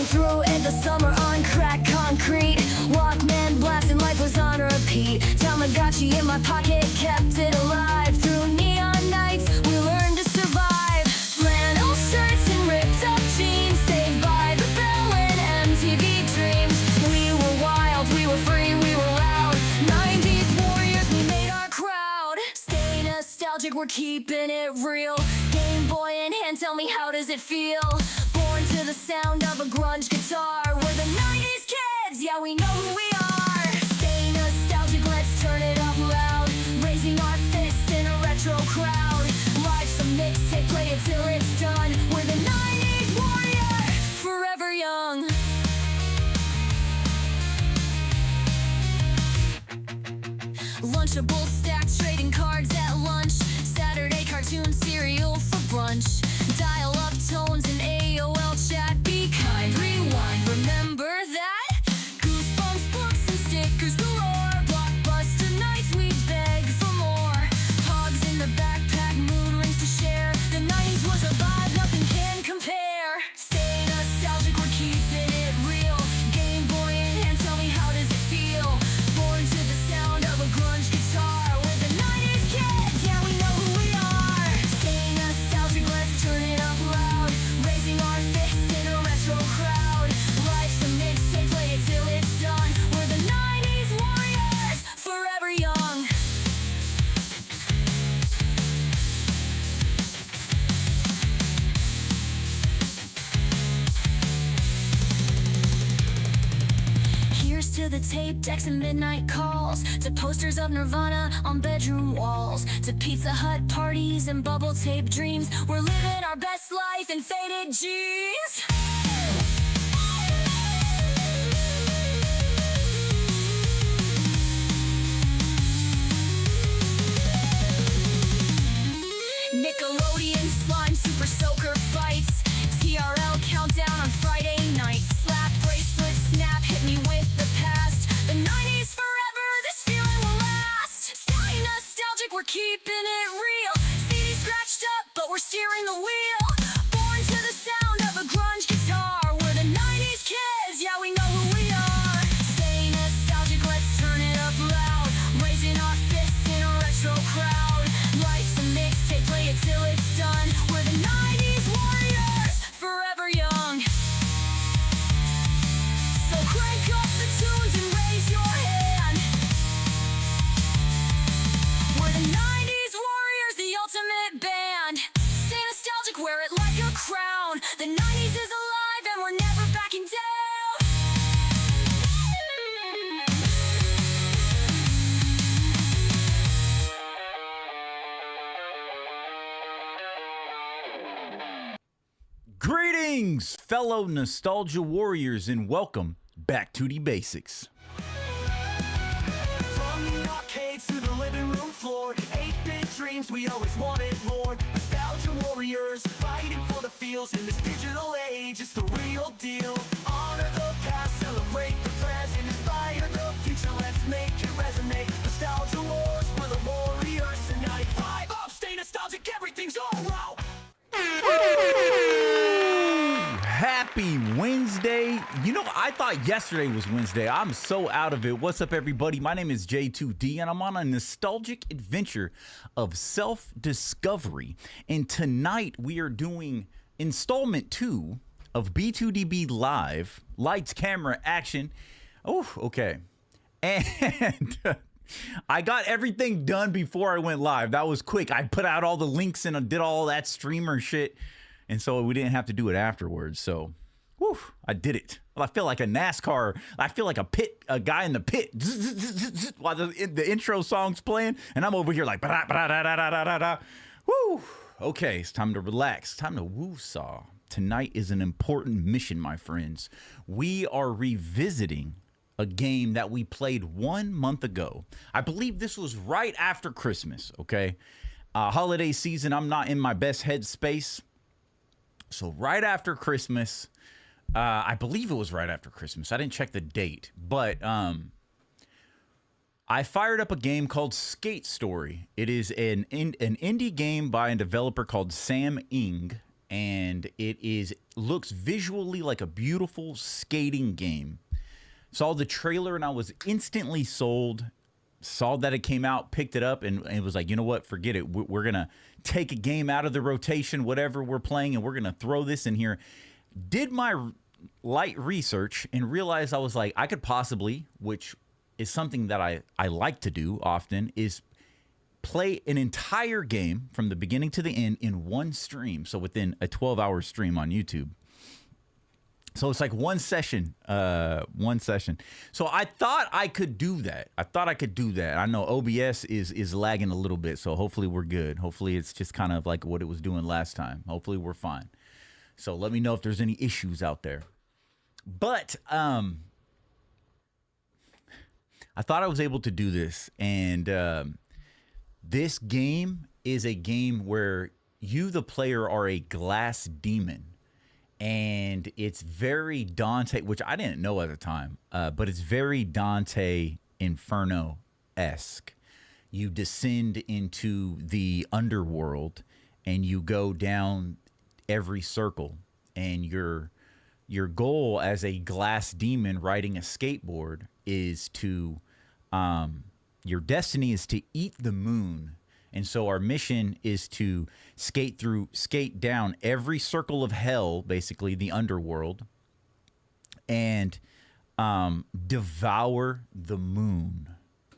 Through in the summer on cracked concrete, Walkman blasting, life was on a repeat. Tamagotchi in my pocket kept it alive. Through neon nights we learned to survive. Flannel shirts and ripped up jeans, saved by the bell and MTV dreams. We were wild, we were free, we were loud. 90s warriors, we made our crowd. Stay nostalgic, we're keeping it real. Game Boy in hand, tell me how does it feel? To the sound of a grunge guitar, we're the 90s kids, yeah, we know who we are. Stay nostalgic, let's turn it up loud. Raising our fists in a retro crowd. Life's a mixtape, play it till it's done. We're the 90s warrior, forever young. Lunchables stacked, trading cards at lunch. Saturday cartoon cereal for brunch. Dial-up tones and AOL chat, be kind, rewind, remember that? Goosebumps, books and stickers galore. Blockbuster nights, we beg for more. Pogs in the backpack, mood rings to share. The 90s was a vibe, nothing can compare. Stay nostalgic, we're keeping it real. Game Boy in hand, tell me how does it feel? Born to the sound of a grunge guitar. We're the 90s kids, yeah, we know who we are. Stay nostalgic, let's turn it up loud. Raising our fists in a retro crowd. Life's a mixtape, play it till it's done. We're the 90s warriors, forever young. Here's to the tape decks and midnight calls, to posters of Nirvana on bedroom walls, to Pizza Hut parties and bubble tape dreams. We're living our best life in faded jeans. Nickelodeon slime super soaker fights. TRL countdown on Friday nights. Slap bracelet snap, hit me with the past. The 90s forever, this feeling will last. Stay nostalgic, we're keeping it real. CD scratched up, but we're steering the wheel. Born to the sound of a grunge guitar. We're the 90s kids, yeah, we know who we are. Stay nostalgic, let's turn it up loud. Raising our fists in a retro crowd. Life's a mixtape, play it till it's done. We're the 90s warriors, forever young. So crank up the tunes and raise your hand. We're the 90s warriors, the ultimate band. Stay nostalgic, wear it like a crown. The 90s is alive and we're never backing down. Greetings, fellow nostalgia warriors, and welcome back to the basics. From the arcades to the living room floor, 8-bit dreams, we always wanted more. Nostalgia warriors, fighting for the feels in this digital age. It's the real deal. Honor the past, celebrate the present, inspire the future. Let's make it resonate. Nostalgia wars, we're the warriors tonight. Vibe up, stay nostalgic, everything's alright. Happy Wednesday. You know, I thought yesterday was Wednesday. I'm so out of it. What's up, everybody? My name is J2D, and I'm on a nostalgic adventure of self-discovery. And tonight we are doing installment 2 of B2DB Live, Lights, Camera, Action. Oh, okay. And I got everything done before I went live. That was quick. I put out all the links and I did all that streamer shit. And so we didn't have to do it afterwards. So, whew, I did it. Well, I feel like a NASCAR. I feel like a guy in the pit while the intro song's playing. And I'm over here like, woo. Okay, it's time to relax. Time to woo-saw. Tonight is an important mission, my friends. We are revisiting a game that we played 1 month ago. I believe this was right after Christmas, okay? Holiday season, I'm not in my best headspace. So right after Christmas, I believe it was right after Christmas. I didn't check the date, but I fired up a game called Skate Story. It is an indie game by a developer called Sam Ing, and looks visually like a beautiful skating game. Saw the trailer and I was instantly sold. Saw that it came out, picked it up, and it was like, you know what? Forget it. We're going to take a game out of the rotation, whatever we're playing, and we're going to throw this in here. Did my light research and realized I was like, I could possibly, which is something that I like to do often, is play an entire game from the beginning to the end in one stream. So within a 12-hour stream on YouTube. So it's like one session. So I thought I could do that. I know OBS is lagging a little bit, so hopefully we're good. Hopefully it's just kind of like what it was doing last time. Hopefully we're fine. So let me know if there's any issues out there. But I thought I was able to do this, and this game is a game where you, the player, are a glass demon. And it's very Dante, which I didn't know at the time, but it's very Dante Inferno-esque. You descend into the underworld, and you go down every circle. And your goal as a glass demon riding a skateboard is to, your destiny is to eat the moon. And so our mission is to skate down every circle of hell, basically the underworld, and devour the moon.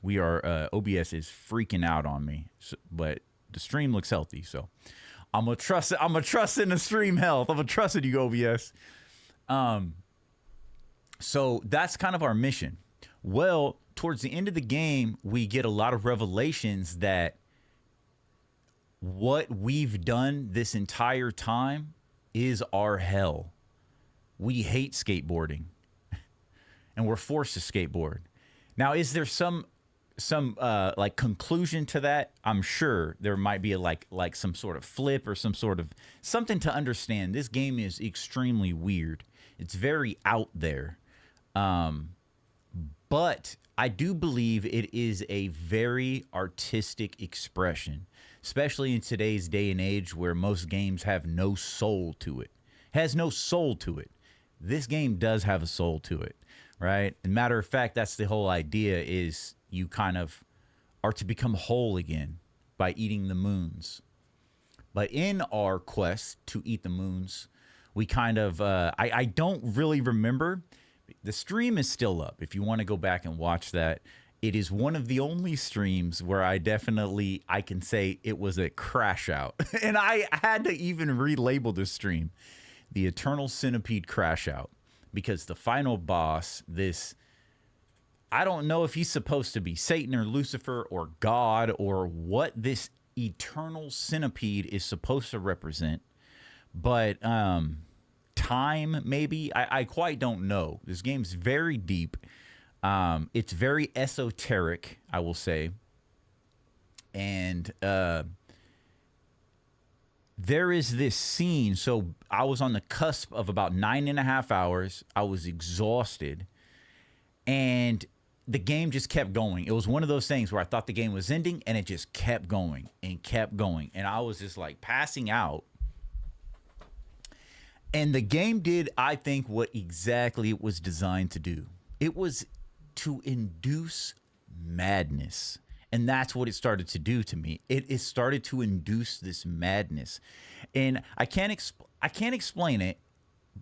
We are OBS is freaking out on me, but the stream looks healthy, so I'm gonna trust it. I'm gonna trust in the stream health. I'm gonna trust in you, OBS. So that's kind of our mission. Well, towards the end of the game, we get a lot of revelations that what we've done this entire time is our hell. We hate skateboarding, and we're forced to skateboard. Now, is there some like conclusion to that? I'm sure there might be like some sort of flip or some sort of something to understand. This game is extremely weird. It's very out there. But I do believe it is a very artistic expression, especially in today's day and age where most games have no soul to it. Has no soul to it. This game does have a soul to it, right? And matter of fact, that's the whole idea, is you kind of are to become whole again by eating the moons. But in our quest to eat the moons, we kind of, I don't really remember. The stream is still up. If you want to go back and watch that, it is one of the only streams where I can say it was a crash out. And I had to even relabel the stream the Eternal Centipede Crash Out, because the final boss, I don't know if he's supposed to be Satan or Lucifer or God or what this eternal centipede is supposed to represent. But time, maybe. I quite don't know. This game's very deep. It's very esoteric, I will say. And there is this scene. So I was on the cusp of about 9.5 hours. I was exhausted. And the game just kept going. It was one of those things where I thought the game was ending, and it just kept going and kept going. And I was just like passing out. And the game did, I think, what exactly it was designed to do. It was to induce madness. And that's what it started to do to me. It started to induce this madness. And I can't explain it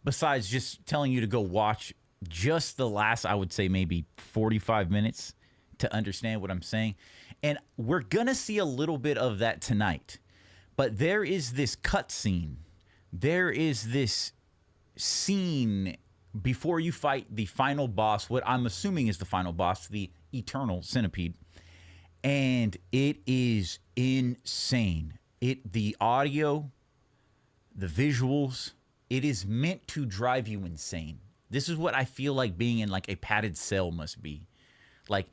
besides just telling you to go watch just the last, I would say, maybe 45 minutes to understand what I'm saying. And we're going to see a little bit of that tonight. But there is this cutscene. There is this scene before you fight the final boss, what I'm assuming is the final boss, the Eternal Centipede. And it is insane. The audio, the visuals, it is meant to drive you insane. This is what I feel like being in like a padded cell must be. Like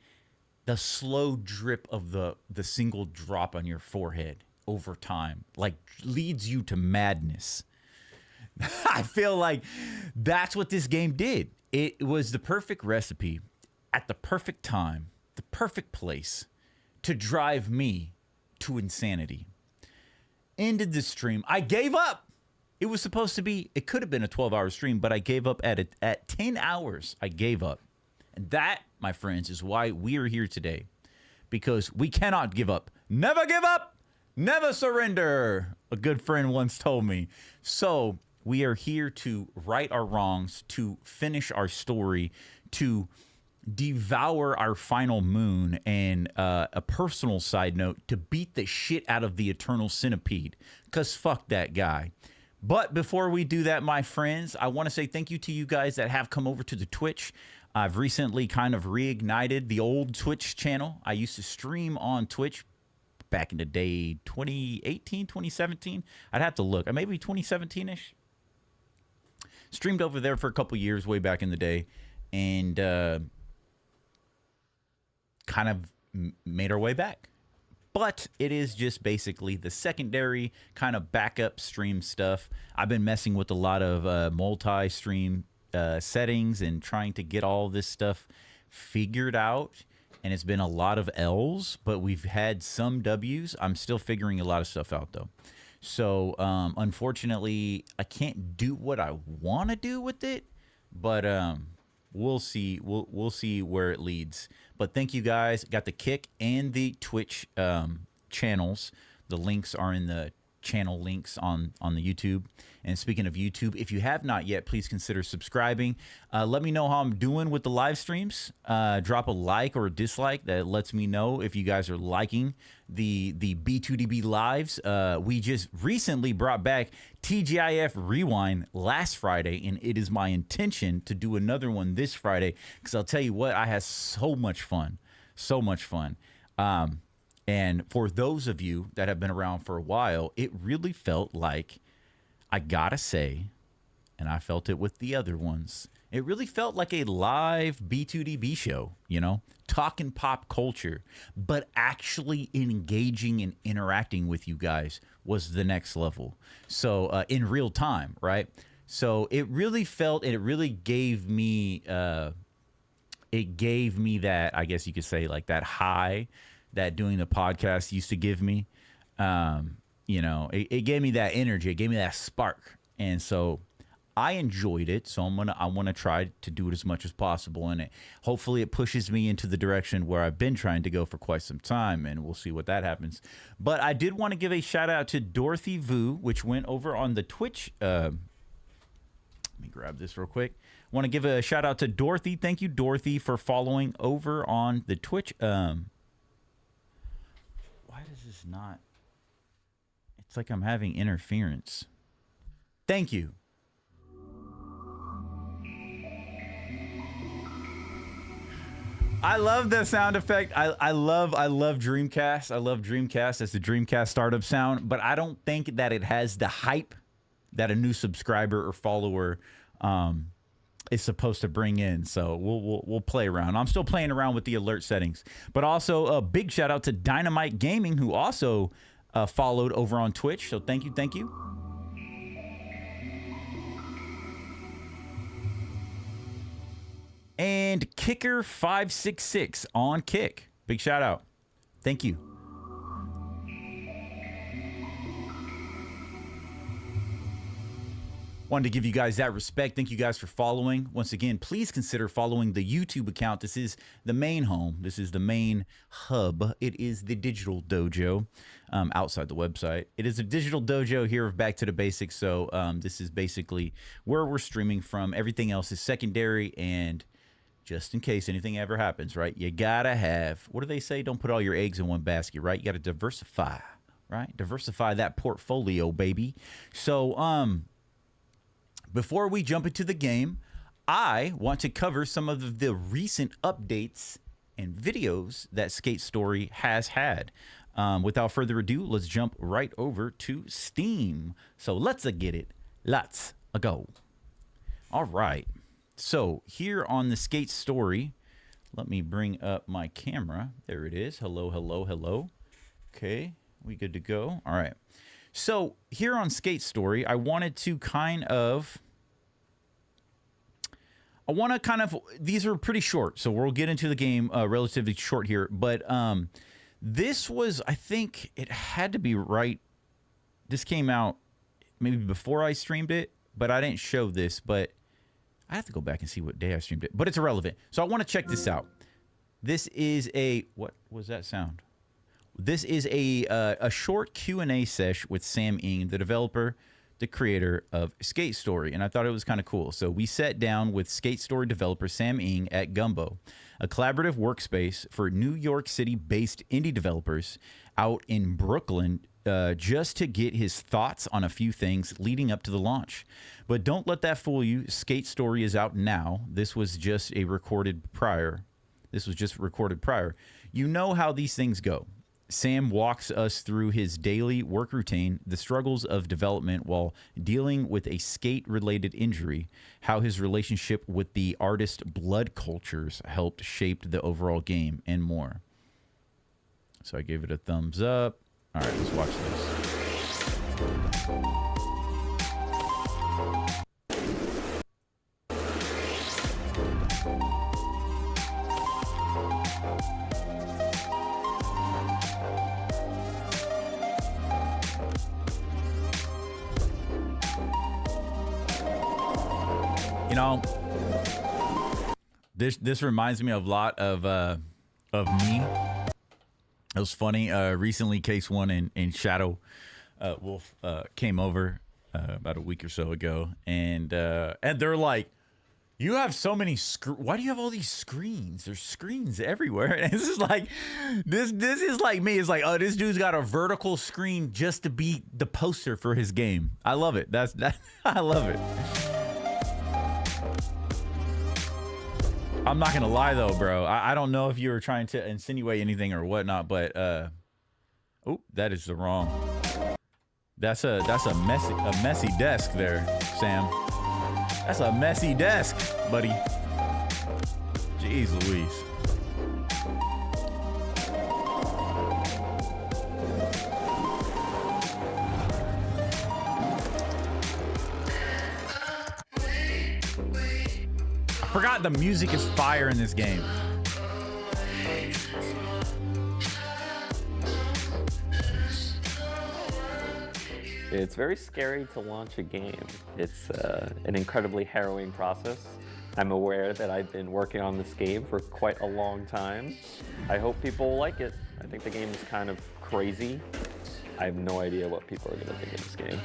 the slow drip of the single drop on your forehead over time, like leads you to madness. I feel like that's what this game did. It was the perfect recipe at the perfect time, the perfect place to drive me to insanity. Ended the stream. I gave up. It was supposed to be, it could have been a 12-hour stream, but I gave up at 10 hours. I gave up. And that, my friends, is why we are here today. Because we cannot give up. Never give up. Never surrender. A good friend once told me. So we are here to right our wrongs, to finish our story, to devour our final moon, and a personal side note, to beat the shit out of the Eternal Centipede. Because fuck that guy. But before we do that, my friends, I want to say thank you to you guys that have come over to the Twitch. I've recently kind of reignited the old Twitch channel. I used to stream on Twitch back in the day, 2018, 2017. I'd have to look. Maybe 2017-ish. Streamed over there for a couple years way back in the day. And kind of made our way back. But it is just basically the secondary kind of backup stream stuff. I've been messing with a lot of multi-stream settings and trying to get all this stuff figured out. And it's been a lot of L's, but we've had some W's. I'm still figuring a lot of stuff out, though. So, unfortunately, I can't do what I want to do with it. But we'll see. We'll see where it leads. But thank you guys. Got the Kick and the Twitch channels. The links are in the channel links on the YouTube. And speaking of YouTube, if you have not yet, please consider subscribing. Let me know how I'm doing with the live streams. Drop a like or a dislike. That lets me know if you guys are liking the B2DB lives. We just recently brought back TGIF Rewind last Friday, and it is my intention to do another one this Friday, because I'll tell you what, I had so much fun. So much fun. And for those of you that have been around for a while, it really felt like, I gotta say, and I felt it with the other ones, it really felt like a live B2DB show, you know, talking pop culture, but actually engaging and interacting with you guys was the next level. So in real time, right? So it really felt, and it really gave me, that, I guess you could say, like that high that doing the podcast used to give me. You know, it gave me that energy. It gave me that spark. And so I enjoyed it. So I want to try to do it as much as possible. And hopefully it pushes me into the direction where I've been trying to go for quite some time. And we'll see what that happens. But I did want to give a shout out to Dorothy Vu, which went over on the Twitch. Let me grab this real quick. I want to give a shout out to Dorothy. Thank you, Dorothy, for following over on the Twitch. Why does this not? It's like I'm having interference. Thank you. I love the sound effect. I love Dreamcast. I love Dreamcast as the Dreamcast startup sound, but I don't think that it has the hype that a new subscriber or follower is supposed to bring in. So we'll play around. I'm still playing around with the alert settings, but also a big shout out to Dynamite Gaming, who also followed over on Twitch. So thank you. And Kicker566 on Kick. Big shout out. Thank you. Wanted to give you guys that respect. Thank you guys for following. Once again, please consider following the YouTube account. This is the main home. This is the main hub. It is the digital dojo outside the website. It is a digital dojo here of Back to the Basics. So this is basically where we're streaming from. Everything else is secondary, and just in case anything ever happens, right? You gotta have, what do they say? Don't put all your eggs in one basket, right? You gotta diversify, right? Diversify that portfolio, baby. So before we jump into the game, I want to cover some of the recent updates and videos that Skate Story has had. Without further ado, let's jump right over to Steam. So let's get it. Let's go. All right. So here on the Skate Story, let me bring up my camera. There it is. Hello. Okay, we good to go? All right. So here on Skate Story, I wanted to kind of, these are pretty short, so we'll get into the game relatively short here. But this was, I think it had to be right. This came out maybe before I streamed it, but I didn't show this. But I have to go back and see what day I streamed it. But it's irrelevant. So I want to check this out. This is a, what was that sound? This is a short Q&A sesh with Sam Ng, the developer, the creator of Skate Story, and I thought it was kind of cool. So we sat down with Skate Story developer Sam Ng at Gumbo, a collaborative workspace for New York City-based indie developers out in Brooklyn, just to get his thoughts on a few things leading up to the launch. But don't let that fool you. Skate Story is out now. This was just recorded prior. You know how these things go. Sam walks us through his daily work routine, the struggles of development while dealing with a skate-related injury, how his relationship with the artist Blood Cultures helped shape the overall game, and more. So I gave it a thumbs up. All right, let's watch this. You know, this reminds me of a lot of me. It was funny. Recently, Case One and Shadow Wolf came over about a week or so ago, and they're like, "You have so many why do you have all these screens? There's screens everywhere." And this is like, this is like me. It's like, oh, this dude's got a vertical screen just to be the poster for his game. I love it. I love it. I'm not gonna lie though, bro. I don't know if you were trying to insinuate anything or whatnot, but oh, that is the wrong. That's a messy desk there, Sam. That's a messy desk, buddy. Jeez Louise. I forgot the music is fire in this game. It's very scary to launch a game. It's an incredibly harrowing process. I'm aware that I've been working on this game for quite a long time. I hope people will like it. I think the game is kind of crazy. I have no idea what people are gonna think of this game.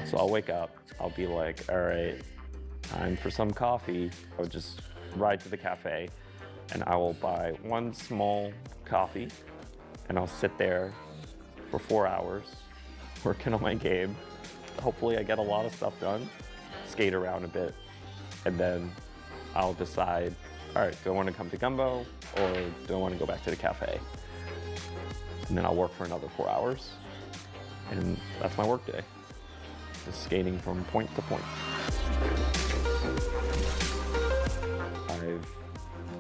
So I'll wake up, I'll be like, all right, time for some coffee. I would just ride to the cafe and I will buy one small coffee and I'll sit there for 4 hours working on my game. Hopefully I get a lot of stuff done, skate around a bit, and then I'll decide, all right, do I want to come to Gumbo or do I want to go back to the cafe? And then I'll work for another 4 hours, and that's my work day. Just skating from point to point.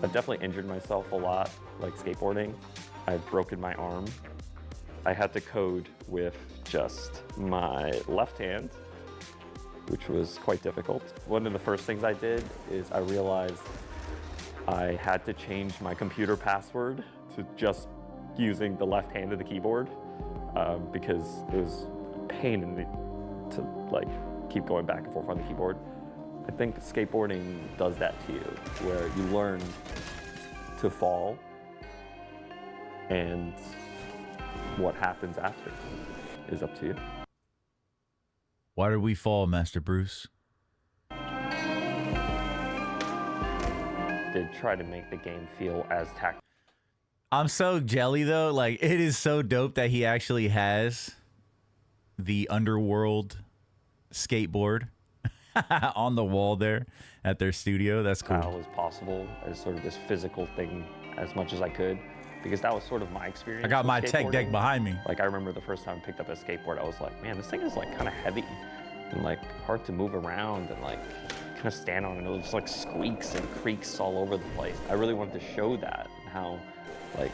I've definitely injured myself a lot, like skateboarding. I've broken my arm. I had to code with just my left hand, which was quite difficult. One of the first things I did is I realized I had to change my computer password to just using the left hand of the keyboard because it was a pain in the, to like keep going back and forth on the keyboard. I think skateboarding does that to you, where you learn to fall and what happens after is up to you. Why did we fall, Master Bruce? They try to make the game feel as tactile. I'm so jelly though. Like, it is so dope that he actually has the underworld skateboard on the wall there at their studio. That's cool. As possible as sort of this physical thing as much as I could, because that was sort of my experience. I got my tech deck behind me. Like, I remember the first time I picked up a skateboard, I was like, man, this thing is like kind of heavy and like hard to move around and like kind of stand on, and it just like squeaks and creaks all over the place. I really wanted to show that and how like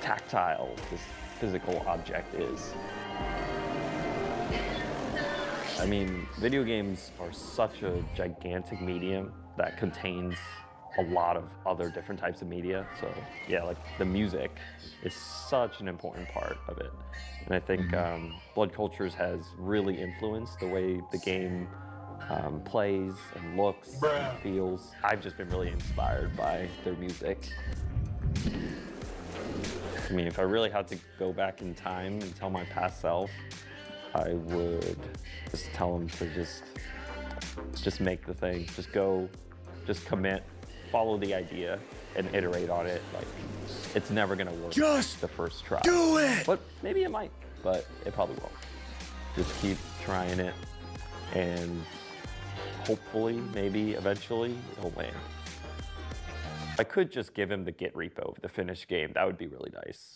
tactile this physical object is. I mean, video games are such a gigantic medium that contains a lot of other different types of media. So yeah, like the music is such an important part of it. And I think Blood Cultures has really influenced the way the game plays and looks and feels. I've just been really inspired by their music. I mean, if I really had to go back in time and tell my past self, I would just tell him to just make the thing, just go, just commit, follow the idea, and iterate on it. Like, it's never gonna work Just the first try. do it! But maybe it might, but it probably won't. Just keep trying it, and hopefully, maybe eventually, it'll land. I could just give him the Git repo of the finished game. That would be really nice.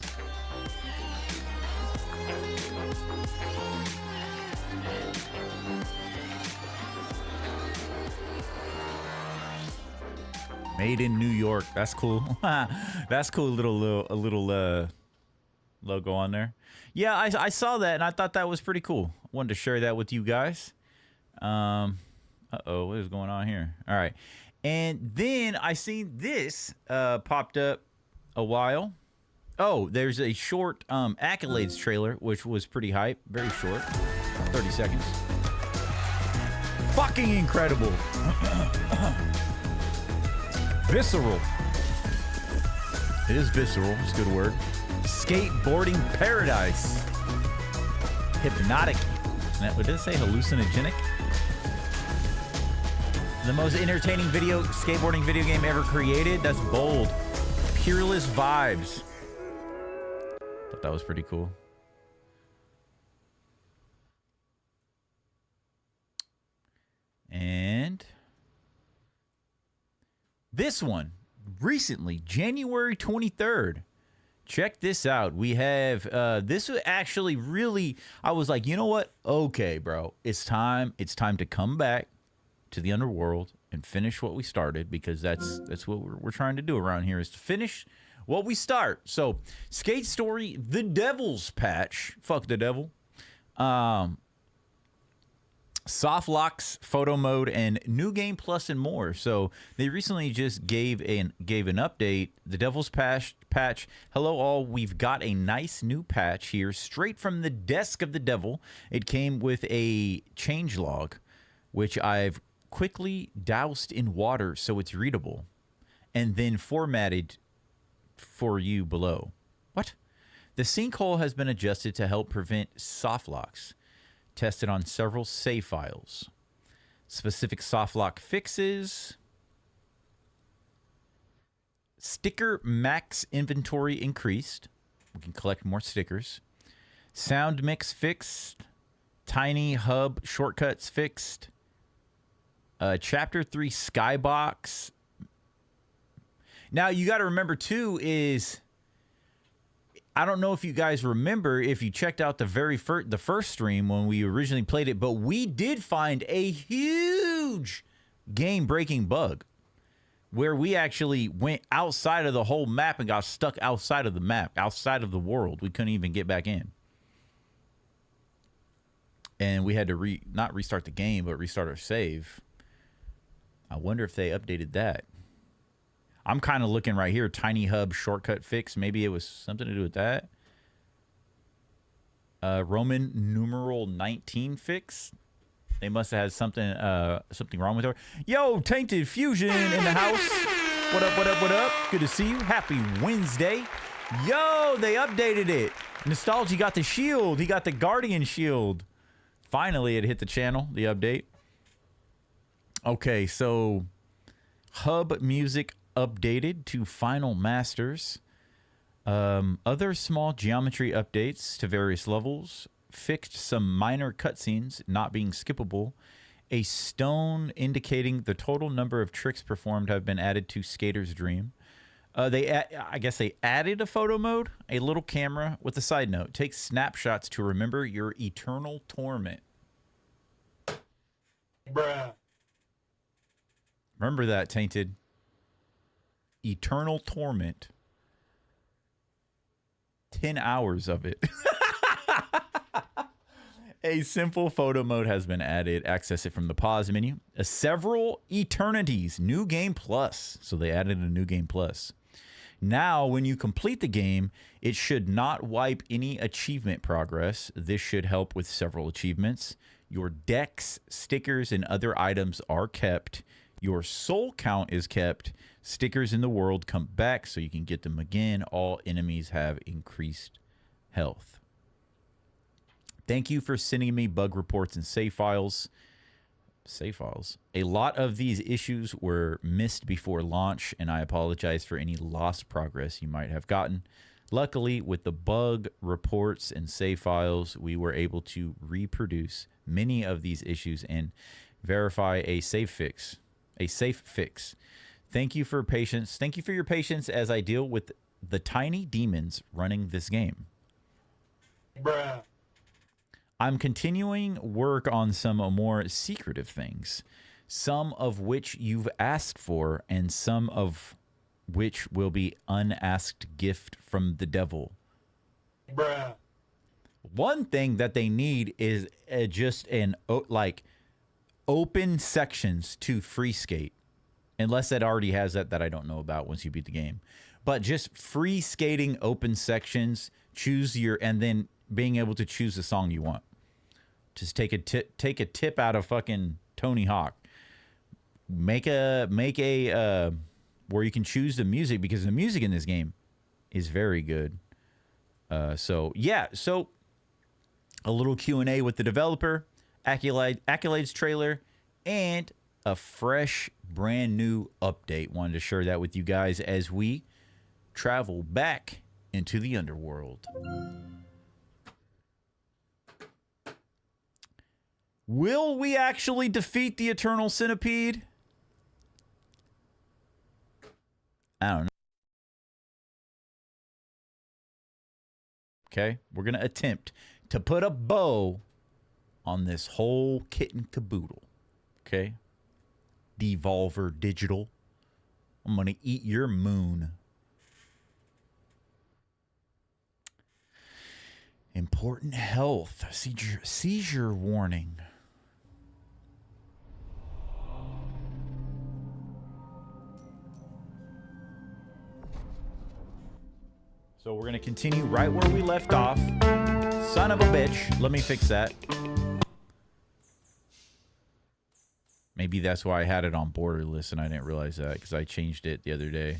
Made in New York. That's cool. That's cool. A little logo on there. Yeah, I saw that and I thought that was pretty cool. Wanted to share that with you guys. Uh-oh, what is going on here? All right. And then I seen this popped up a while. Oh, there's a short Accolades trailer, which was pretty hype. Very short. 30 seconds. Fucking incredible. Visceral. It is visceral. It's a good word. Skateboarding paradise. Hypnotic. What did it say? Hallucinogenic? The most entertaining skateboarding video game ever created. That's bold. Peerless vibes. Thought that was pretty cool. And this one, recently, January 23rd. Check this out. We have, this was actually really, I was like, you know what? Okay, bro. It's time to come back to the underworld and finish what we started, because that's what we're trying to do around here, is to finish what we start. So, Skate Story, the Devil's patch. Fuck the devil. Soft locks, photo mode, and new game plus and more. So they recently just gave an update. The Devil's patch. Hello all, we've got a nice new patch here straight from the desk of the devil. It came with a changelog, which I've quickly doused in water so it's readable, and then formatted for you below. What? The sinkhole has been adjusted to help prevent soft locks. Tested on several save files. Specific softlock fixes. Sticker max inventory increased. We can collect more stickers. Sound mix fixed. Tiny hub shortcuts fixed. Chapter 3 skybox. Now you got to remember too is, I don't know if you guys remember, if you checked out the first stream when we originally played it, but we did find a huge game-breaking bug where we actually went outside of the whole map and got stuck outside of the map, outside of the world. We couldn't even get back in. And we had to not restart the game, but restart our save. I wonder if they updated that. I'm kind of looking right here. Tiny hub shortcut fix. Maybe it was something to do with that. Roman numeral 19 fix. They must have had something wrong with her. Yo, Tainted Fusion in the house. What up, what up, what up? Good to see you. Happy Wednesday. Yo, they updated it. Nostalgia got the shield. He got the Guardian shield. Finally, it hit the channel, the update. Okay, so hub music updated to final masters. Other small geometry updates to various levels. Fixed some minor cutscenes not being skippable. A stone indicating the total number of tricks performed have been added to Skater's Dream. I guess they added a photo mode. A little camera with a side note. Take snapshots to remember your eternal torment. Bruh. Remember that, Tainted. Eternal torment. 10 hours of it. A simple photo mode has been added. Access it from the pause menu. A several eternities. New game plus. So they added a new game plus. Now, when you complete the game, it should not wipe any achievement progress. This should help with several achievements. Your decks, stickers, and other items are kept. Your soul count is kept. Stickers in the world come back so you can get them again. All enemies have increased health. Thank you for sending me bug reports and save files. Save files. A lot of these issues were missed before launch, and I apologize for any lost progress you might have gotten. Luckily, with the bug reports and save files, we were able to reproduce many of these issues and verify a safe fix. Thank you for patience. Thank you for your patience as I deal with the tiny demons running this game. Bruh. I'm continuing work on some more secretive things, some of which you've asked for, and some of which will be unasked gift from the devil. Bruh. One thing that they need is just an like open sections to free skate, unless that already has that I don't know about once you beat the game. But just free skating open sections, choose your, and then being able to choose the song you want. Just take a tip out of fucking Tony Hawk. Make a where you can choose the music, because the music in this game is very good. So yeah, so a little Q&A with the developer, accolades trailer, and a fresh, brand new update. Wanted to share that with you guys as we travel back into the underworld. Will we actually defeat the Eternal Centipede? I don't know. Okay, we're going to attempt to put a bow on this whole kit and caboodle. Okay? Devolver Digital. I'm going to eat your moon. Important health. Seizure warning. So we're going to continue right where we left off. Son of a bitch. Let me fix that. Maybe that's why I had it on borderless and I didn't realize that, because I changed it the other day.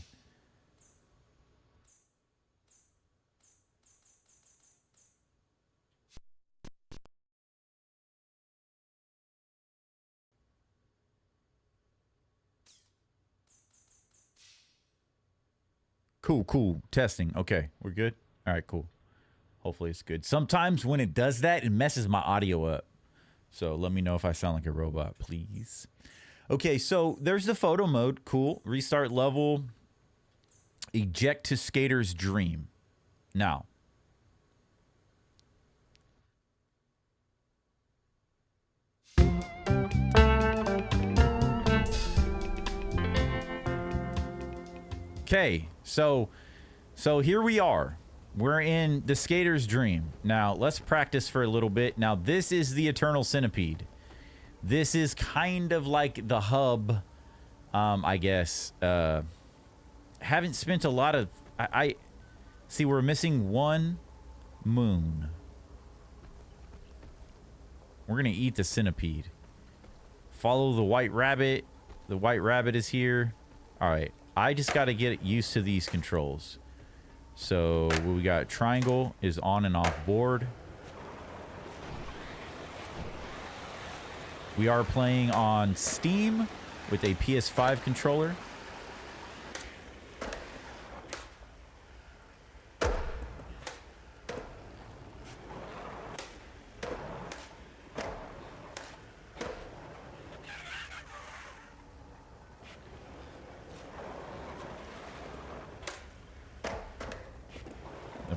Cool. Testing. Okay, we're good. All right, cool. Hopefully it's good. Sometimes when it does that, it messes my audio up. So let me know if I sound like a robot, please. Okay, so there's the photo mode. Cool. Restart level. Eject to skater's dream. Now. Okay, so here we are. We're in the skater's dream. Now, let's practice for a little bit. Now, this is the Eternal Centipede. This is kind of like the hub, I guess. Haven't spent a lot of... I see, we're missing one moon. We're going to eat the centipede. Follow the white rabbit. The white rabbit is here. All right. I just got to get used to these controls. So what we got, triangle is on and off board. We are playing on Steam with a PS5 controller.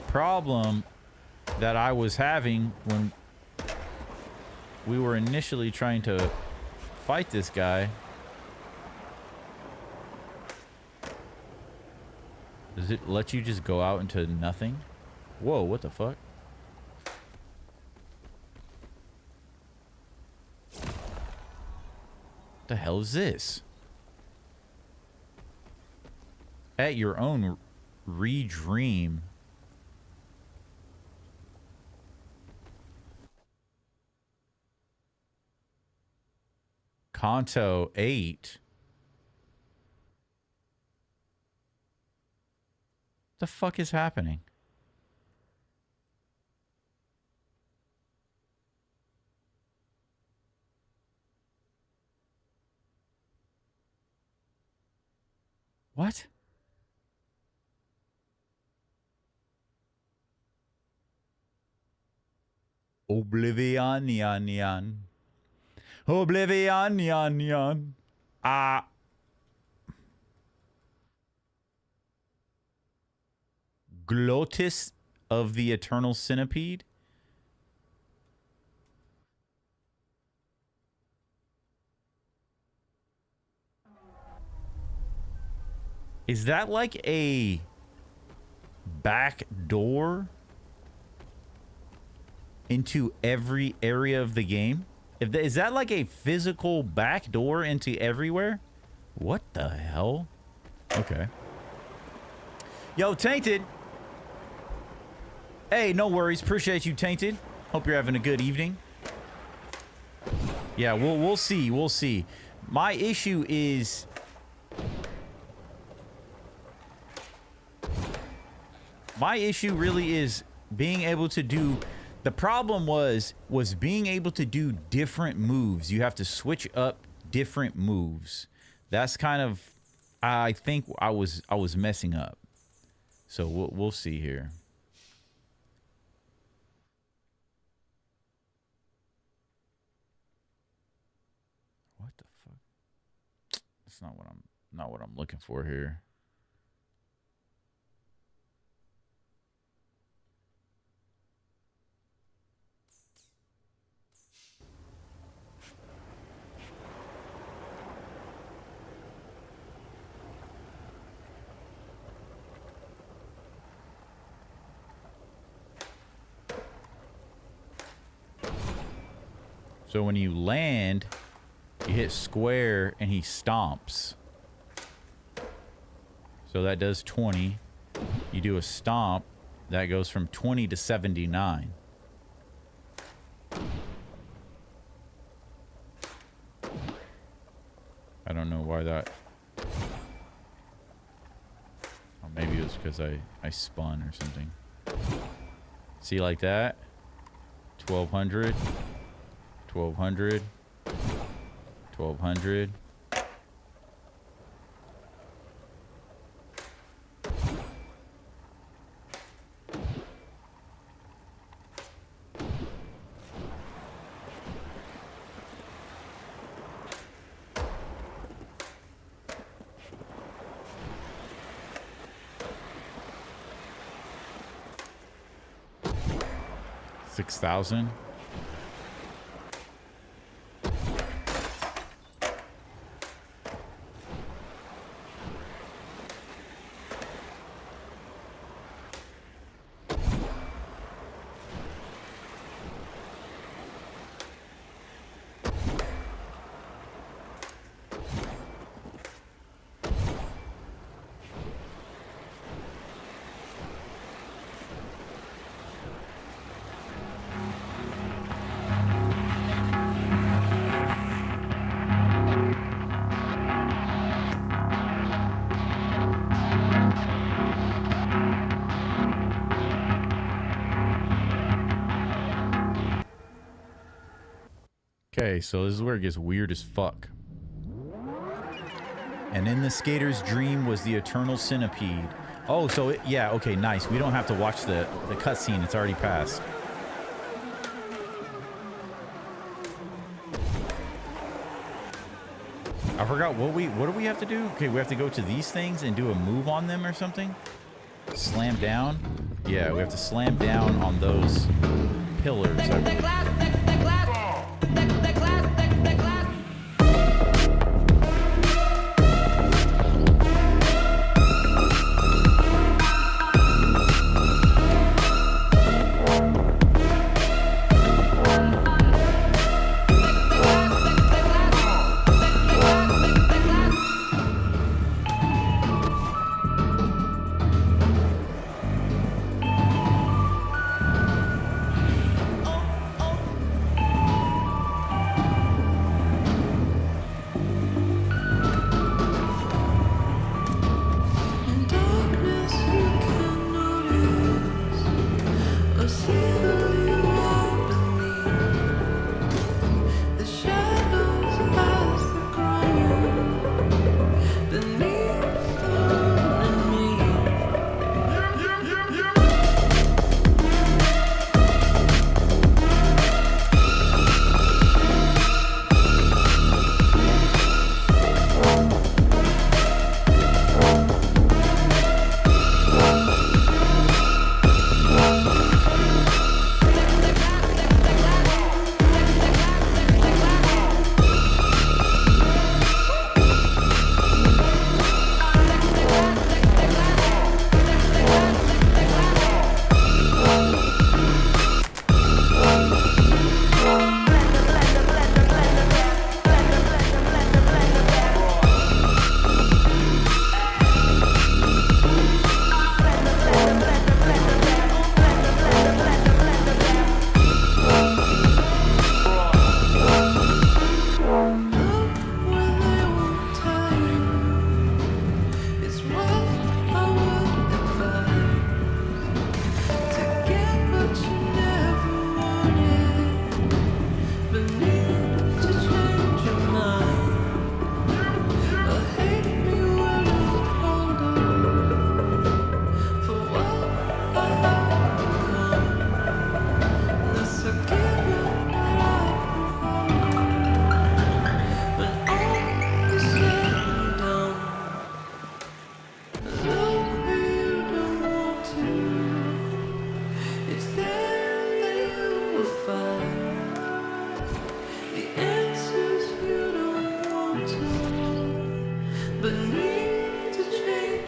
Problem that I was having when we were initially trying to fight this guy. Does it let you just go out into nothing? Whoa, what the fuck? The hell is this? At your own redream. Kanto 8. The fuck is happening? What? Oblivion, yan, yan. Oblivion, yan, yan. Glottis of the Eternal Centipede? Is that like a back door into every area of the game? Is that like a physical back door into everywhere? What the hell? Okay. Yo, Tainted. Hey, no worries. Appreciate you, Tainted. Hope you're having a good evening. Yeah, we'll see. We'll see. My issue is... My issue really is being able to do... The problem was being able to do different moves. You have to switch up different moves. That's kind of... I think I was messing up. So we'll see here. What the fuck? That's not what I'm looking for here. So when you land, you hit square and he stomps. So that does 20. You do a stomp, that goes from 20 to 79. I don't know why that... Oh, maybe it was because I spun or something. See, like that? 1200. 1200. 1200. $6,000. Okay, so this is where it gets weird as fuck. And in the skater's dream was the eternal centipede. Oh, so it, yeah, okay, nice. We don't have to watch the cutscene. It's already passed. I forgot what do we have to do? Okay, we have to go to these things and do a move on them or something? Slam down? Yeah, we have to slam down on those pillars.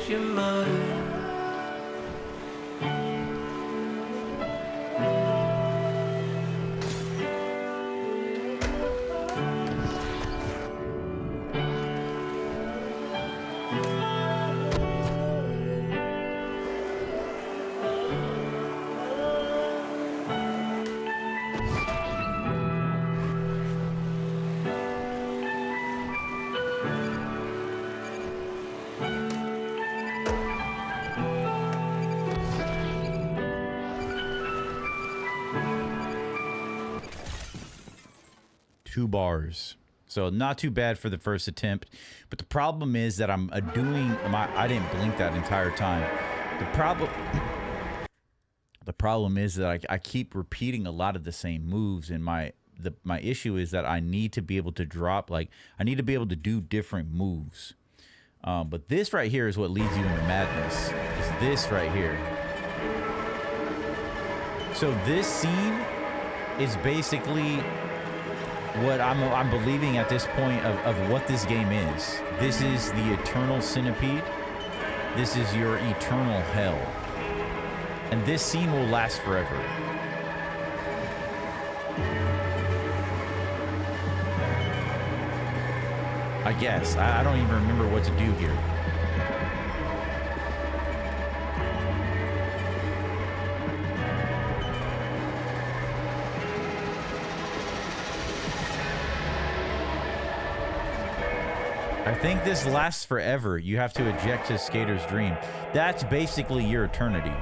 your mind. Two bars. So not too bad for the first attempt, but the problem is that I'm doing I didn't blink that entire time. The problem is that I keep repeating a lot of the same moves, and my issue is that I need to be able to drop, like I need to be able to do different moves. But this right here is what leads you into madness. Is this right here. So this scene is basically what I'm believing at this point of what this game is. This is the eternal centipede. This is your eternal hell. And this scene will last forever. I guess. I don't even remember what to do here. I think this lasts forever. You have to eject to Skater's Dream. That's basically your eternity.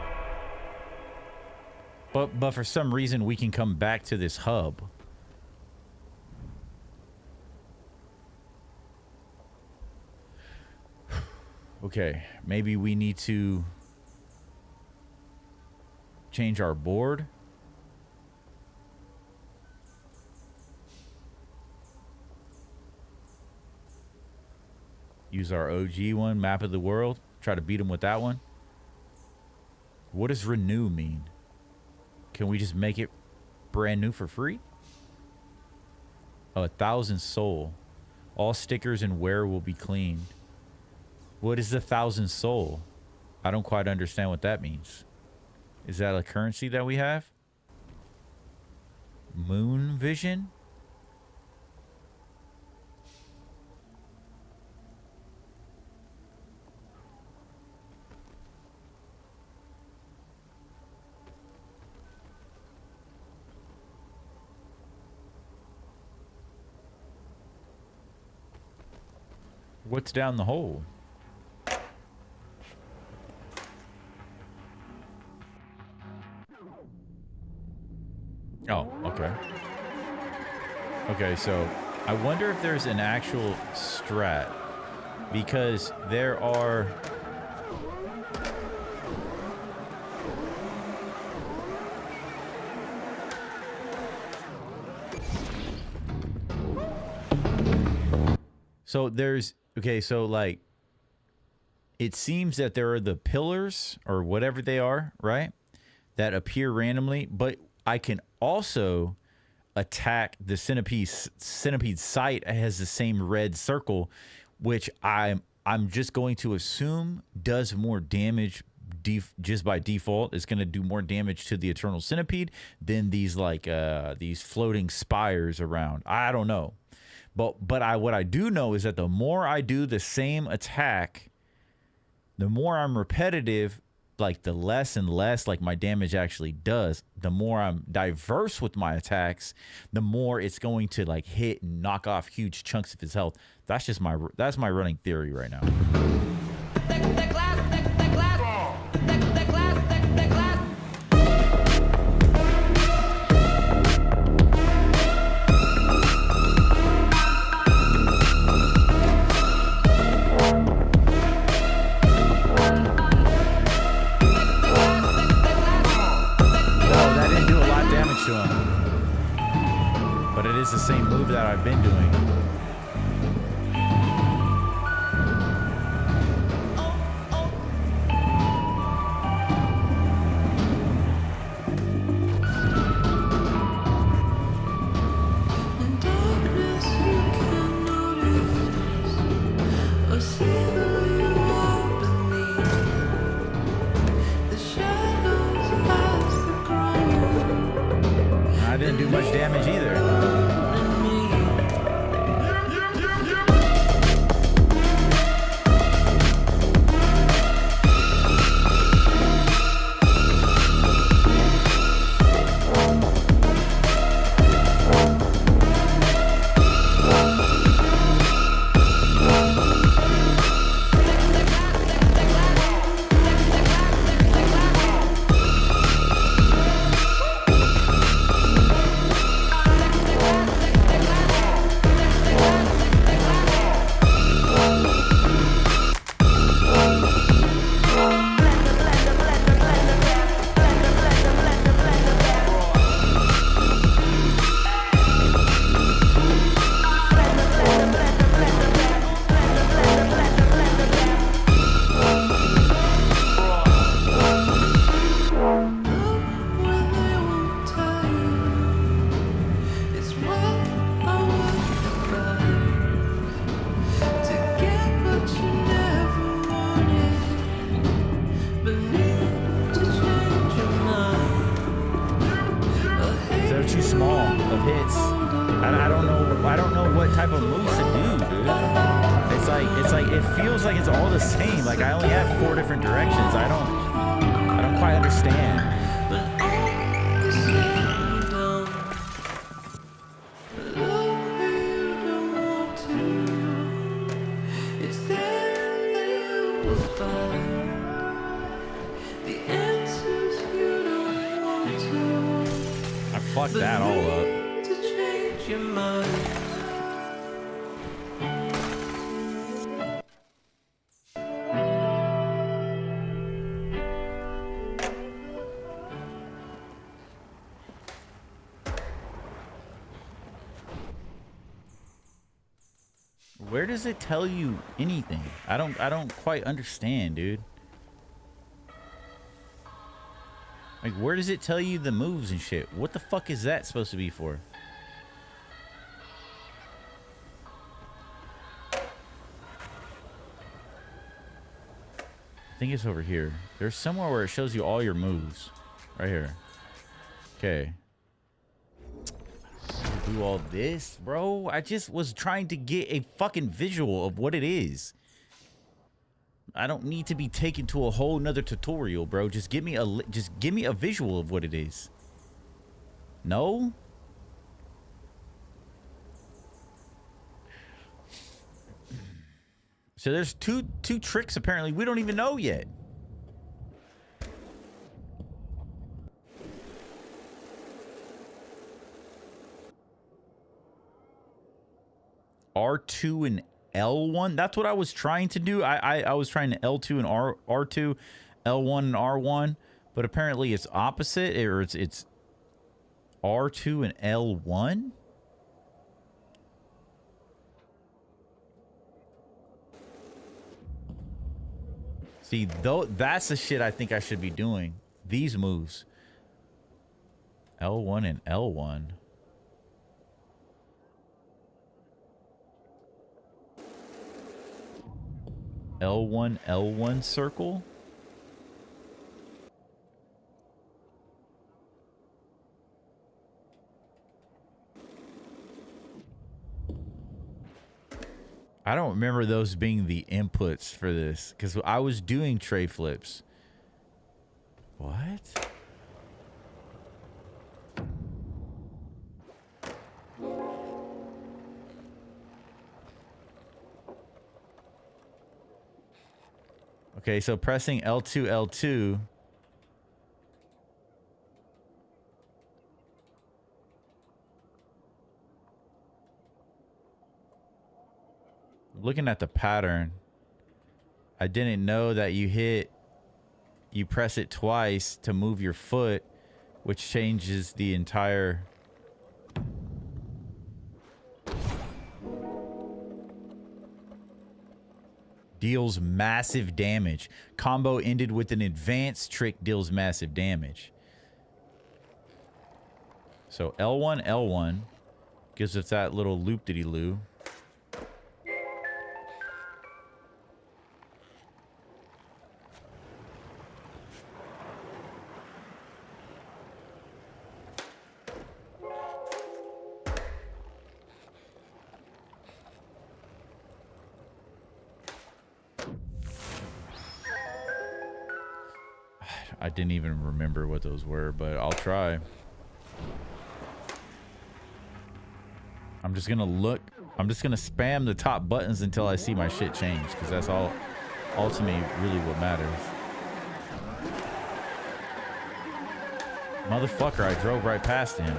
But for some reason, we can come back to this hub. Okay, maybe we need to change our board. Use our OG one, Map of the World. Try to beat him with that one. What does renew mean? Can we just make it brand new for free? Oh, 1,000 soul. All stickers and wear will be cleaned. What is 1,000 soul? I don't quite understand what that means. Is that a currency that we have? Moon vision? What's down the hole? Oh, okay. Okay, so I wonder if there's an actual strat, because there are... So there's... Okay, so like, it seems that there are the pillars or whatever they are, right? That appear randomly, but I can also attack the centipede site. It has the same red circle, which I'm just going to assume does more damage just by default. It's going to do more damage to the eternal centipede than these like these floating spires around. I don't know. But what I do know is that the more I do the same attack, the more I'm repetitive, like the less and less like my damage actually does. The more I'm diverse with my attacks, the more it's going to like hit and knock off huge chunks of his health. That's my running theory right now. But it is the same move that I've been doing. They're too small of hits. I don't know. I don't know what type of moves to do, dude. It's like it feels like it's all the same. Like I only have 4 different directions. I don't quite understand. I fucked that all up. Where does it tell you anything? I don't quite understand, dude. Like, where does it tell you the moves and shit? What the fuck is that supposed to be for? I think it's over here. There's somewhere where it shows you all your moves. Right here. Okay. Do all this, bro? I just was trying to get a fucking visual of what it is. I don't need to be taken to a whole nother tutorial, bro. Just give me a visual of what it is. No? So there's two tricks apparently we don't even know yet. R2 and L1. That's what I was trying to do. I was trying to L2 and R2, L1 and R1, but apparently it's opposite, or it's R2 and L1. See, though, that's the shit I think I should be doing. These moves. L1 and L1. L1, L1 circle. I don't remember those being the inputs for this because I was doing tray flips. What? Okay, so pressing L2, L2. Looking at the pattern, I didn't know that you press it twice to move your foot, which changes the entire... Deals massive damage. Combo ended with an advanced trick deals massive damage. So L1, L1 gives us that little loop-de-dee-loo. I didn't even remember what those were, but I'll try. I'm just gonna look. I'm just gonna spam the top buttons until I see my shit change, because that's all to me really what matters. Motherfucker, I drove right past him.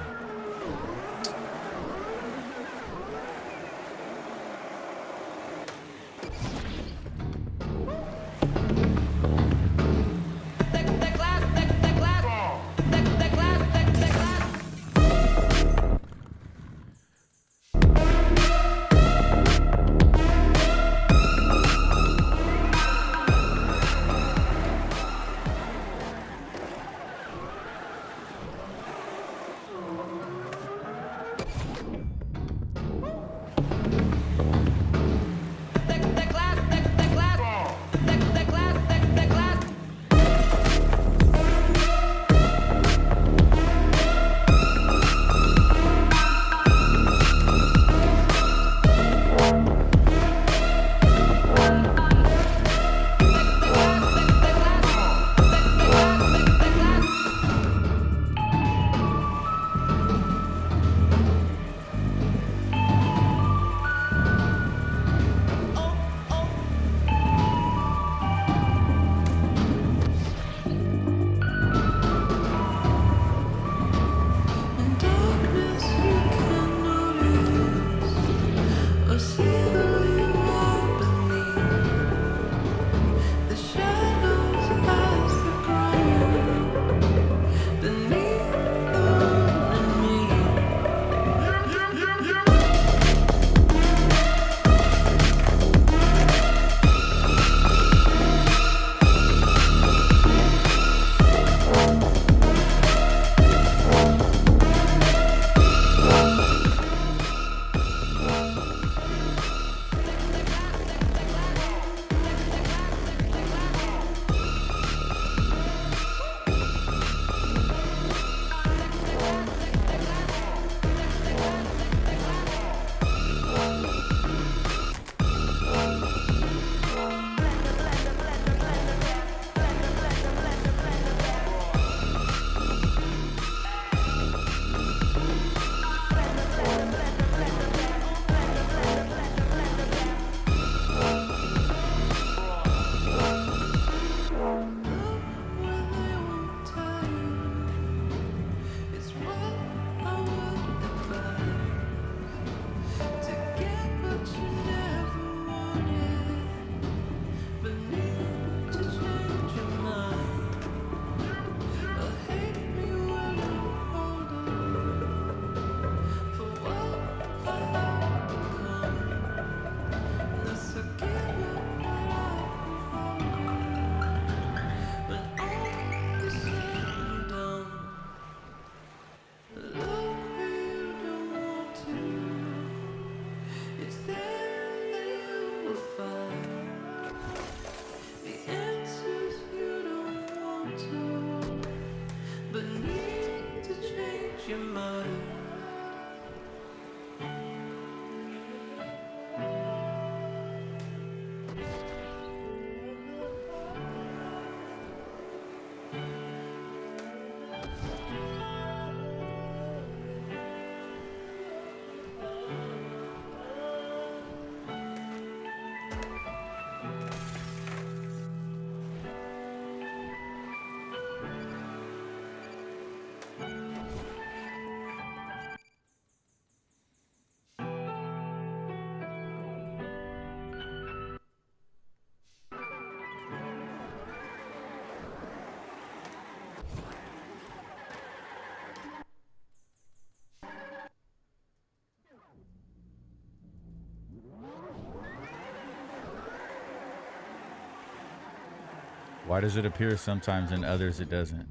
Why does it appear sometimes and others it doesn't?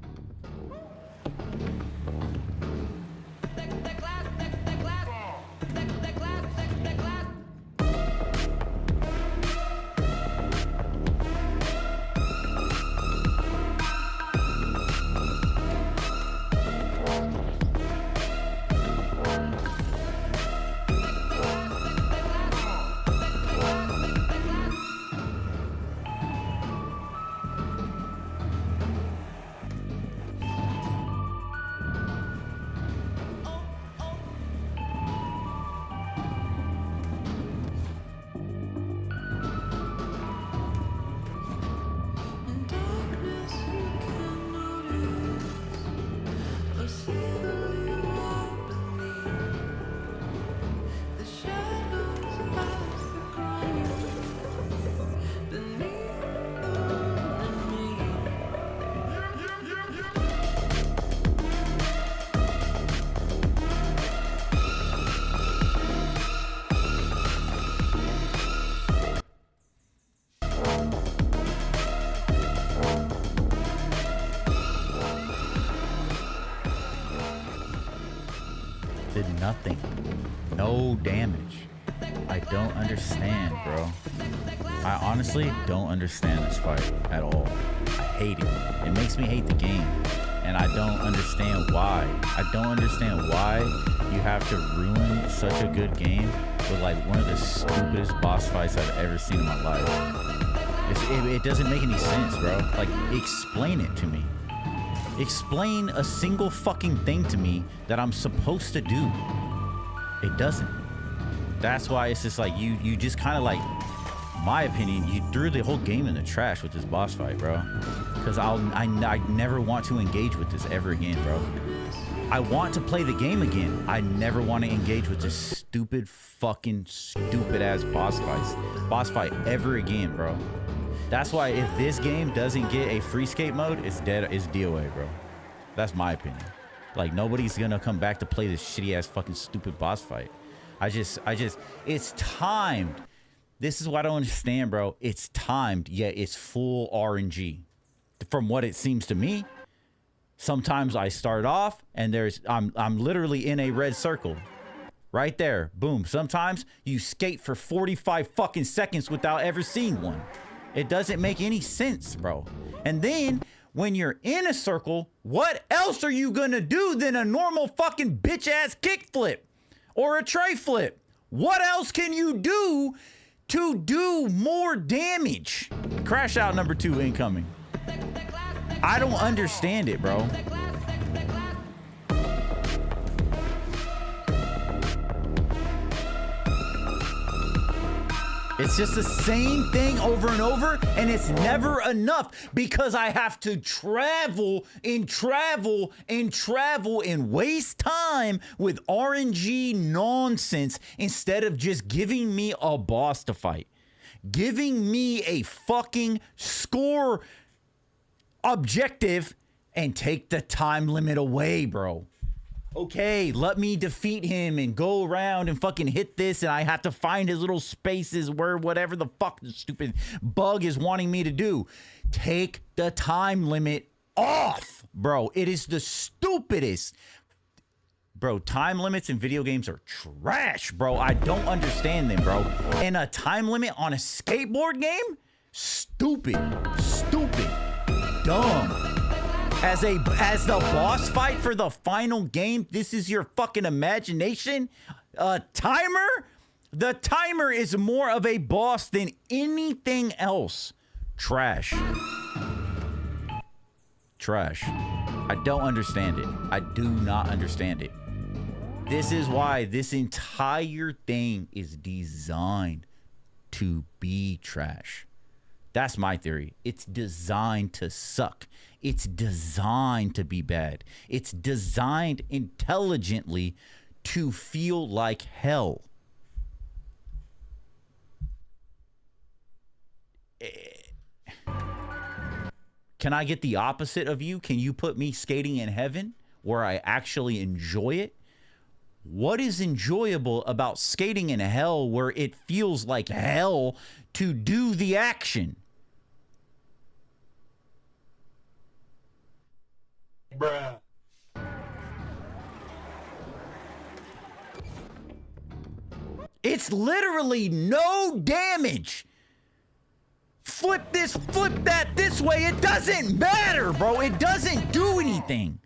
Did nothing. No damage. I don't understand, bro. I honestly don't understand this fight at all. I hate it. It makes me hate the game. And I don't understand why. I don't understand why you have to ruin such a good game with like one of the stupidest boss fights I've ever seen in my life. It doesn't make any sense, bro. Like, explain it to me. Explain a single fucking thing to me that I'm supposed to do. It doesn't. That's why it's just like you just kind of like, my opinion, you threw the whole game in the trash with this boss fight, bro. Because I never want to engage with this ever again, bro. I want to play the game again. I never want to engage with this stupid ass boss fight ever again, bro. That's why if this game doesn't get a free skate mode, it's dead. It's DOA, bro. That's my opinion. Like, nobody's gonna come back to play this shitty ass fucking stupid boss fight. It's timed. This is what I don't understand, bro. It's timed, yet it's full RNG. From what it seems to me, sometimes I start off and I'm literally in a red circle. Right there, boom. Sometimes you skate for 45 fucking seconds without ever seeing one. It doesn't make any sense, bro. And then when you're in a circle, what else are you gonna do than a normal fucking bitch ass kickflip or a tray flip? What else can you do to do more damage? Crash out number 2 incoming. I don't understand it, bro. It's just the same thing over and over, and it's never enough because I have to travel and travel and travel and waste time with RNG nonsense instead of just giving me a boss to fight. Giving me a fucking score objective and take the time limit away, bro. Okay, let me defeat him and go around and fucking hit this, and I have to find his little spaces where whatever the fuck the stupid bug is wanting me to do. Take the time limit off, bro. It is the stupidest. Bro, time limits in video games are trash, bro. I don't understand them, bro. And a time limit on a skateboard game? Stupid. Stupid. Dumb. As the boss fight for the final game, this is your fucking imagination? Timer? The timer is more of a boss than anything else. Trash. Trash. I don't understand it. I do not understand it. This is why this entire thing is designed to be trash. That's my theory. It's designed to suck. It's designed to be bad. It's designed intelligently to feel like hell. Can I get the opposite of you? Can you put me skating in heaven where I actually enjoy it? What is enjoyable about skating in hell where it feels like hell to do the action? It's literally no damage. Flip this, flip that this way. It doesn't matter, bro. It doesn't do anything.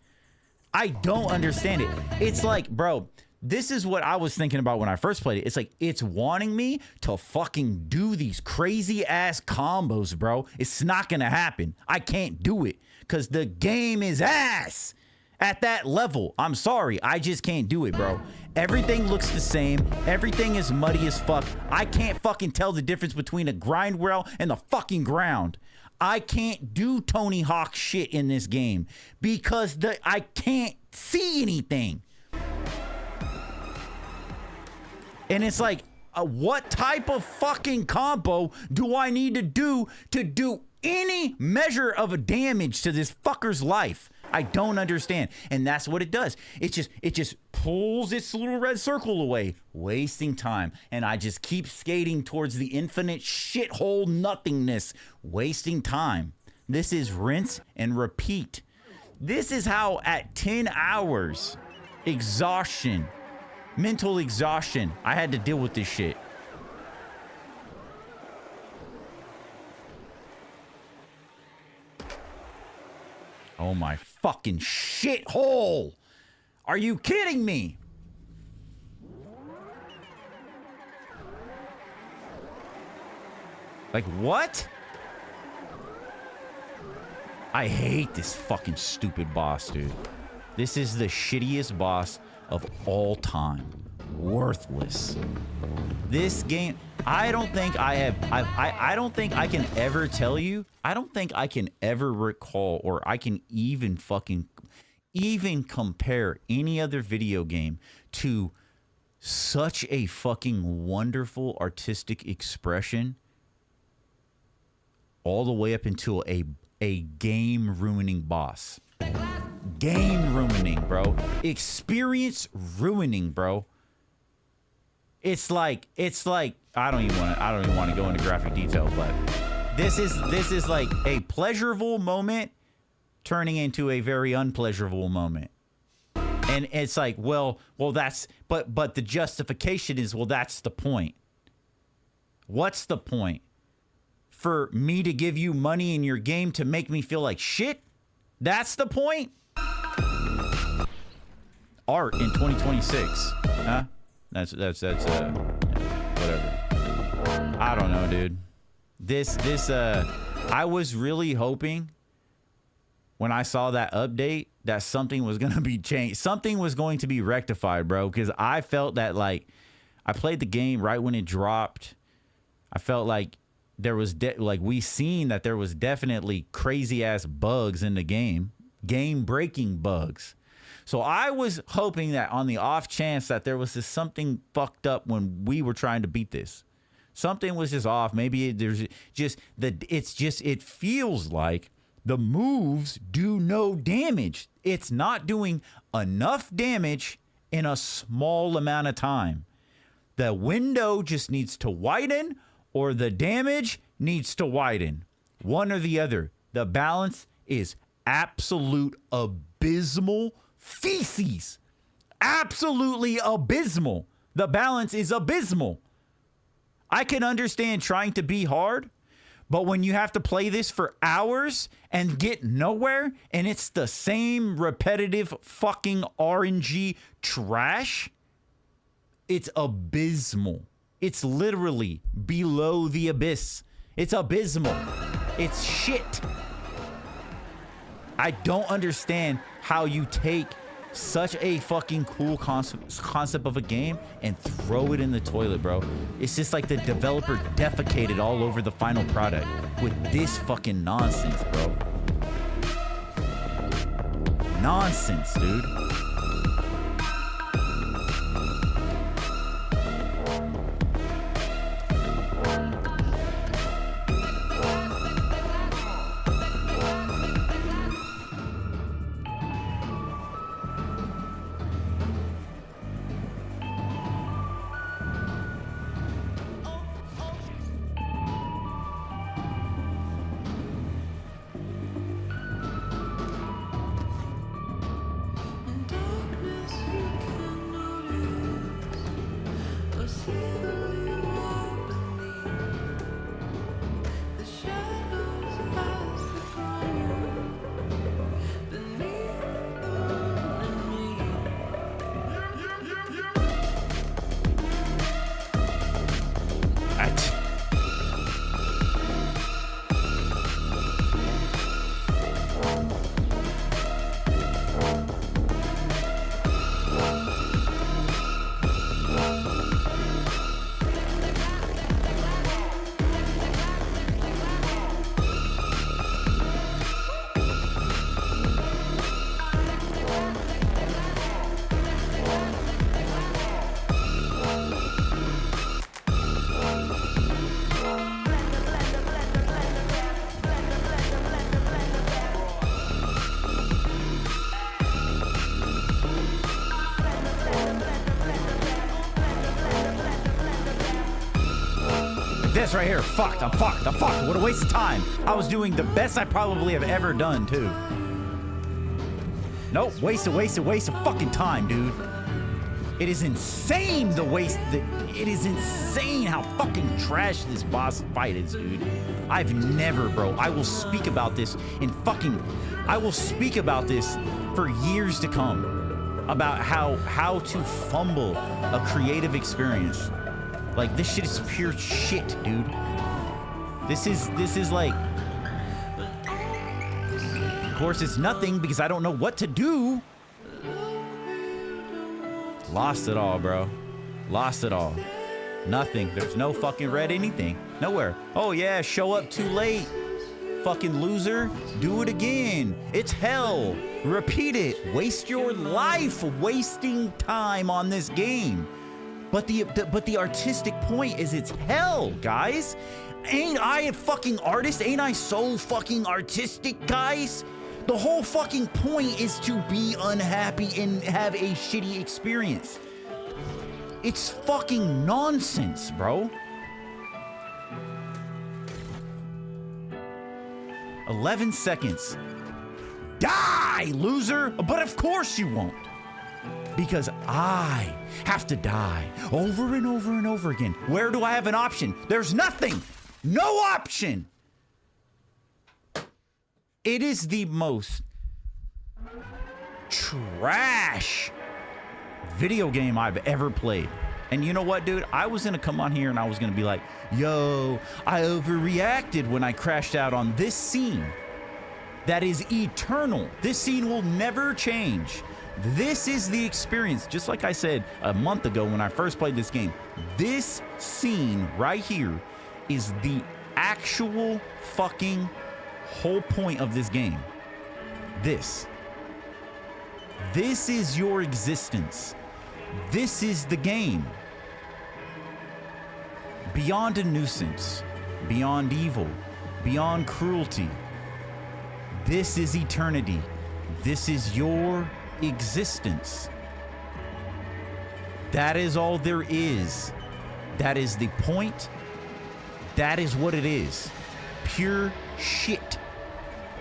I don't understand it. It's like, bro, this is what I was thinking about when I first played it. It's like, it's wanting me to fucking do these crazy ass combos, bro. It's not gonna happen. I can't do it because the game is ass at that level. I'm sorry. I just can't do it, bro. Everything looks the same. Everything is muddy as fuck. I can't fucking tell the difference between a grind rail and the fucking ground. I can't do Tony Hawk shit in this game because I can't see anything. And it's like, what type of fucking combo do I need to do any measure of a damage to this fucker's life? I don't understand. And that's what it does. It just pulls its little red circle away, wasting time. And I just keep skating towards the infinite shithole nothingness, wasting time. This is rinse and repeat. This is how at 10 hours, exhaustion, mental exhaustion, I had to deal with this shit. Oh my fucking shithole! Are you kidding me? Like what? I hate this fucking stupid boss, dude. This is the shittiest boss of all time. Worthless. This game, I don't think I have, I don't think I can ever tell you, I don't think I can ever recall or I can even compare any other video game to such a fucking wonderful artistic expression all the way up until a game ruining boss. Game ruining, bro. Experience ruining, bro. It's like I don't even want to go into graphic detail, but this is like a pleasurable moment turning into a very unpleasurable moment. And it's like, well that's but the justification is, well, that's the point. What's the point? For me to give you money in your game to make me feel like shit? That's the point? Art in 2026. Huh? That's whatever. I don't know, dude. This I was really hoping when I saw that update that something was going to be changed. Something was going to be rectified, bro, cuz I felt that, like, I played the game right when it dropped. I felt like there was we seen that there was definitely crazy ass bugs in the game breaking bugs. So I was hoping that on the off chance that there was just something fucked up when we were trying to beat this, something was just off. Maybe it feels like the moves do no damage. It's not doing enough damage in a small amount of time. The window just needs to widen, or the damage needs to widen. One or the other. The balance is absolute abysmal feces. Absolutely abysmal. The balance is abysmal. I can understand trying to be hard, but when you have to play this for hours and get nowhere, and it's the same repetitive fucking RNG trash, it's abysmal. It's literally below the abyss. It's abysmal. It's shit. I don't understand how you take such a fucking cool concept of a game and throw it in the toilet, bro. It's just like the developer defecated all over the final product with this fucking nonsense, bro. Nonsense, dude. boss right here. Fucked. I'm fucked. I'm fucked. What a waste of time. I was doing the best I probably have ever done, too. Nope. Waste of fucking time, dude. It is insane the waste. It is insane how fucking trash this boss fight is, dude. I've never, bro. I will speak about this I will speak about this for years to come. About how to fumble a creative experience. Like, this shit is pure shit, dude. This is like, of course it's nothing because I don't know what to do. Lost it all, bro. Lost it all. Nothing. There's no fucking red anything. Nowhere. Oh yeah, show up too late. Fucking loser. Do it again. It's hell. Repeat it. Waste your life wasting time on this game. But the artistic point is it's hell, guys. Ain't I a fucking artist? Ain't I so fucking artistic, guys? The whole fucking point is to be unhappy and have a shitty experience. It's fucking nonsense, bro. 11 seconds. Die, loser! But of course you won't. Because I have to die over and over and over again. Where do I have an option? There's nothing. No option. It is the most trash video game I've ever played. And you know what, dude? I was gonna come on here and I was gonna be like, yo, I overreacted when I crashed out on this scene. That is eternal. This scene will never change. This is the experience. Just like I said a month ago when I first played this game, this scene right here is the actual fucking whole point of this game. This is your existence. This is the game. Beyond a nuisance, beyond evil, beyond cruelty. This is eternity. This is your existence. That is all there is. That is the point. That is what it is. Pure shit.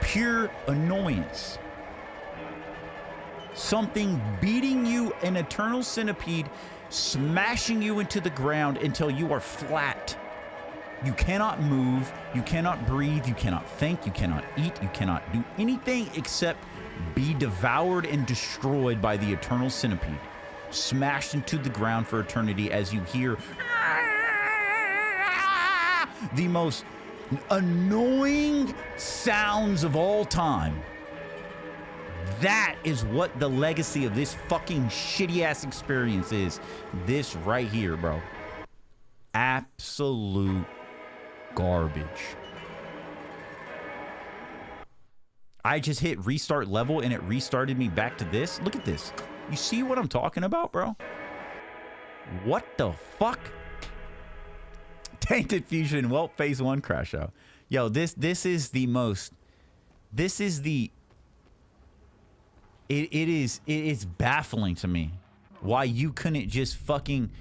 Pure annoyance. Something beating you, an eternal centipede, smashing you into the ground until you are flat. You cannot move, you cannot breathe, you cannot think, you cannot eat, you cannot do anything except be devoured and destroyed by the eternal centipede. Smashed into the ground for eternity as you hear the most annoying sounds of all time. That is what the legacy of this fucking shitty ass experience is. This right here, bro. Absolute garbage. I just hit restart level and it restarted me back to this. Look at this. You see what I'm talking about, bro? What the fuck? Tainted Fusion. Well, phase 1 crash out. Yo, this is the most. This is the. It's baffling to me why you couldn't just fucking,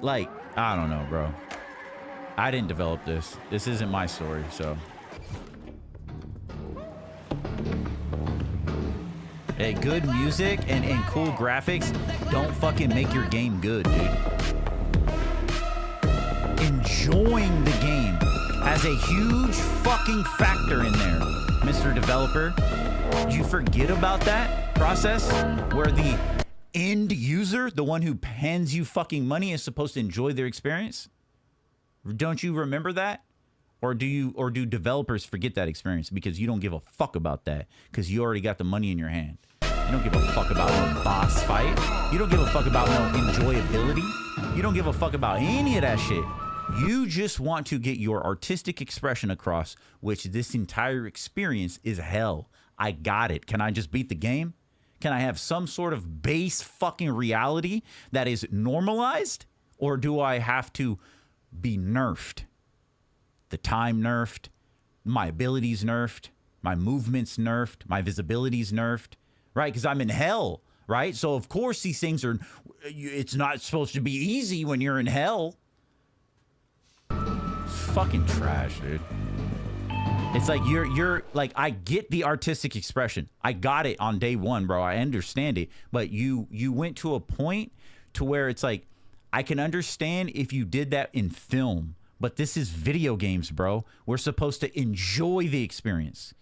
like, I don't know, bro. I didn't develop this. This isn't my story, so. Hey, good music and cool graphics don't fucking make your game good, dude. Enjoying the game has a huge fucking factor in there, Mr. Developer. Did you forget about that process where the end user, the one who hands you fucking money, is supposed to enjoy their experience? Don't you remember that? Or do developers forget that experience because you don't give a fuck about that because you already got the money in your hand? You don't give a fuck about no boss fight. You don't give a fuck about no enjoyability. You don't give a fuck about any of that shit. You just want to get your artistic expression across, which this entire experience is hell. I got it. Can I just beat the game? Can I have some sort of base fucking reality that is normalized? Or do I have to be nerfed? The time nerfed, my abilities nerfed, my movements nerfed, my visibilities nerfed, right? Because I'm in hell, right? So of course these things are, it's not supposed to be easy when you're in hell. fucking trash, dude. It's like you're like, I get the artistic expression. I got it on day one, bro. I understand it. But you went to a point to where it's like, I can understand if you did that in film, but this is video games, bro. We're supposed to enjoy the experience.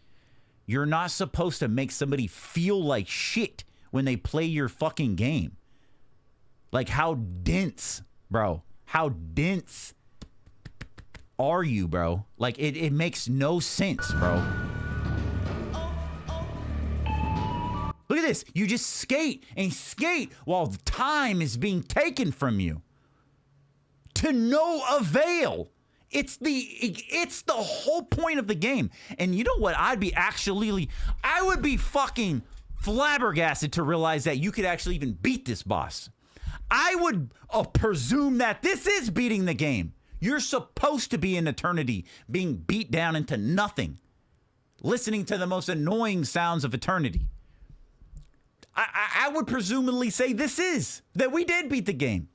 You're not supposed to make somebody feel like shit when they play your fucking game. Like, how dense, bro? How dense are you, bro? Like, it makes no sense, bro. Look at this. You just skate and skate while time is being taken from you. To no avail. It's the whole point of the game. And you know what? I would be fucking flabbergasted to realize that you could actually even beat this boss. I would presume that this is beating the game. You're supposed to be in eternity being beat down into nothing, listening to the most annoying sounds of eternity. I would presumably say that we did beat the game.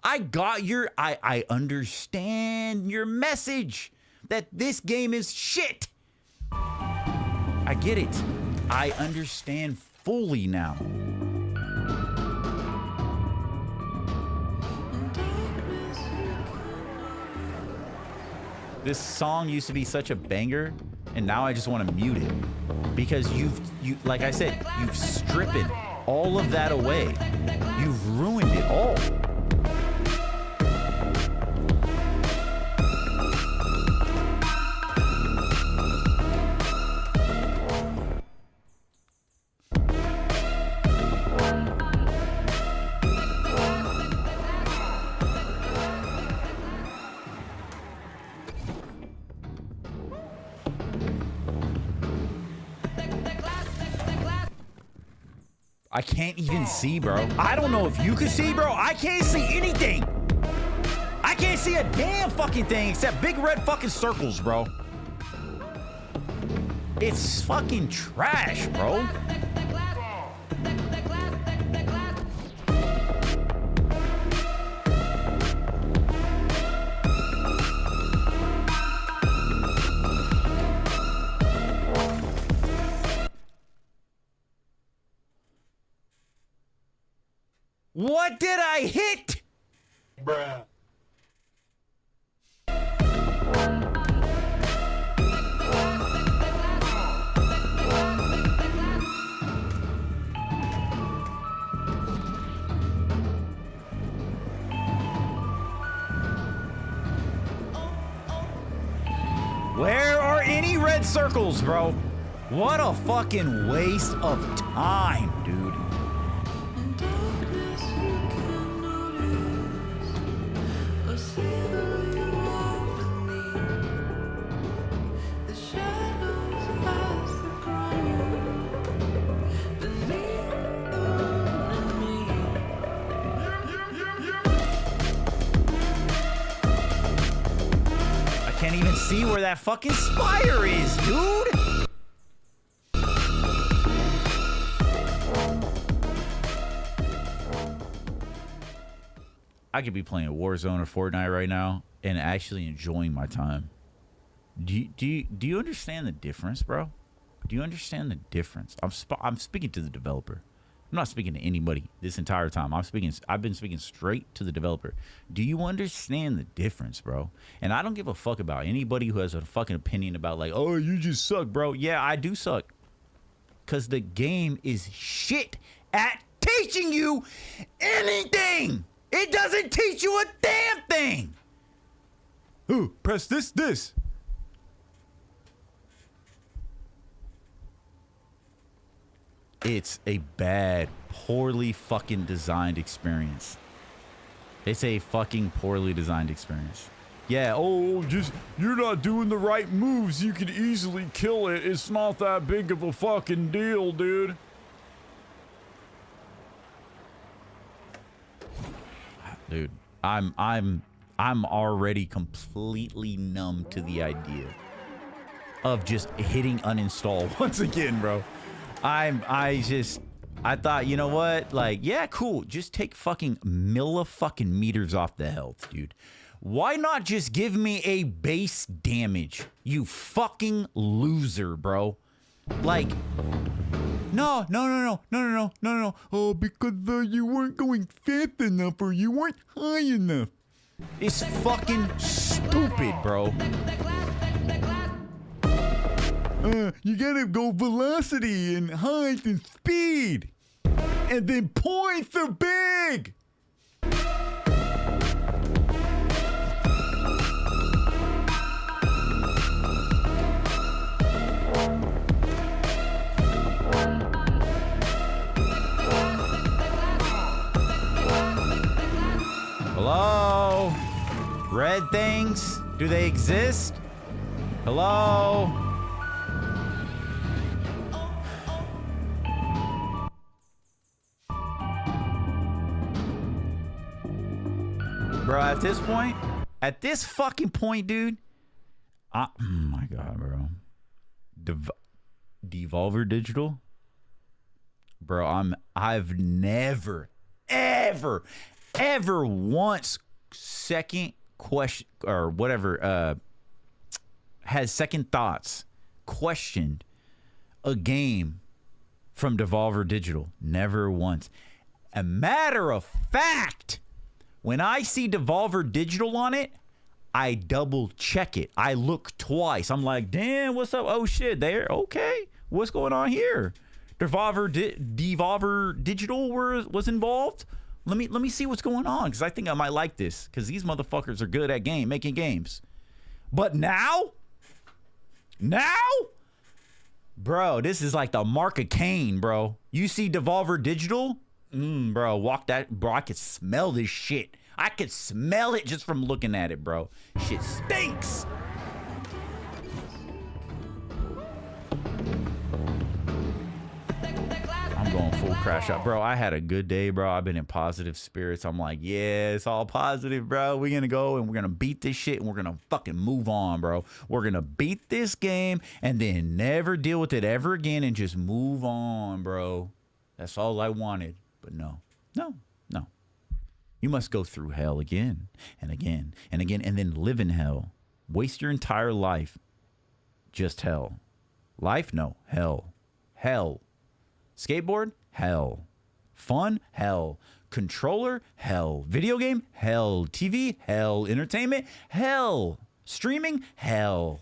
I understand your message that this game is shit. I get it. I understand fully now. This song used to be such a banger, and now I just want to mute it because like I said, you've stripped all of that away. You've ruined it all. I can't even see, bro. I don't know if you can see, bro. I can't see anything. I can't see a damn fucking thing except big red fucking circles, bro. It's fucking trash, bro. What did I hit? Bruh. Where are any red circles, bro? What a fucking waste of time, dude. Can't even see where that fucking spire is, dude. I could be playing Warzone or Fortnite right now and actually enjoying my time. Do you understand the difference, bro? Do you understand the difference? I'm speaking to the developer. I'm not speaking to anybody this entire time. I've been speaking straight to the developer. Do you understand the difference, bro? And I don't give a fuck about anybody who has a fucking opinion about like, oh, you just suck, bro. Yeah, I do suck. Because the game is shit at teaching you anything. It doesn't teach you a damn thing. Ooh, press this. It's a bad, poorly fucking designed experience. It's a fucking poorly designed experience. Yeah, oh, just, you're not doing the right moves. You could easily kill it. It's not that big of a fucking deal, dude. Dude, I'm already completely numb to the idea of just hitting uninstall once again, bro. I thought, you know what? Like, yeah, cool. Just take fucking millifucking meters off the health, dude. Why not just give me a base damage? You fucking loser, bro. Like, no. Oh, because you weren't going fast enough or you weren't high enough. It's fucking stupid, bro. You gotta go velocity and height and speed. And then points are big. Hello? Red things? Do they exist? Hello? Bro, at this fucking point, dude, oh my God, bro. Devolver Digital? Bro, I've never, ever once second question or whatever has second thoughts questioned a game from Devolver Digital. Never once. A matter of fact, when I see Devolver Digital on it, I double check it. I look twice. I'm like, damn, what's up? Oh shit, there. Okay, what's going on here? Devolver Digital was involved. Let me see what's going on, because I think I might like this, because these motherfuckers are good at making games. But now, bro, this is like the mark of Cain, bro. You see Devolver Digital, bro, bro. I could smell this shit. I could smell it just from looking at it, bro. Shit stinks. I'm going full crash out, bro. I had a good day, bro. I've been in positive spirits. I'm like, yeah, it's all positive, bro. We're gonna go and we're gonna beat this shit and we're gonna fucking move on, bro. We're gonna beat this game and then never deal with it ever again and just move on, bro. That's all I wanted. But no. You must go through hell again and again and again and then live in hell. Waste your entire life. Just hell. Life? No. Hell. Hell. Skateboard? Hell. Fun? Hell. Controller? Hell. Video game? Hell. TV? Hell. Entertainment? Hell. Streaming? Hell.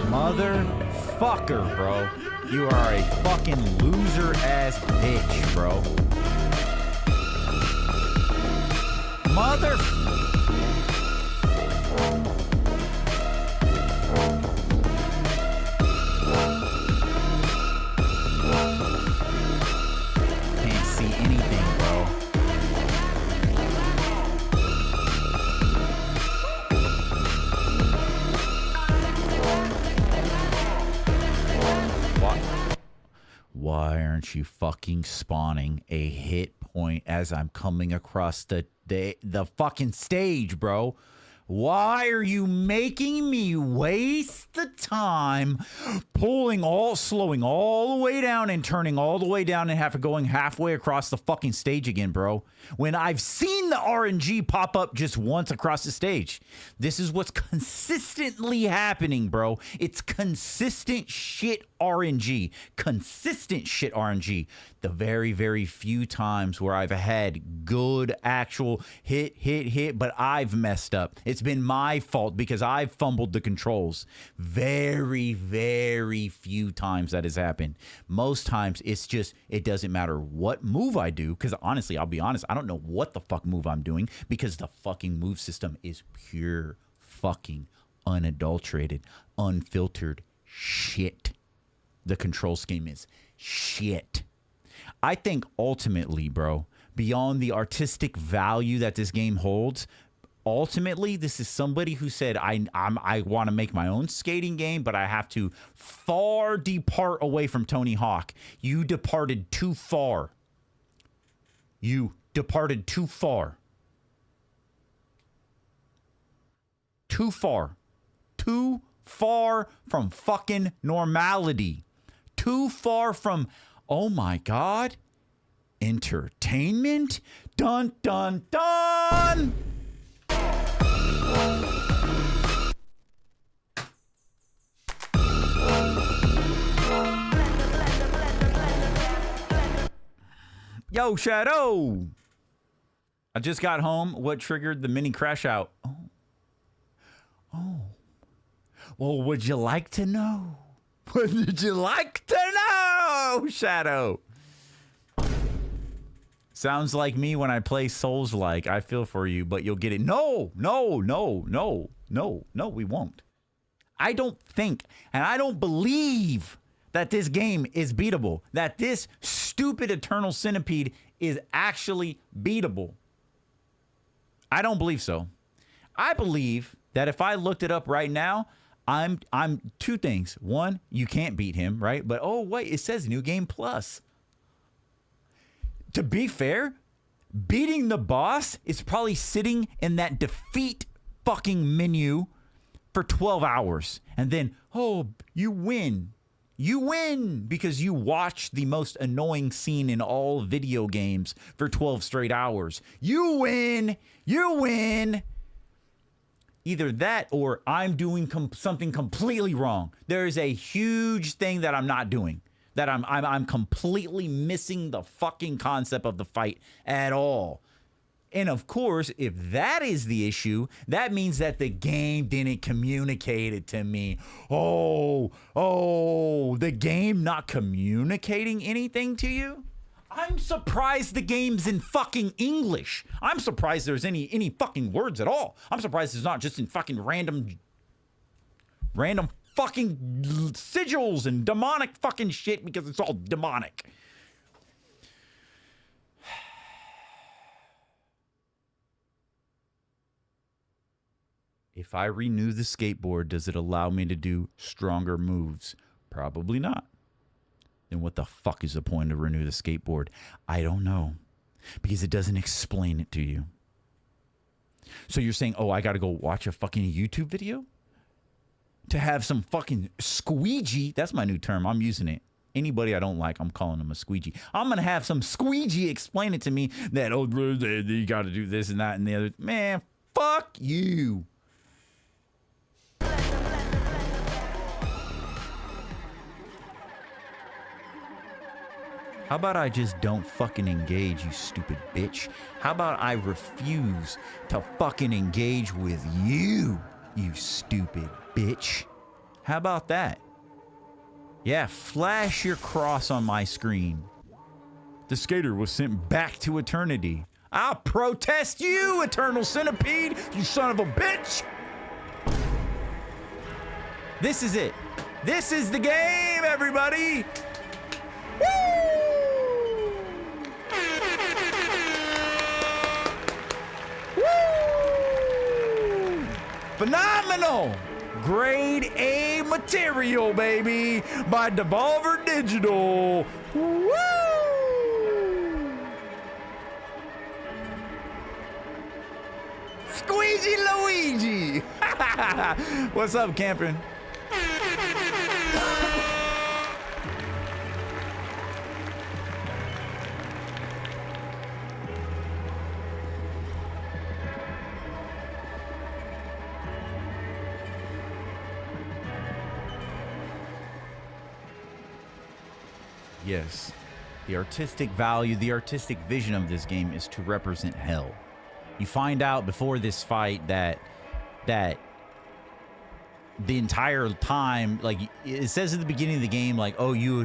Motherfucker, bro. You are a fucking loser ass bitch, bro. Mother. Can't see anything, bro. Why aren't you fucking spawning a hit point as I'm coming across the fucking stage, bro? Why are you making me waste the time slowing all the way down and turning all the way down and going halfway across the fucking stage again, bro? When I've seen the RNG pop up just once across the stage. This is what's consistently happening, bro. It's consistent shit RNG. Consistent shit RNG. the very, very few times where I've had good actual hit, but I've messed up. It's been my fault because I've fumbled the controls. Very, very few times that has happened. Most times it's just, it doesn't matter what move I do, because honestly, I'll be honest, I don't know what the fuck move I'm doing because the fucking move system is pure fucking unadulterated, unfiltered shit. The control scheme is shit. I think ultimately, bro, beyond the artistic value that this game holds, ultimately, this is somebody who said, I want to make my own skating game, but I have to far depart away from Tony Hawk. You departed too far. You departed too far. Too far. Too far from fucking normality. Too far from, oh my God, entertainment? Dun, dun, dun! Yo, Shadow! I just got home. What triggered the mini crash out? Oh. Well, would you like to know? Would you like to know, Shadow? Sounds like me when I play Souls-like. I feel for you, but you'll get it. No, we won't. I don't think, and I don't believe that this game is beatable. That this stupid Eternal Centipede is actually beatable. I don't believe so. I believe that if I looked it up right now, I'm two things. One, you can't beat him, right? But oh wait, it says New Game Plus. To be fair, beating the boss is probably sitting in that defeat fucking menu for 12 hours. And then, oh, you win. You win because you watched the most annoying scene in all video games for 12 straight hours. You win. You win. Either that or I'm doing something completely wrong. There is a huge thing that I'm not doing. That I'm completely missing the fucking concept of the fight at all. And of course, if that is the issue, that means that the game didn't communicate it to me. Oh, the game not communicating anything to you? I'm surprised the game's in fucking English. I'm surprised there's any fucking words at all. I'm surprised it's not just in fucking random fucking sigils and demonic fucking shit because it's all demonic. If I renew the skateboard, does it allow me to do stronger moves? Probably not. Then what the fuck is the point to renew the skateboard? I don't know. Because it doesn't explain it to you. So you're saying, oh, I gotta go watch a fucking YouTube video? To have some fucking squeegee, that's my new term, I'm using it. Anybody I don't like, I'm calling them a squeegee. I'm gonna have some squeegee explain it to me that, oh, you gotta do this and that and the other. Man, fuck you. How about I just don't fucking engage, you stupid bitch? How about I refuse to fucking engage with you, you stupid bitch? How about that? Yeah, flash your cross on my screen. The skater was sent back to eternity. I'll protest you, Eternal Centipede, you son of a bitch! This is it. This is the game, everybody! Woo! Woo! Phenomenal! Grade A material, baby, by Devolver Digital. Woo! Squeegee Luigi! What's up, Campin'? Yes. The artistic value, the artistic vision of this game is to represent hell. You find out before this fight that the entire time, like it says at the beginning of the game, like, oh, you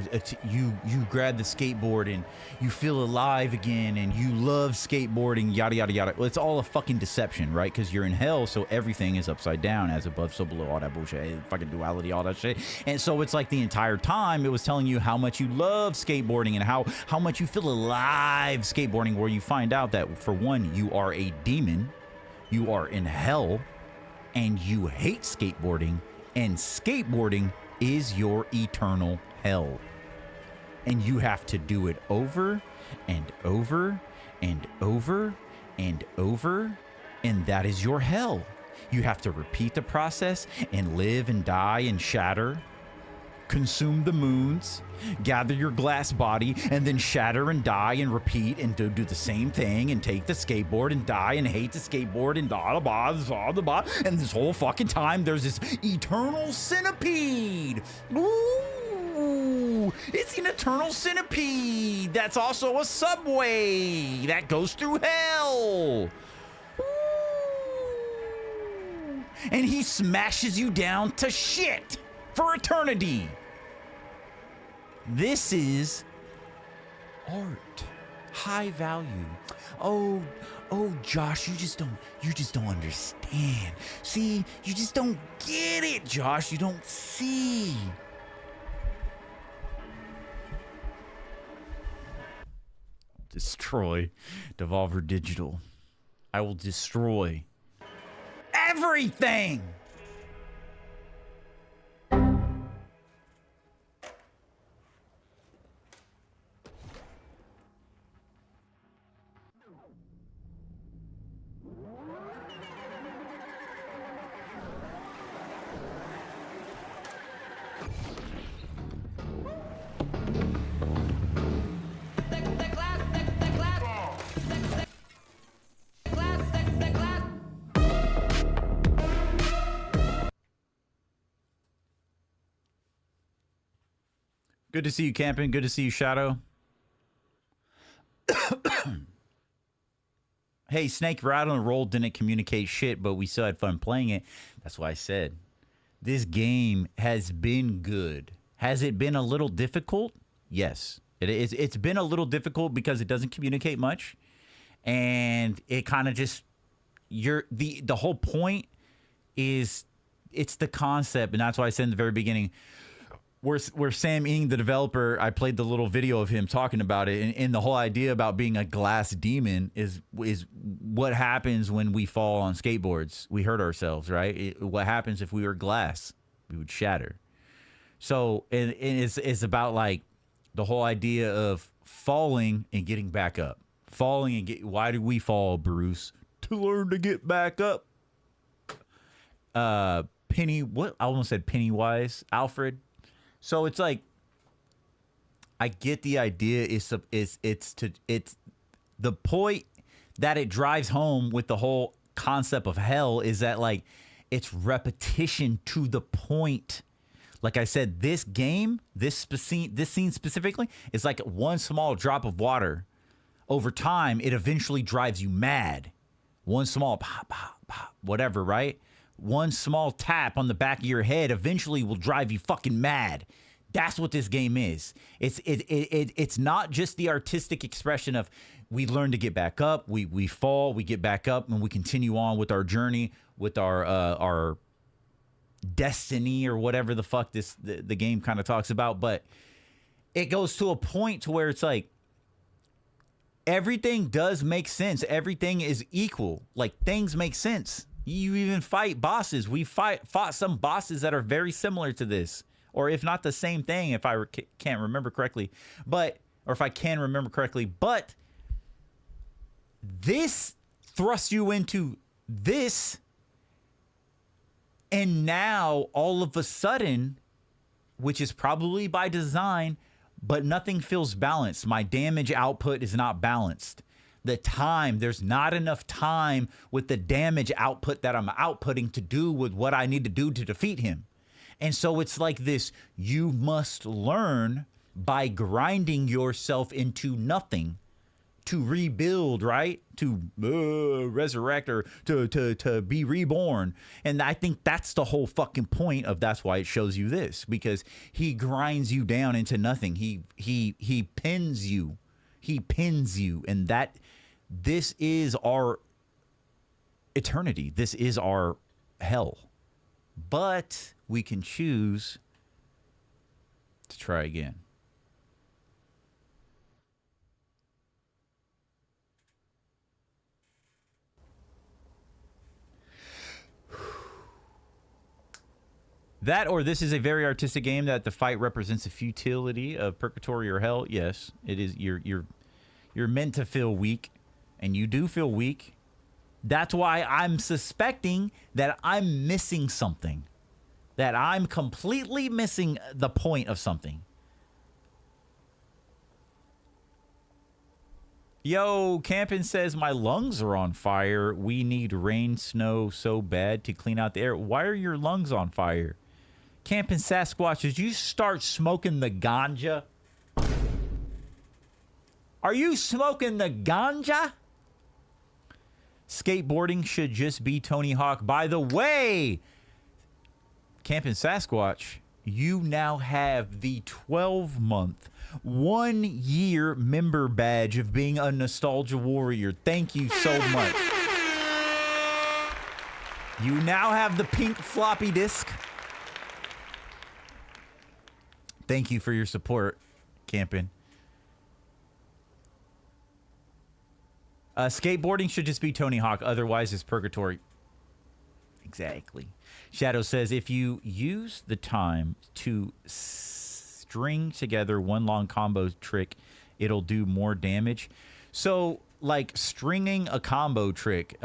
grab the skateboard and you feel alive again and you love skateboarding, yada yada yada. Well, it's all a fucking deception, right? Because you're in hell, so everything is upside down, as above so below, all that bullshit, fucking duality, all that shit. And so it's like the entire time it was telling you how much you love skateboarding and how much you feel alive skateboarding, where you find out that, for one, you are a demon, you are in hell, and you hate skateboarding, and skateboarding is your eternal hell. And you have to do it over and over and over and over, and that is your hell. You have to repeat the process and live and die and shatter, consume the moons, gather your glass body, and then shatter and die and repeat and do the same thing, and take the skateboard and die and hate the skateboard and blah, blah, blah, blah, blah. And this whole fucking time there's this eternal centipede. Ooh, it's an eternal centipede. That's also a subway that goes through hell. Ooh. And he smashes you down to shit for eternity. This is art, high value. Oh, Josh, you just don't understand. See, you just don't get it, Josh. You don't see. Destroy Devolver Digital. I will destroy everything. Good to see you, Camping. Good to see you, Shadow. Hey, Snake, Rattle and Roll didn't communicate shit, but we still had fun playing it. That's why I said this game has been good. Has it been a little difficult? Yes. It is. It's been a little difficult because it doesn't communicate much. And it kind of just, the whole point is, it's the concept. And that's why I said in the very beginning, where Sam Ing, the developer, I played the little video of him talking about it, and the whole idea about being a glass demon is what happens when we fall on skateboards. We hurt ourselves, right? What happens if we were glass? We would shatter. So, and it's about like the whole idea of falling and getting back up. Falling and why do we fall, Bruce? To learn to get back up. What? I almost said Pennywise. Alfred. So it's like, I get the idea. It's the point that it drives home with the whole concept of hell is that, like, it's repetition to the point. Like I said, this game, this scene specifically, is like one small drop of water. Over time, it eventually drives you mad. One small pop, pop, pop, whatever, right? One small tap on the back of your head eventually will drive you fucking mad. That's what this game is. It's not just the artistic expression of we learn to get back up, we fall, we get back up, and we continue on with our journey, with our destiny, or whatever the fuck the game kind of talks about. But it goes to a point to where it's like everything does make sense. Everything is equal. Like, things make sense. You even fight bosses. We fought some bosses that are very similar to this, or if not the same thing, if I can't remember correctly, or if I can remember correctly. But this thrusts you into this, and now all of a sudden, which is probably by design, but nothing feels balanced. My damage output is not balanced. The time, there's not enough time with the damage output that I'm outputting to do with what I need to do to defeat him. And so it's like this, you must learn by grinding yourself into nothing to rebuild, right? To resurrect or to be reborn. And I think that's the whole fucking point of that's why it shows you this, because he grinds you down into nothing. He pins you. He pins you. And that this is our eternity. This is our hell. But we can choose to try again. That, or this is a very artistic game that the fight represents a futility of purgatory or hell. Yes, it is. You're meant to feel weak, and you do feel weak. That's why I'm suspecting that I'm missing something, that I'm completely missing the point of something. Yo, Campin says my lungs are on fire. We need rain, snow so bad to clean out the air. Why are your lungs on fire? Camping Sasquatch, did you start smoking the ganja? Are you smoking the ganja? Skateboarding should just be Tony Hawk. By the way, Camping Sasquatch, you now have the 12-month, 1-year member badge of being a nostalgia warrior. Thank you so much. You now have the pink floppy disk. Thank you for your support, Campin. Skateboarding should just be Tony Hawk. Otherwise, it's purgatory. Exactly. Shadow says, if you use the time to string together one long combo trick, it'll do more damage. So, like, stringing a combo trick.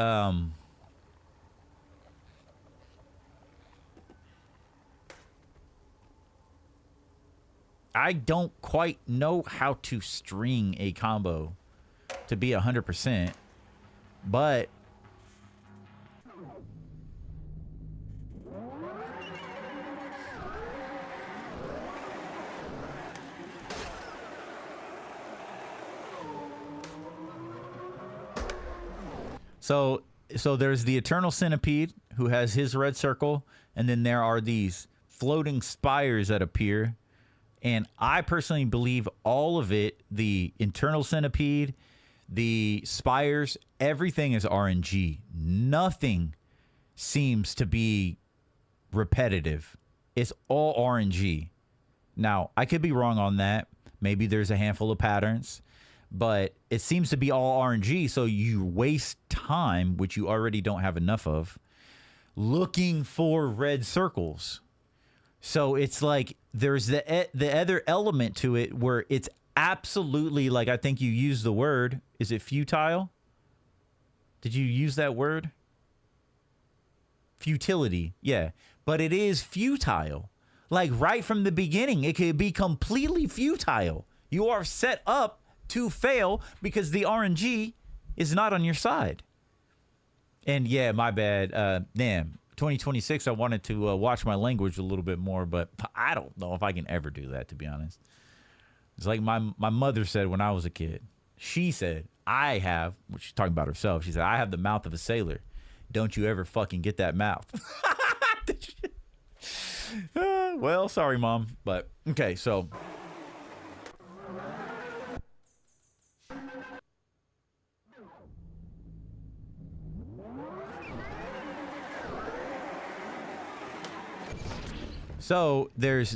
I don't quite know how to string a combo to be 100%, but so there's the Eternal Centipede who has his red circle, and then there are these floating spires that appear. And I personally believe all of it, the Internal Centipede, the spires, everything is RNG. Nothing seems to be repetitive. It's all RNG. Now, I could be wrong on that. Maybe there's a handful of patterns, but it seems to be all RNG. So you waste time, which you already don't have enough of, looking for red circles. So it's like there's the other element to it where it's absolutely, like, I think you used the word. Is it futile? Did you use that word? Futility. Yeah. But it is futile. Like right from the beginning, it could be completely futile. You are set up to fail because the RNG is not on your side. And yeah, my bad. Damn. 2026, I wanted to watch my language a little bit more, but I don't know if I can ever do that, to be honest. It's like my mother said when I was a kid. She said, I have, which she's talking about herself, she said, I have the mouth of a sailor. Don't you ever fucking get that mouth. Well, sorry, Mom. But, okay, so... So there's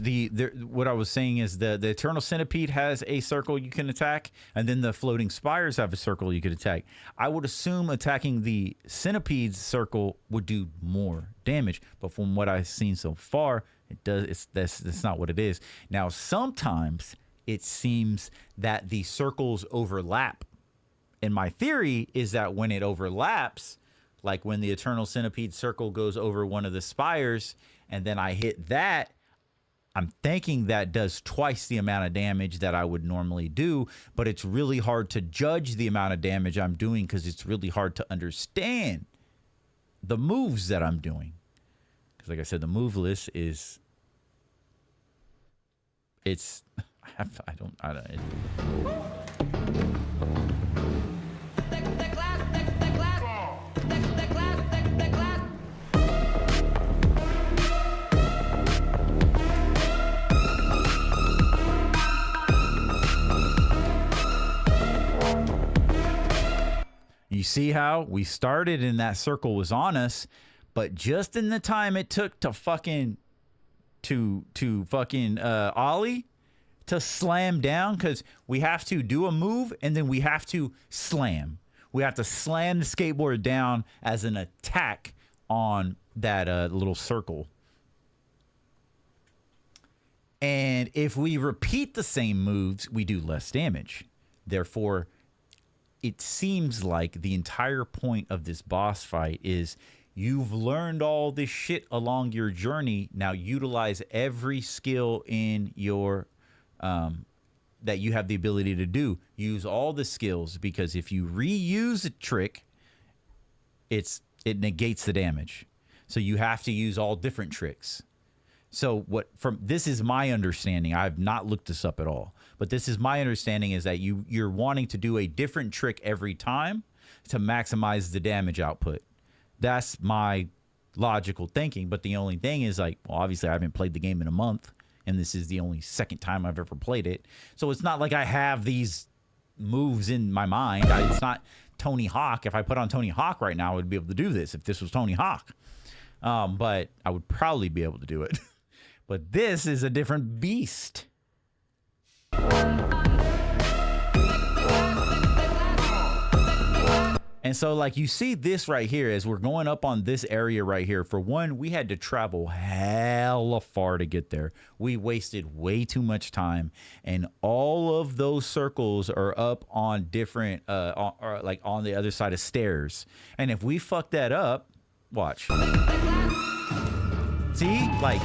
what I was saying is the Eternal Centipede has a circle you can attack, and then the floating spires have a circle you could attack. I would assume attacking the Centipede's circle would do more damage, but from what I've seen so far, it does. That's not what it is. Now, sometimes it seems that the circles overlap, and my theory is that when it overlaps, like when the Eternal Centipede circle goes over one of the spires, and then I hit that, I'm thinking that does twice the amount of damage that I would normally do, but it's really hard to judge the amount of damage I'm doing because it's really hard to understand the moves that I'm doing. Because like I said, the move list is, it's, I don't. You see how we started and that circle was on us, but just in the time it took to fucking ollie to slam down, because we have to do a move and then we have to slam. We have to slam the skateboard down as an attack on that little circle. And if we repeat the same moves, we do less damage. Therefore, it seems like the entire point of this boss fight is you've learned all this shit along your journey. Now utilize every skill in your that you have the ability to do. Use all the skills, because if you reuse a trick, it negates the damage. So you have to use all different tricks. So this is my understanding. I've not looked this up at all, but this is my understanding, is that you're wanting to do a different trick every time to maximize the damage output. That's my logical thinking. But the only thing is, like, well, obviously I haven't played the game in a month, and this is the only second time I've ever played it. So it's not like I have these moves in my mind. It's not Tony Hawk. If I put on Tony Hawk right now, I would be able to do this if this was Tony Hawk. But I would probably be able to do it. But this is a different beast. And so, like, you see this right here as we're going up on this area right here. For one, we had to travel hella far to get there. We wasted way too much time. And all of those circles are up on different, like on the other side of stairs. And if we fuck that up, watch. See, like,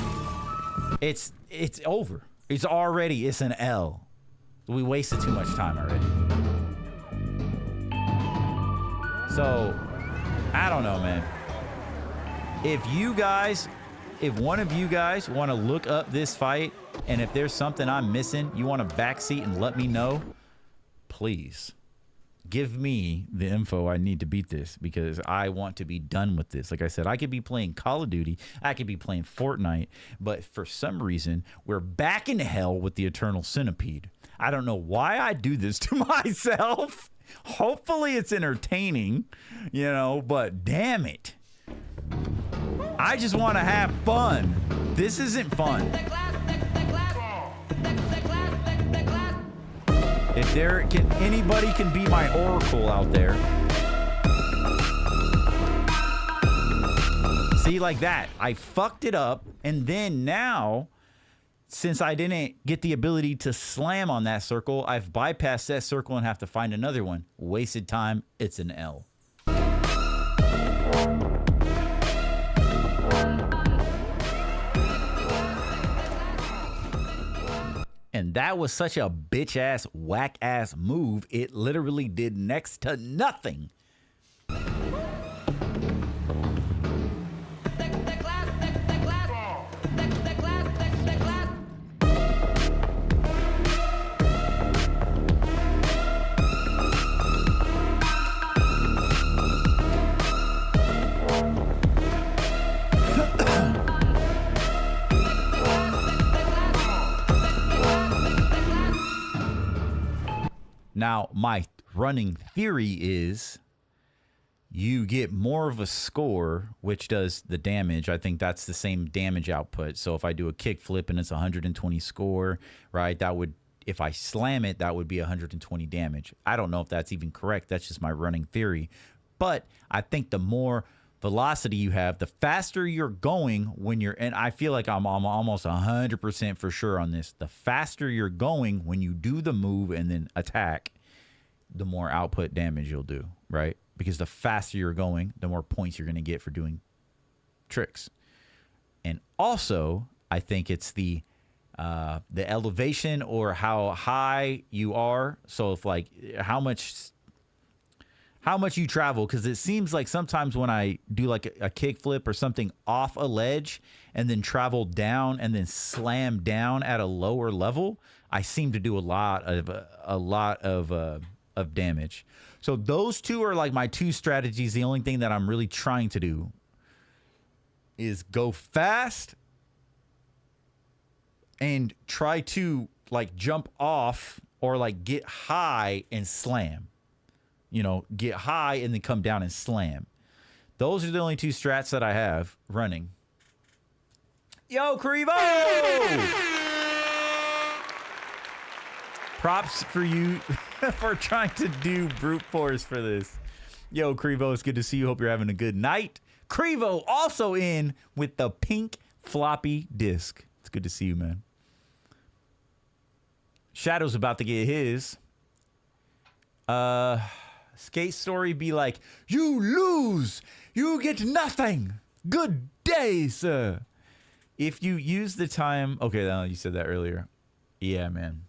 it's over. It's an L. We wasted too much time already. So, I don't know, man. If one of you guys want to look up this fight, and if there's something I'm missing, you want a backseat and let me know, please give me the info I need to beat this, because I want to be done with this. Like I said, I could be playing Call of Duty, I could be playing Fortnite, but for some reason, we're back in hell with the Eternal Centipede. I don't know why I do this to myself. Hopefully it's entertaining, you know, but damn it. I just want to have fun. This isn't fun. If anybody can be my oracle out there. See, like that. I fucked it up, and then now, since I didn't get the ability to slam on that circle, I've bypassed that circle and have to find another one. Wasted time. It's an L. And that was such a bitch-ass, whack-ass move. It literally did next to nothing. Now, my running theory is you get more of a score, which does the damage. I think that's the same damage output. So if I do a kickflip and it's 120 score, right, that would, if I slam it, that would be 120 damage. I don't know if that's even correct. That's just my running theory. But I think the more velocity you have, the faster you're going when you're, and I feel like I'm almost 100% for sure on this. The faster you're going when you do the move and then attack, the more output damage you'll do, right? Because the faster you're going, the more points you're going to get for doing tricks. And also, I think it's the elevation, or how high you are. So if, like, how much you travel, because it seems like sometimes when I do like a kickflip or something off a ledge and then travel down and then slam down at a lower level, I seem to do a lot of damage. So those two are like my two strategies. The only thing that I'm really trying to do is go fast and try to like jump off or like get high and slam. You know, get high and then come down and slam. Those are the only two strats that I have running. Yo, Crevo! Props for you for trying to do brute force for this. Yo, Crevo, it's good to see you. Hope you're having a good night. Crevo also in with the pink floppy disk. It's good to see you, man. Shadow's about to get his. Skate Story be like, you lose. You get nothing. Good day, sir. If you use the time... Okay, you said that earlier. Yeah, man.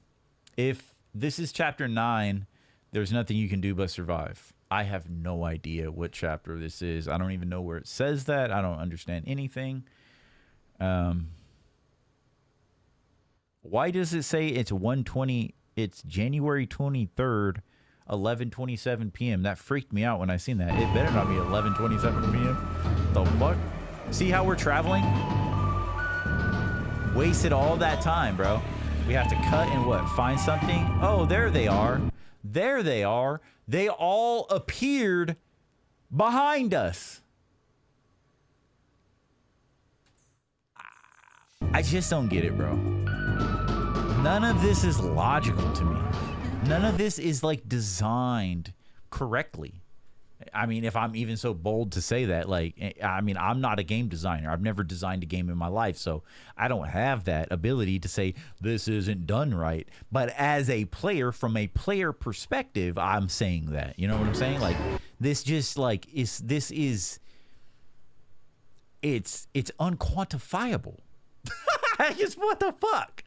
If this is chapter 9, there's nothing you can do but survive. I have no idea what chapter this is. I don't even know where it says that. I don't understand anything. Why does it say it's 1:20? It's January 23rd, 11:27 p.m. That freaked me out when I seen that. It better not be 11:27 p.m. The fuck? See how we're traveling? Wasted all that time, bro. We have to cut and what? Find something? Oh, there they are. There they are. They all appeared behind us. I just don't get it, bro. None of this is logical to me. None of this is like designed correctly. I mean, if I'm even so bold to say that, like, I mean, I'm not a game designer. I've never designed a game in my life, so I don't have that ability to say this isn't done right. But as a player, from a player perspective, I'm saying that. You know what I'm saying? Like, this just like it's unquantifiable. Just what the fuck?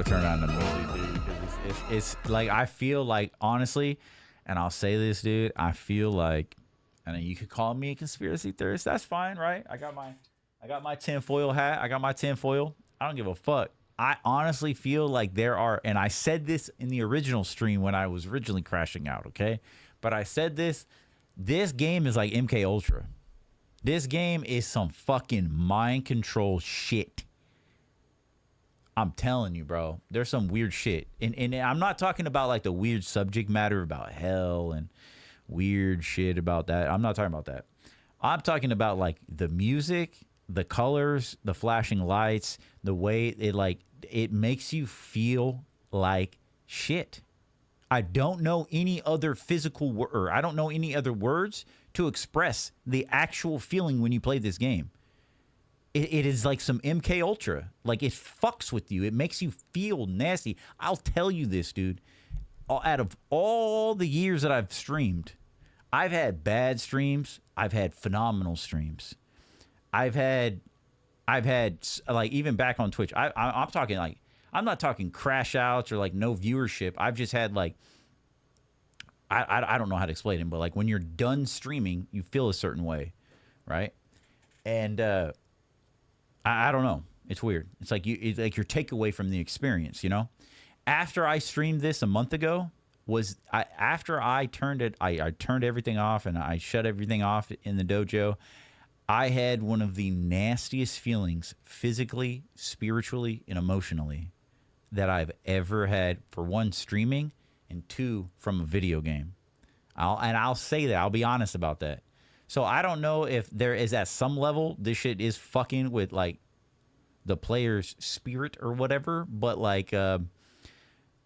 Turn on the movie, dude, because it's like, I feel like, honestly, and I'll say this, dude, I feel like, and you could call me a conspiracy theorist, that's fine, right? I got my tinfoil hat, I got my tinfoil, I don't give a fuck. I honestly feel like there are, and I said this in the original stream when I was originally crashing out, okay? But I said this game is like MK Ultra. This game is some fucking mind control shit. I'm telling you, bro, there's some weird shit. And I'm not talking about like the weird subject matter about hell and weird shit about that. I'm not talking about that. I'm talking about like the music, the colors, the flashing lights, the way it makes you feel like shit. I don't know any other physical word. I don't know any other words to express the actual feeling when you play this game. It is like some MK Ultra. Like, it fucks with you. It makes you feel nasty. I'll tell you this, dude. Out of all the years that I've streamed, I've had bad streams. I've had phenomenal streams. I've had like, even back on Twitch, I'm talking like, I'm not talking crash outs or like no viewership. I've just had like, I don't know how to explain it, but like when you're done streaming, you feel a certain way, right? And I don't know. It's weird. It's like it's like your takeaway from the experience, you know? After I streamed this a month ago, after I turned everything off and I shut everything off in the dojo, I had one of the nastiest feelings physically, spiritually, and emotionally that I've ever had, for one, streaming, and two, from a video game. I'll say that. I'll be honest about that. So I don't know if there is, at some level, this shit is fucking with like the player's spirit or whatever, but like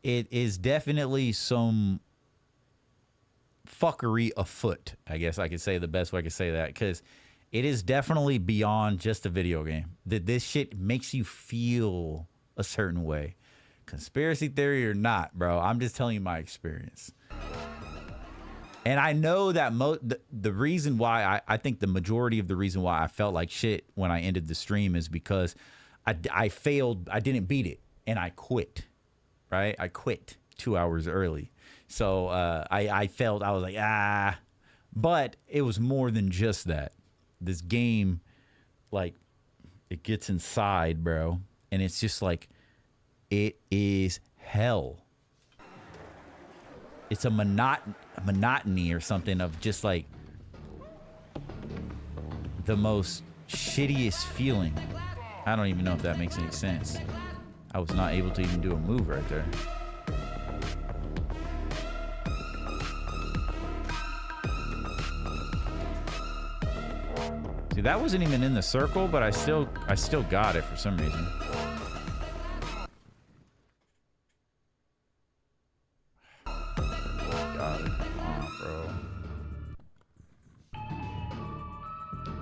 it is definitely some fuckery afoot. I guess I could say the best way I could say that, because it is definitely beyond just a video game. That this shit makes you feel a certain way. Conspiracy theory or not, bro. I'm just telling you my experience. And I know that the reason why I think the majority of the reason why I felt like shit when I ended the stream is because I failed. I didn't beat it and I quit, right? I quit 2 hours early. So I felt, I was like, ah, but it was more than just that. This game, like, it gets inside, bro. And it's just like, it is hell. It's a monotony or something of just like the most shittiest feeling. I don't even know if that makes any sense. I was not able to even do a move right there. See, that wasn't even in the circle, but I still got it for some reason.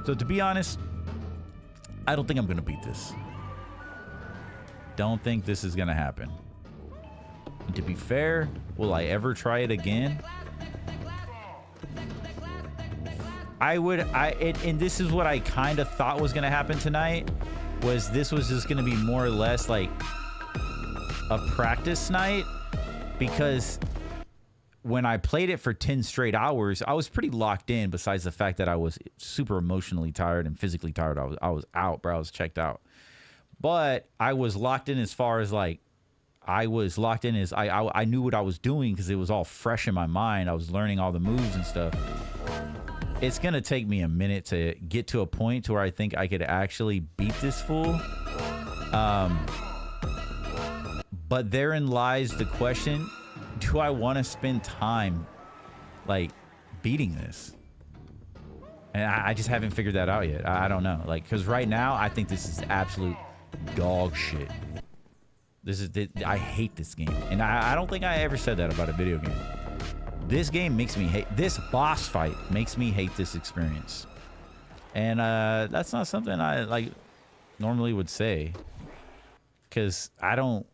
So to be honest, I don't think I'm gonna beat this. Don't think this is gonna happen. And to be fair, will I ever try it again? And this is what I kind of thought was gonna happen tonight, was this was just gonna be more or less like a practice night, because when I played it for 10 straight hours, I was pretty locked in, besides the fact that I was super emotionally tired and physically tired. I was out, bro. I was checked out. But I was locked in as far as like, I was locked in as I knew what I was doing because it was all fresh in my mind. I was learning all the moves and stuff. It's going to take me a minute to get to a point to where I think I could actually beat this fool. But therein lies the question. Do I want to spend time like beating this? And I just haven't figured that out yet. I don't know. Like, because right now I think this is absolute dog shit. I hate this game. And I don't think I ever said that about a video game. This game makes me hate, this boss fight makes me hate this experience. And that's not something I like normally would say, because I don't.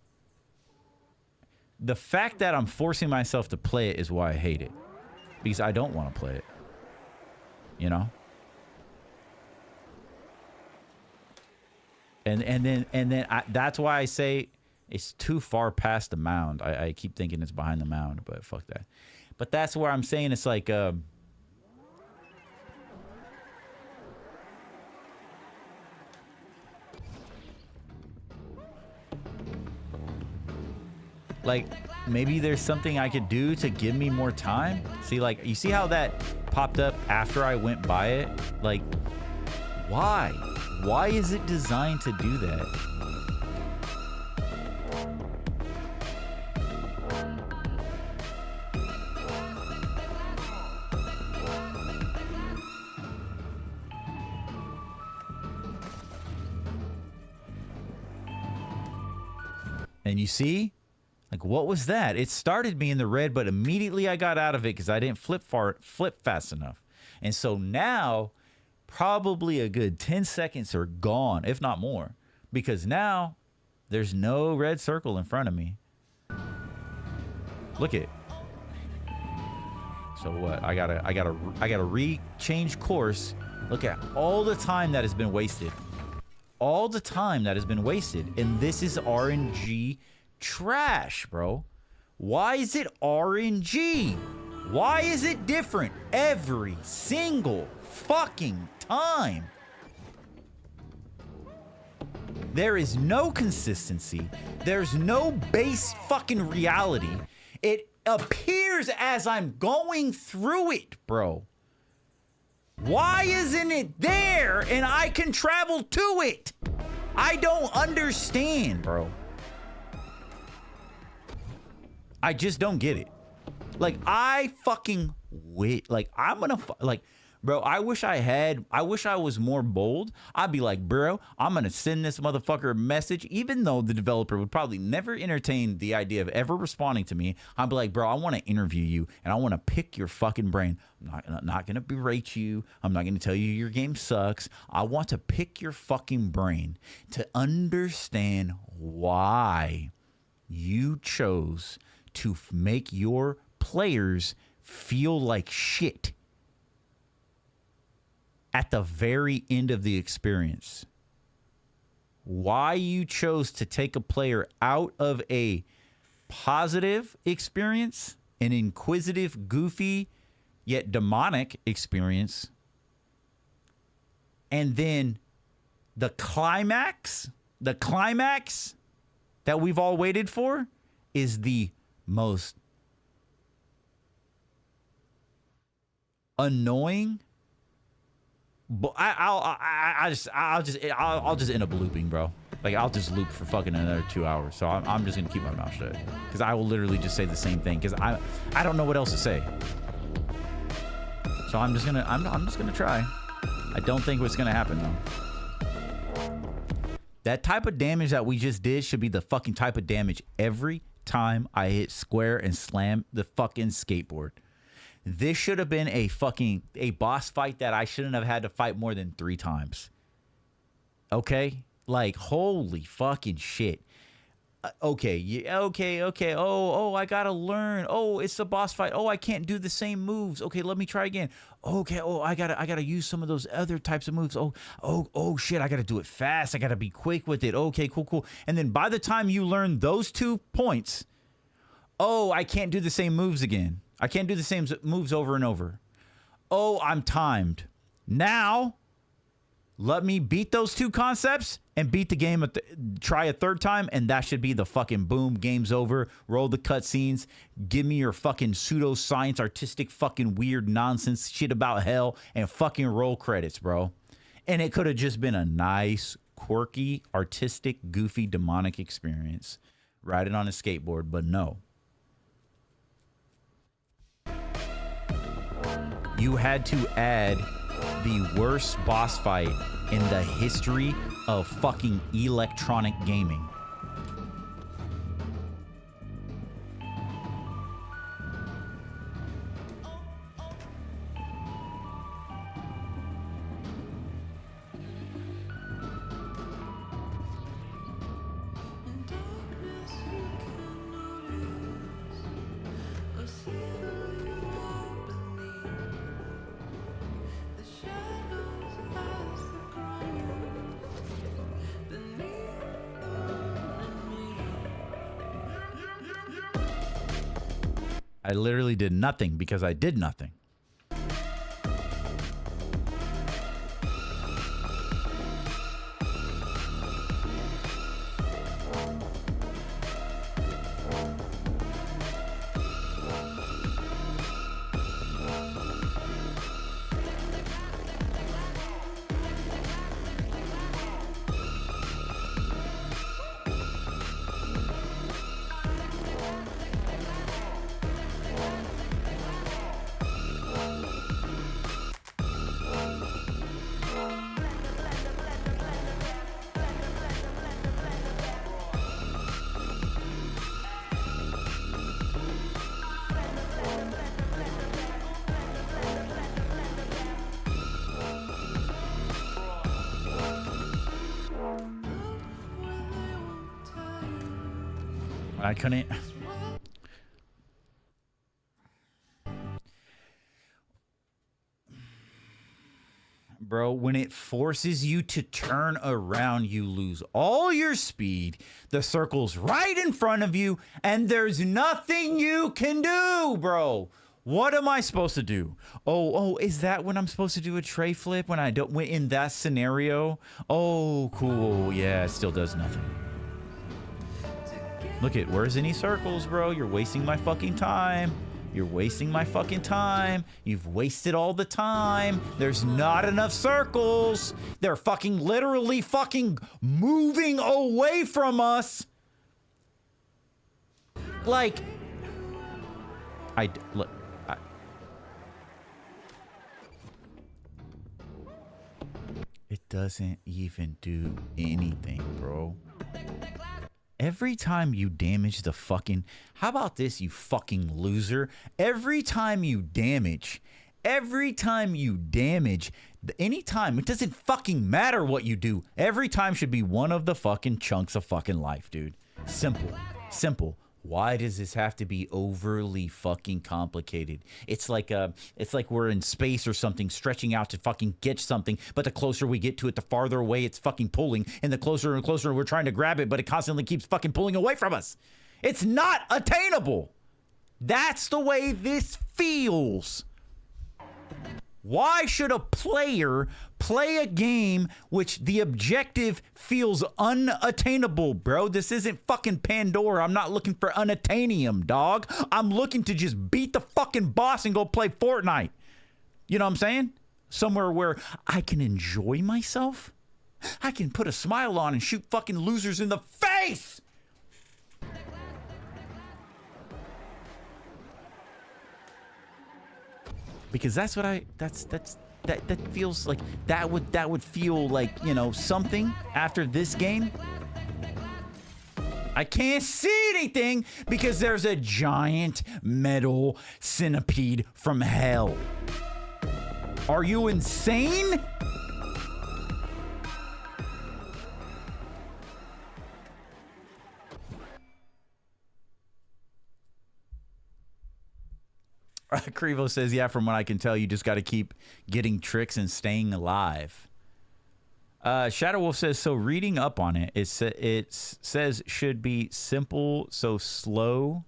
The fact that I'm forcing myself to play it is why I hate it, because I don't want to play it, you know. And then that's why I say it's too far past the mound. I keep thinking it's behind the mound, but fuck that. But that's where I'm saying it's like like, maybe there's something I could do to give me more time. See, like, you see how that popped up after I went by it? Like, why? Why is it designed to do that? And you see? Like, what was that? It started me in the red, but immediately I got out of it because I didn't flip fast enough. And so now, probably a good 10 seconds are gone, if not more, because now there's no red circle in front of me. Look it. So what? I gotta re-change course. Look at all the time that has been wasted. All the time that has been wasted, and this is RNG. Trash, bro. Why is it RNG? Why is it different every single fucking time? There is no consistency. There's no base fucking reality. It appears as I'm going through it, bro. Why isn't it there and I can travel to it? I don't understand, bro. I just don't get it. Like, I fucking wait. Like, I'm gonna, like, Bro, I wish I was more bold. I'd be like, bro, I'm going to send this motherfucker a message, even though the developer would probably never entertain the idea of ever responding to me. I'd be like, bro, I want to interview you and I want to pick your fucking brain. I'm not going to berate you. I'm not going to tell you your game sucks. I want to pick your fucking brain to understand why you chose to make your players feel like shit at the very end of the experience. Why you chose to take a player out of a positive experience, an inquisitive, goofy, yet demonic experience, and then the climax that we've all waited for is the most annoying. But I'll just end up looping, bro. Like, I'll just loop for fucking another 2 hours. So I'm just gonna keep my mouth shut because I will literally just say the same thing because I don't know what else to say. So I'm just gonna try. I don't think what's gonna happen though. That type of damage that we just did should be the fucking type of damage every time I hit square and slam the fucking skateboard. This should have been a boss fight that I shouldn't have had to fight more than 3 times. Okay? Like, holy fucking shit. Okay. Yeah, okay. Oh, I gotta learn. Oh, it's a boss fight. Oh, I can't do the same moves. Okay, let me try again. Okay. Oh, I gotta use some of those other types of moves. Oh, shit. I gotta do it fast. I gotta be quick with it. Okay, cool. And then by the time you learn those 2 points, oh, I can't do the same moves again. I can't do the same moves over and over. Oh, I'm timed. Now, let me beat those 2 concepts and beat the game. Try a 3rd time, and that should be the fucking boom. Game's over. Roll the cutscenes. Give me your fucking pseudoscience, artistic, fucking weird nonsense shit about hell, and fucking roll credits, bro. And it could have just been a nice, quirky, artistic, goofy, demonic experience. Riding on a skateboard, but no. You had to add the worst boss fight in the history of fucking electronic gaming. I literally did nothing because I did nothing. I couldn't. Bro, when it forces you to turn around, you lose all your speed. The circle's right in front of you, and there's nothing you can do, bro. What am I supposed to do? Oh, is that when I'm supposed to do a tray flip when I don't win in that scenario? Oh, cool. Yeah, it still does nothing. Look at, where's any circles, bro? You're wasting my fucking time. You're wasting my fucking time. You've wasted all the time. There's not enough circles. They're fucking literally fucking moving away from us. Like, look. doesn't even do anything, bro. Every time you damage the fucking... How about this, you fucking loser? Every time you damage... anytime, it doesn't fucking matter what you do. Every time should be one of the fucking chunks of fucking life, dude. Simple. Simple. Why does this have to be overly fucking complicated? It's like we're in space or something, stretching out to fucking get something, but the closer we get to it, the farther away it's fucking pulling, and the closer and closer we're trying to grab it, but it constantly keeps fucking pulling away from us. It's not attainable. That's the way this feels. Why should a player play a game which the objective feels unattainable, bro? This isn't fucking Pandora. I'm not looking for unattainium, dog. I'm looking to just beat the fucking boss and go play Fortnite. You know what I'm saying? Somewhere where I can enjoy myself. I can put a smile on and shoot fucking losers in the face. Because that's what that feels like. That would feel like, you know, something after this game. I can't see anything because there's a giant metal centipede from hell. Are you insane? Crevo says, yeah, from what I can tell, you just got to keep getting tricks and staying alive. Shadow Wolf says, so reading up on it, it says should be simple, so slow.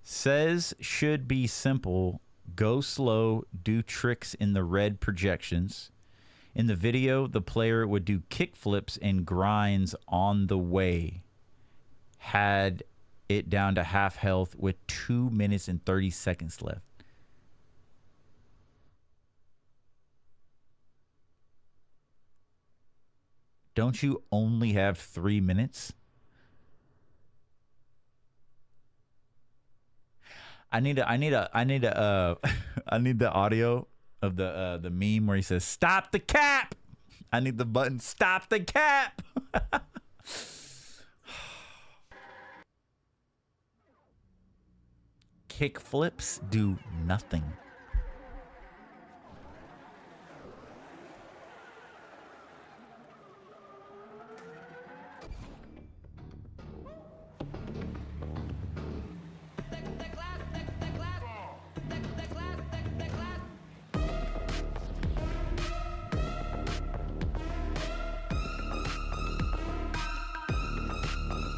Says should be simple, go slow, do tricks in the red projections. In the video, the player would do kickflips and grinds on the way. Had it down to half health with 2 minutes and 30 seconds left. Don't you only have 3 minutes? I need the audio of the meme where he says, "Stop the cap." I need the button, "Stop the cap." Kickflips do nothing.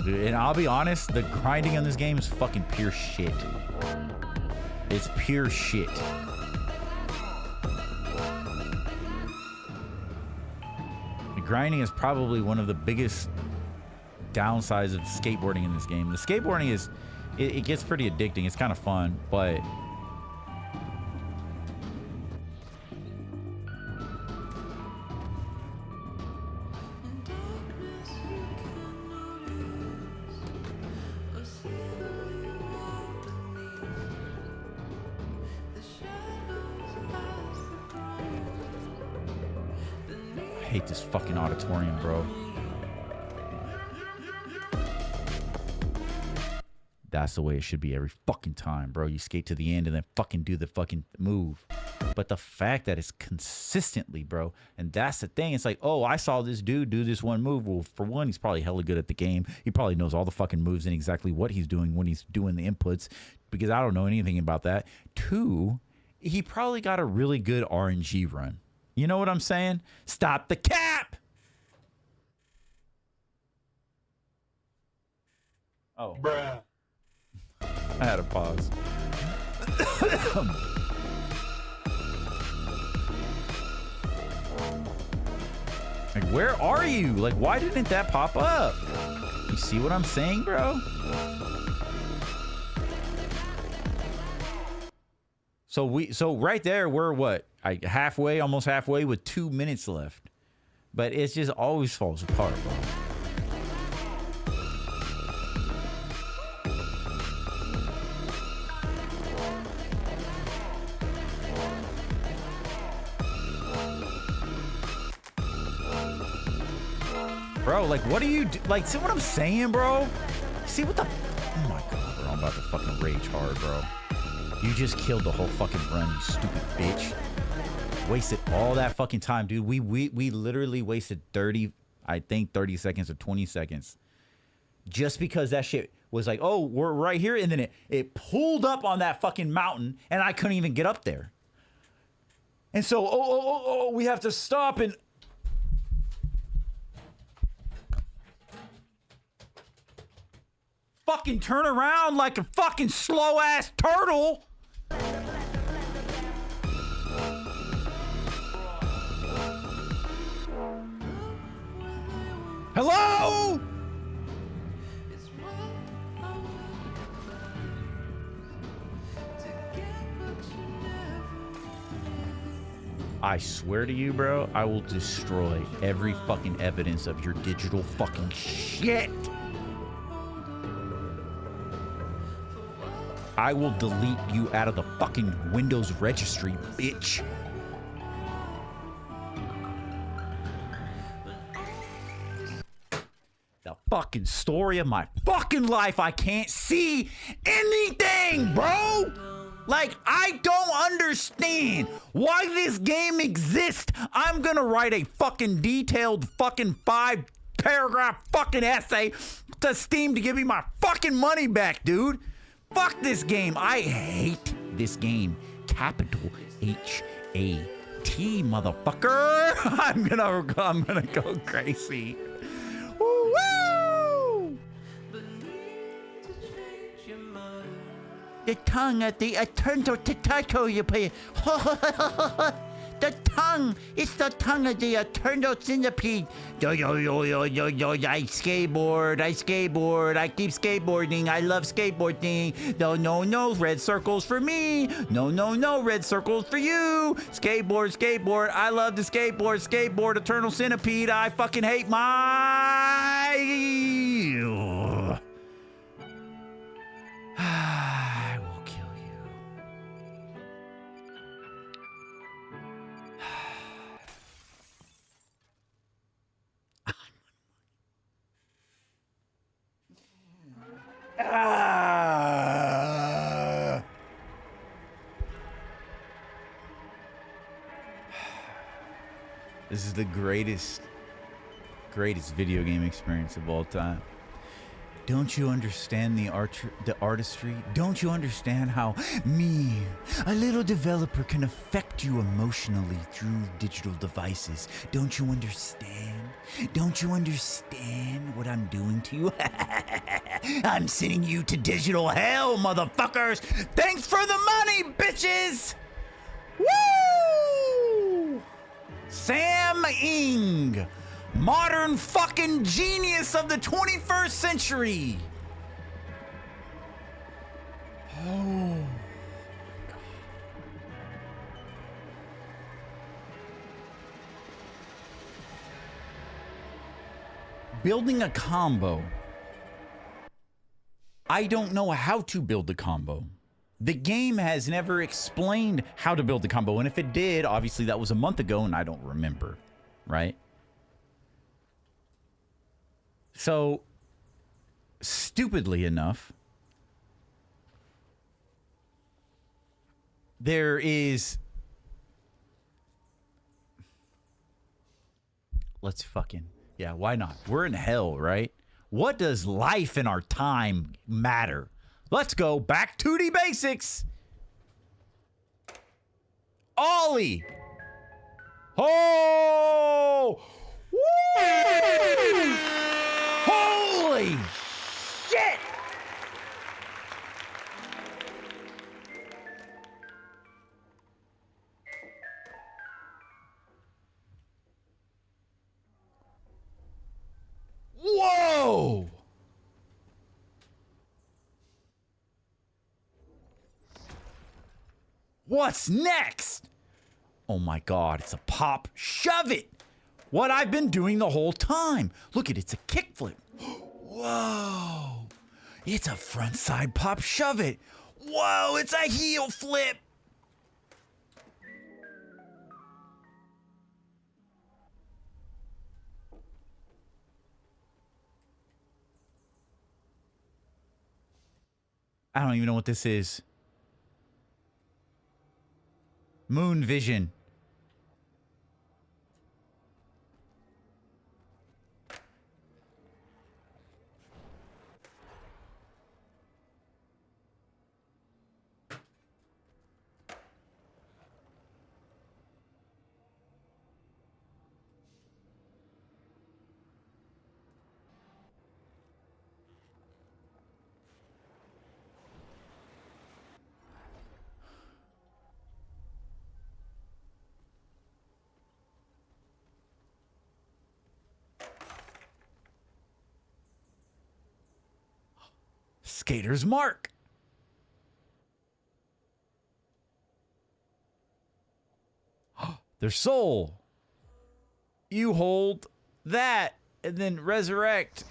Dude, and I'll be honest, the grinding on this game is fucking pure shit. It's pure shit. The grinding is probably one of the biggest downsides of skateboarding in this game. The skateboarding is, it gets pretty addicting. It's kind of fun, but I hate this fucking auditorium, bro. That's the way it should be every fucking time, bro. You skate to the end and then fucking do the fucking move. But the fact that it's consistently, bro, and that's the thing. It's like, oh, I saw this dude do this one move. Well, for one, he's probably hella good at the game. He probably knows all the fucking moves and exactly what he's doing when he's doing the inputs, because I don't know anything about that. Two, he probably got a really good RNG run. You know what I'm saying? Stop the cap! Oh. Bruh. I had to pause. Like, where are you? Like, why didn't that pop up? You see what I'm saying, bro? So right there, we're what? Halfway, almost halfway with 2 minutes left. But it just always falls apart, bro. Bro, like, what do you do? Like, see what I'm saying, bro? See what the... Oh, my God, bro. I'm about to fucking rage hard, bro. You just killed the whole fucking run, you stupid bitch. Wasted all that fucking time, dude. We literally wasted 30 seconds or 20 seconds. Just because that shit was like, oh, we're right here. And then it pulled up on that fucking mountain, and I couldn't even get up there. And so, we have to stop and... fucking turn around like a fucking slow-ass turtle. Hello? I swear to you, bro, I will destroy every fucking evidence of your digital fucking shit. I will delete you out of the fucking Windows registry, bitch. The fucking story of my fucking life. I can't see anything, bro. Like, I don't understand why this game exists. I'm gonna write a fucking detailed fucking 5-paragraph fucking essay to Steam to give me my fucking money back, dude. Fuck this game. I hate this game. Capital H-A-T, motherfucker. I'm gonna go crazy. Woo! The tongue at the eternal potato you play. The tongue. It's the tongue of the eternal centipede. Yo, I skateboard. I keep skateboarding. I love skateboarding. No, red circles for me. No, red circles for you. Skateboard. I love the skateboard, eternal centipede. I fucking hate my... I will kill you. This is the greatest video game experience of all time. Don't you understand the artistry? Don't you understand how me, a little developer, can affect you emotionally through digital devices? Don't you understand? Don't you understand what I'm doing to you? I'm sending you to digital hell, motherfuckers! Thanks for the money, bitches! Woo! Sam Ing. Modern fucking genius of the 21st century. Oh. Building a combo. I don't know how to build the combo. The game has never explained how to build the combo. And if it did, obviously that was a month ago and I don't remember, right? So, stupidly enough, there is... Let's fucking... Yeah, why not? We're in hell, right? What does life and our time matter? Let's go back to the basics. Ollie. Oh! Woo! Holy shit! Whoa! What's next? Oh my God, it's a pop. Shove it! What I've been doing the whole time. Look at it, it's a kickflip. Whoa! It's a frontside pop shove it. Whoa, it's a heel flip. I don't even know what this is. Moon vision. Skater's mark. Their soul. You hold that and then resurrect.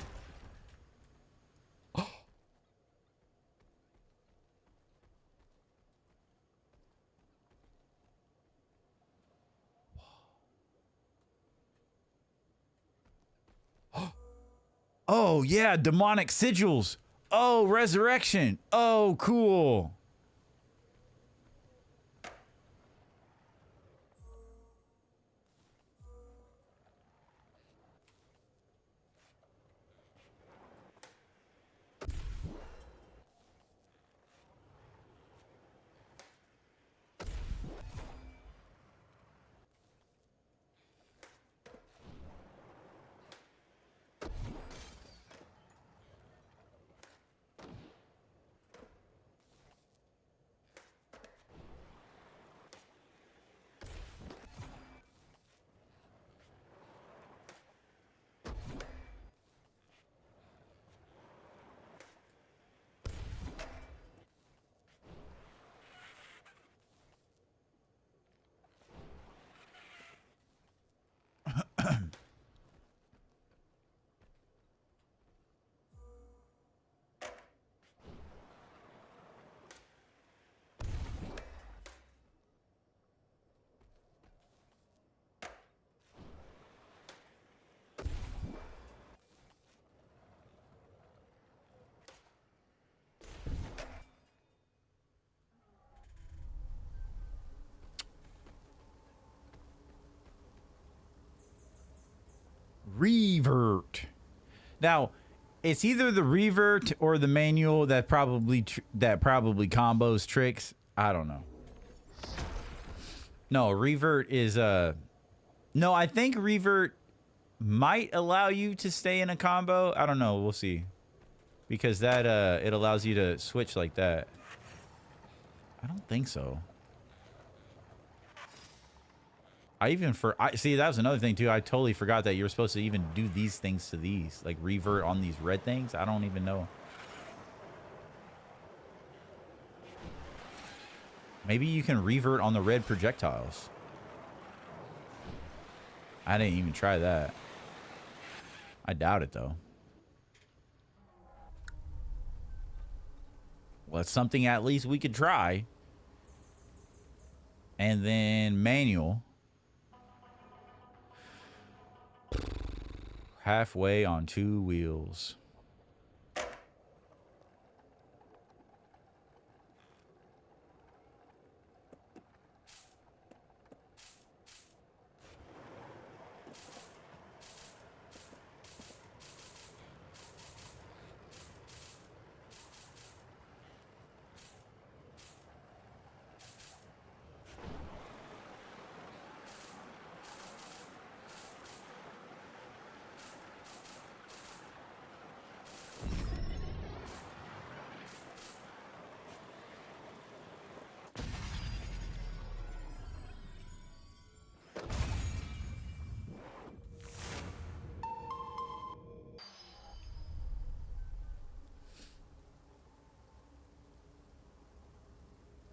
Oh, yeah, demonic sigils. Oh, resurrection. Oh, cool. Revert. Now, it's either the revert or the manual that probably combos tricks. I don't know. No, revert is no, I think revert might allow you to stay in a combo. I don't know, we'll see. Because that it allows you to switch like that. I don't think so. See, that was another thing too. I totally forgot that you're supposed to even do these things to these, like revert on these red things. I don't even know. Maybe you can revert on the red projectiles. I didn't even try that. I doubt it though. Well, it's something at least we could try. And then manual. Halfway on 2 wheels.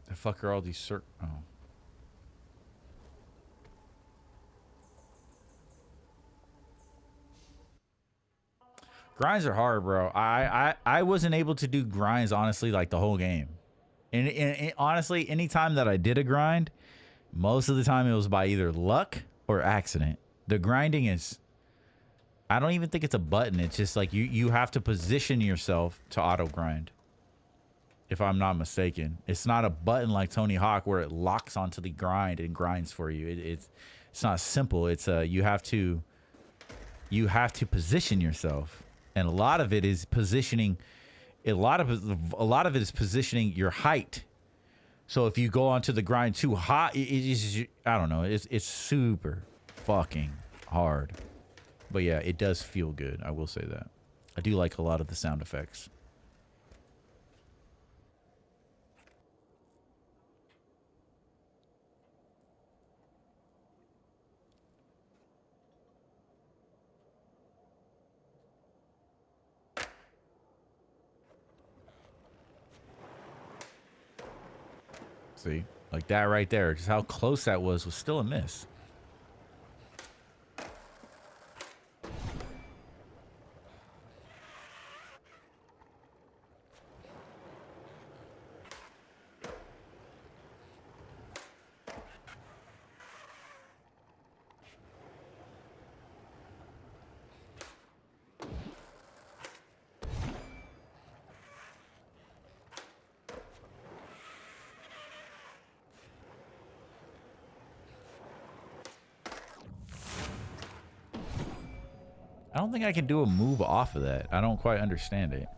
The fuck are all these oh. Grinds are hard, bro. I wasn't able to do grinds, honestly, like the whole game. And honestly, anytime that I did a grind, most of the time it was by either luck or accident. The grinding is... I don't even think it's a button. It's just like you have to position yourself to auto grind. if I'm not mistaken. It's not a button like Tony Hawk where it locks onto the grind and grinds for you. It's not simple. It's you have to position yourself, and a lot of it is positioning. A lot of it is positioning your height. So if you go onto the grind too high, it is, I don't know. It's super fucking hard. But yeah, it does feel good. I will say that. I do like a lot of the sound effects. See, like that right there, just how close that was still a miss. I don't think I can do a move off of that. I don't quite understand it.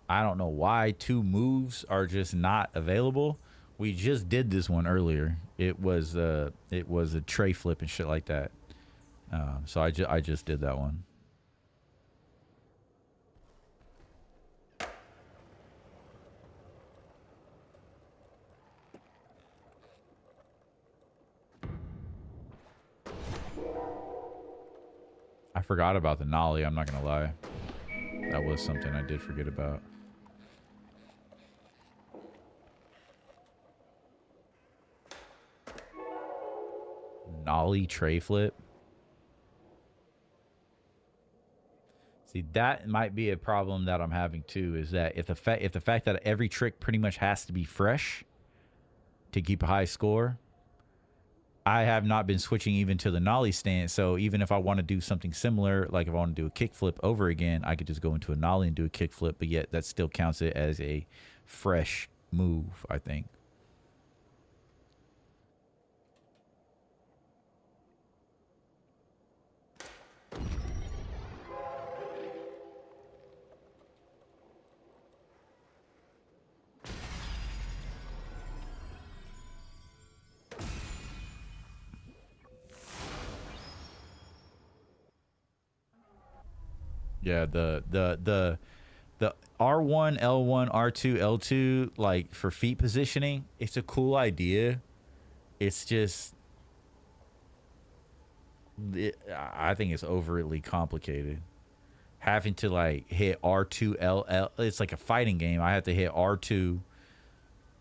I don't know why 2 moves are just not available. We just did this one earlier. It was a tray flip and shit like that. So I just did that one. I forgot about the nollie, I'm not gonna lie. That was something I did forget about. Nollie tray flip. See, that might be a problem that I'm having too, is that if the fact that every trick pretty much has to be fresh to keep a high score, I have not been switching even to the nollie stance. So even if I want to do something similar, like if I want to do a kickflip over again, I could just go into a nollie and do a kickflip, but yet that still counts it as a fresh move, I think. Yeah, the R1, L1, R2, L2, like for feet positioning, it's a cool idea. It's just, I think it's overly complicated. Having to like hit R2, L, it's like a fighting game. I have to hit R2,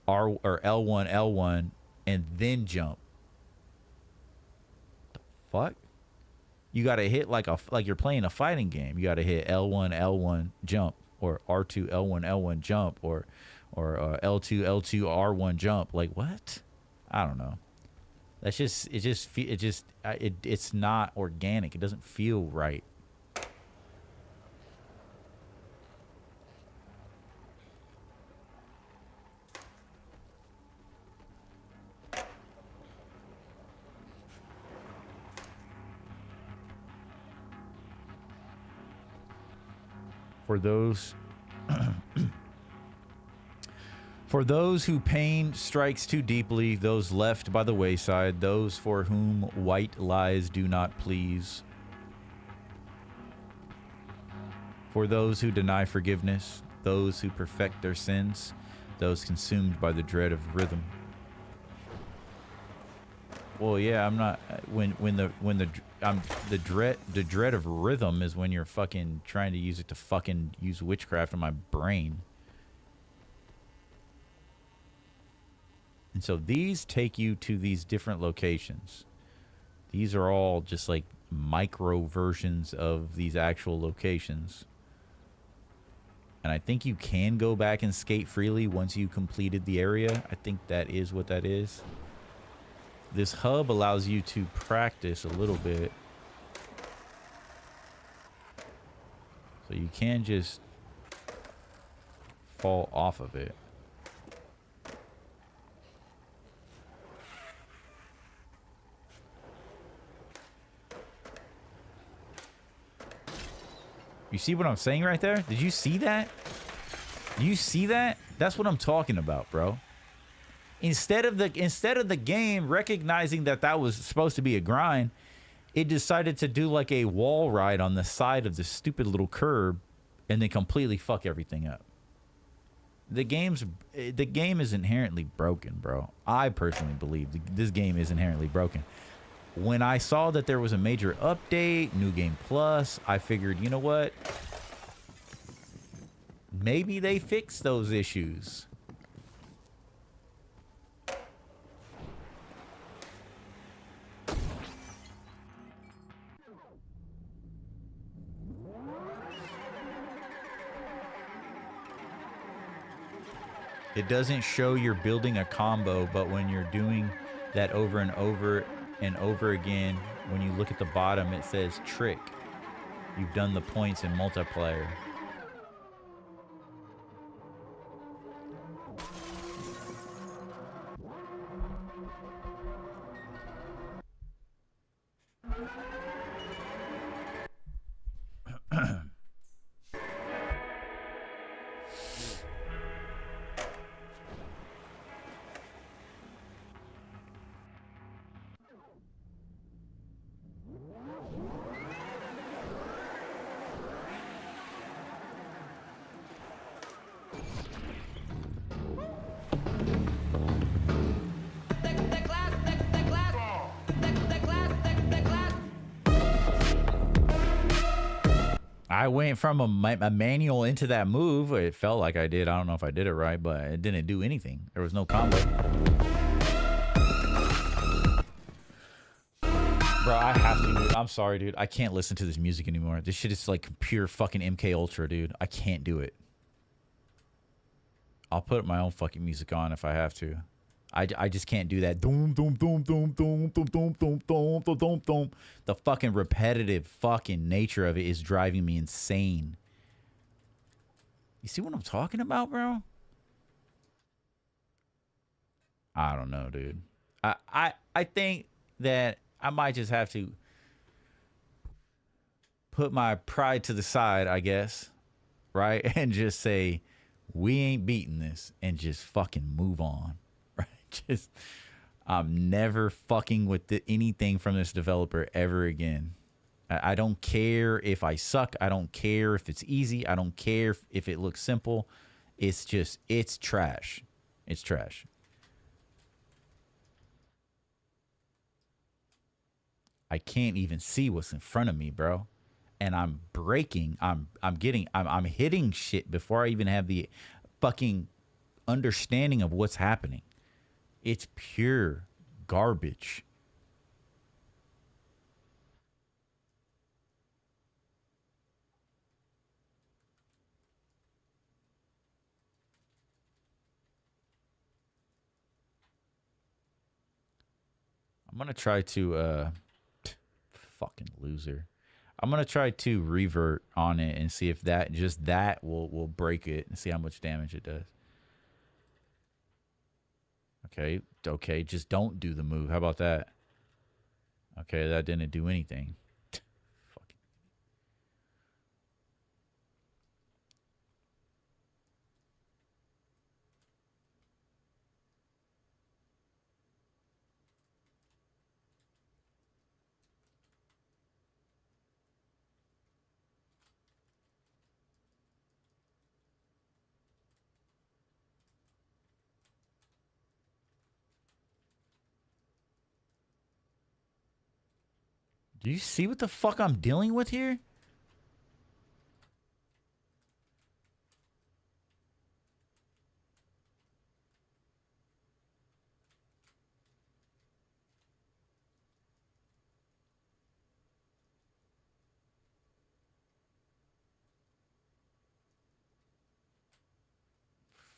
or L1, L1, and then jump. The fuck? You got to hit like you're playing a fighting game. You got to hit L1, L1, jump, or R2, L1, L1, jump, or L2, L2, R1, jump. Like what? I don't know. That's just it's not organic. It doesn't feel right. For those who pain strikes too deeply, those left by the wayside, those for whom white lies do not please. For those who deny forgiveness, those who perfect their sins, those consumed by the dread of rhythm. Well, yeah, I'm not the dread of rhythm is when you're fucking trying to use it to fucking use witchcraft on my brain. And so these take you to these different locations. These are all just like micro versions of these actual locations. And I think you can go back and skate freely once you completed the area. I think that is what that is. This hub allows you to practice a little bit. So you can just fall off of it. You see what I'm saying right there? Did you see that? Do you see that? That's what I'm talking about, bro. Instead of the game recognizing that that was supposed to be a grind, it decided to do like a wall ride on the side of the stupid little curb and then completely fuck everything up. The game is inherently broken, bro. I personally believe this game is inherently broken. When I saw that there was a major update, New Game Plus, I figured, you know what? Maybe they fixed those issues. It doesn't show you're building a combo, but when you're doing that over and over and over again, when you look at the bottom, it says trick. You've done the points in multiplayer. I went from a manual into that move. It felt like I did. I don't know if I did it right, but it didn't do anything. There was no combo. Bro, I have to, dude. I'm sorry, dude. I can't listen to this music anymore. This shit is like pure fucking MK Ultra, dude. I can't do it. I'll put my own fucking music on if I have to. I just can't do that. Doom, doom, doom, doom, doom, doom, doom, doom, doom, doom, doom, doom. The fucking repetitive fucking nature of it is driving me insane. You see what I'm talking about, bro? I don't know, dude. I think that I might just have to put my pride to the side, I guess, right? And just say, we ain't beating this, and just fucking move on. Just, I'm never fucking with anything from this developer ever again. I don't care if I suck. I don't care if it's easy. I don't care if it looks simple. It's just, it's trash. It's trash. I can't even see what's in front of me, bro. And I'm breaking. I'm hitting shit before I even have the fucking understanding of what's happening. It's pure garbage. I'm going to try to, fucking loser. I'm going to try to revert on it and see if that, just that will break it and see how much damage it does. Okay, just don't do the move. How about that? Okay, that didn't do anything. Fucking. Do you see what the fuck I'm dealing with here?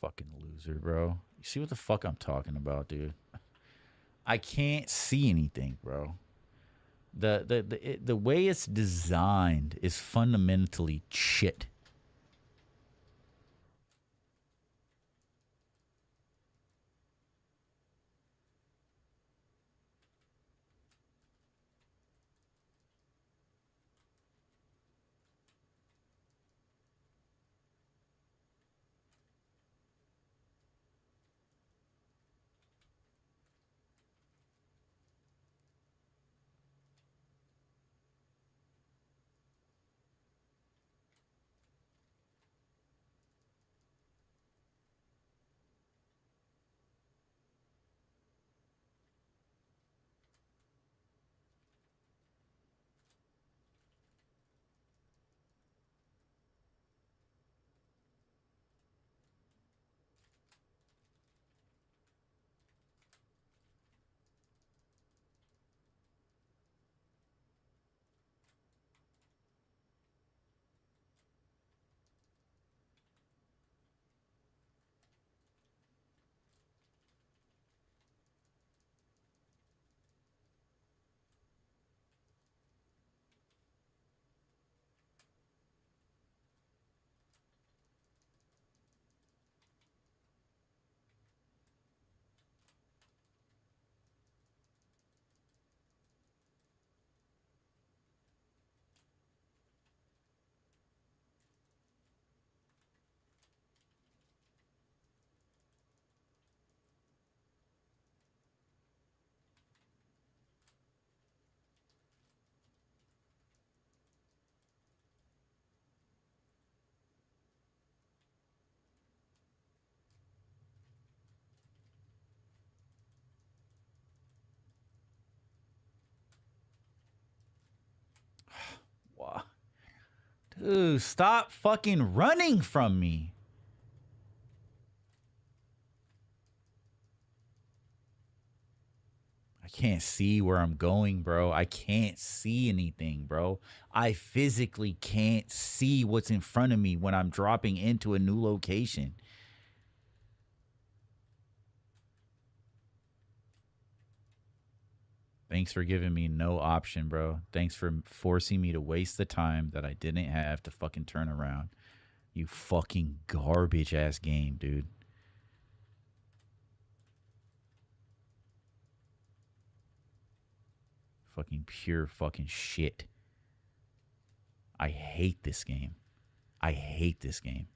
Fucking loser, bro. You see what the fuck I'm talking about, dude? I can't see anything, bro. The way it's designed is fundamentally shit. Ooh, stop fucking running from me. I can't see where I'm going, bro. I can't see anything, bro. I physically can't see what's in front of me when I'm dropping into a new location. Thanks for giving me no option, bro. Thanks for forcing me to waste the time that I didn't have to fucking turn around. You fucking garbage ass game, dude. Fucking pure fucking shit. I hate this game. I hate this game.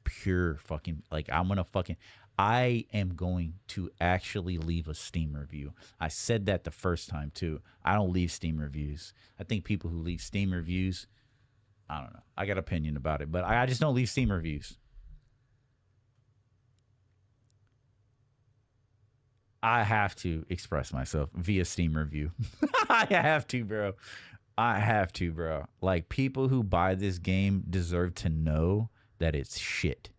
Pure fucking, like, I am going to actually leave a Steam review. I said that the first time too. I don't leave Steam reviews. I think people who leave Steam reviews, I don't know. I got an opinion about it, but I just don't leave Steam reviews. I have to express myself via Steam review. I have to, bro. I have to, bro. Like, people who buy this game deserve to know that it's shit.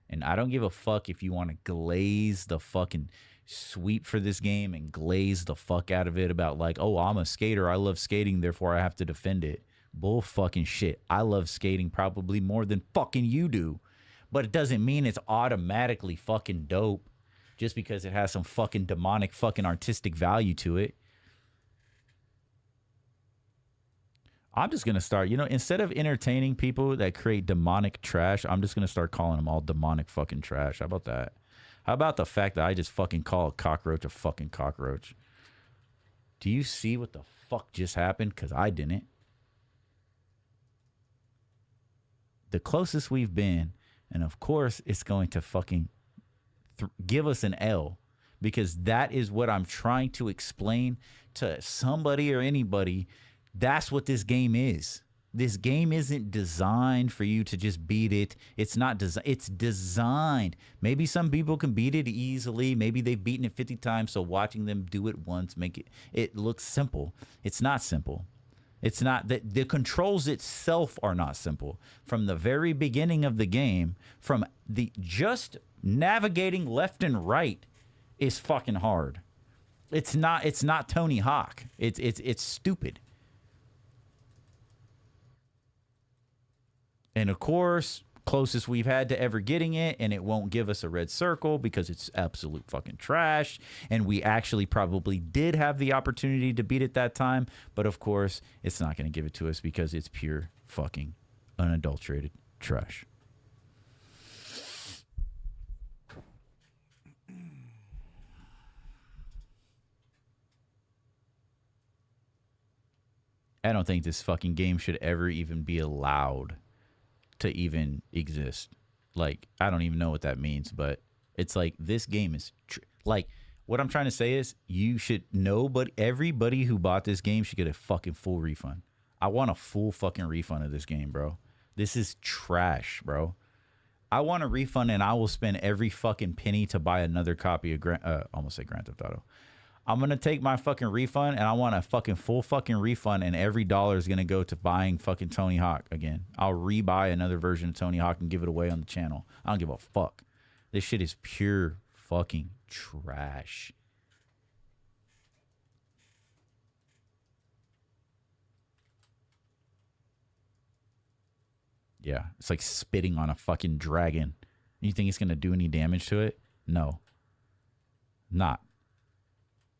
And I don't give a fuck if you want to glaze the fucking sweep for this game and glaze the fuck out of it about, like, oh, I'm a skater. I love skating, therefore I have to defend it. Bull fucking shit. I love skating probably more than fucking you do. But it doesn't mean it's automatically fucking dope just because it has some fucking demonic fucking artistic value to it. I'm just going to start, you know, instead of entertaining people that create demonic trash, I'm just going to start calling them all demonic fucking trash. How about that? How about the fact that I just fucking call a cockroach a fucking cockroach? Do you see what the fuck just happened? Because I didn't. The closest we've been, and of course it's going to fucking give us an L, because that is what I'm trying to explain to somebody or anybody. That's what this game is. This game isn't designed for you to just beat it. It's not designed. It's designed. Maybe some people can beat it easily. Maybe they've beaten it 50 times, so watching them do it once make it look simple. It's not simple. It's not that the controls itself are not simple. From the very beginning of the game, from the just navigating left and right is fucking hard. It's not Tony Hawk. It's stupid. And of course, closest we've had to ever getting it, and it won't give us a red circle because it's absolute fucking trash. And we actually probably did have the opportunity to beat it that time, but of course, it's not going to give it to us because it's pure fucking unadulterated trash. I don't think this fucking game should ever even be allowed to even exist. Like, I don't even know what that means, but it's like, this game is like, what I'm trying to say is, you should know, but everybody who bought this game should get a fucking full refund. I want a full fucking refund of this game, bro. This is trash, bro. I want a refund, and I will spend every fucking penny to buy another copy of almost say Grand Theft Auto. I'm going to take my fucking refund, and I want a fucking full fucking refund, and every dollar is going to go to buying fucking Tony Hawk again. I'll rebuy another version of Tony Hawk and give it away on the channel. I don't give a fuck. This shit is pure fucking trash. Yeah, it's like spitting on a fucking dragon. You think it's going to do any damage to it? No. Not.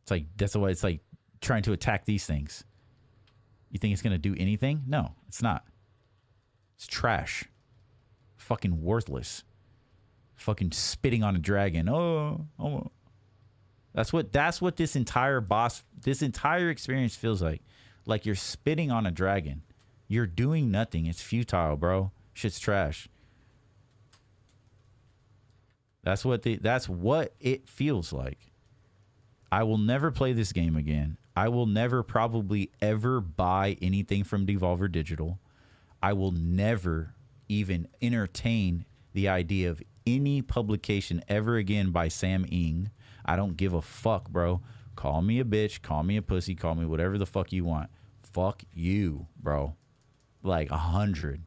It's like, that's why it's like trying to attack these things. You think it's going to do anything? No, it's not. It's trash. Fucking worthless. Fucking spitting on a dragon. Oh. That's what this entire experience feels like. Like you're spitting on a dragon. You're doing nothing. It's futile, bro. Shit's trash. That's what it feels like. I will never play this game again. I will never probably ever buy anything from Devolver Digital. I will never even entertain the idea of any publication ever again by Sam Ing. I don't give a fuck, bro. Call me a bitch, call me a pussy, call me whatever the fuck you want. Fuck you, bro. Like 100.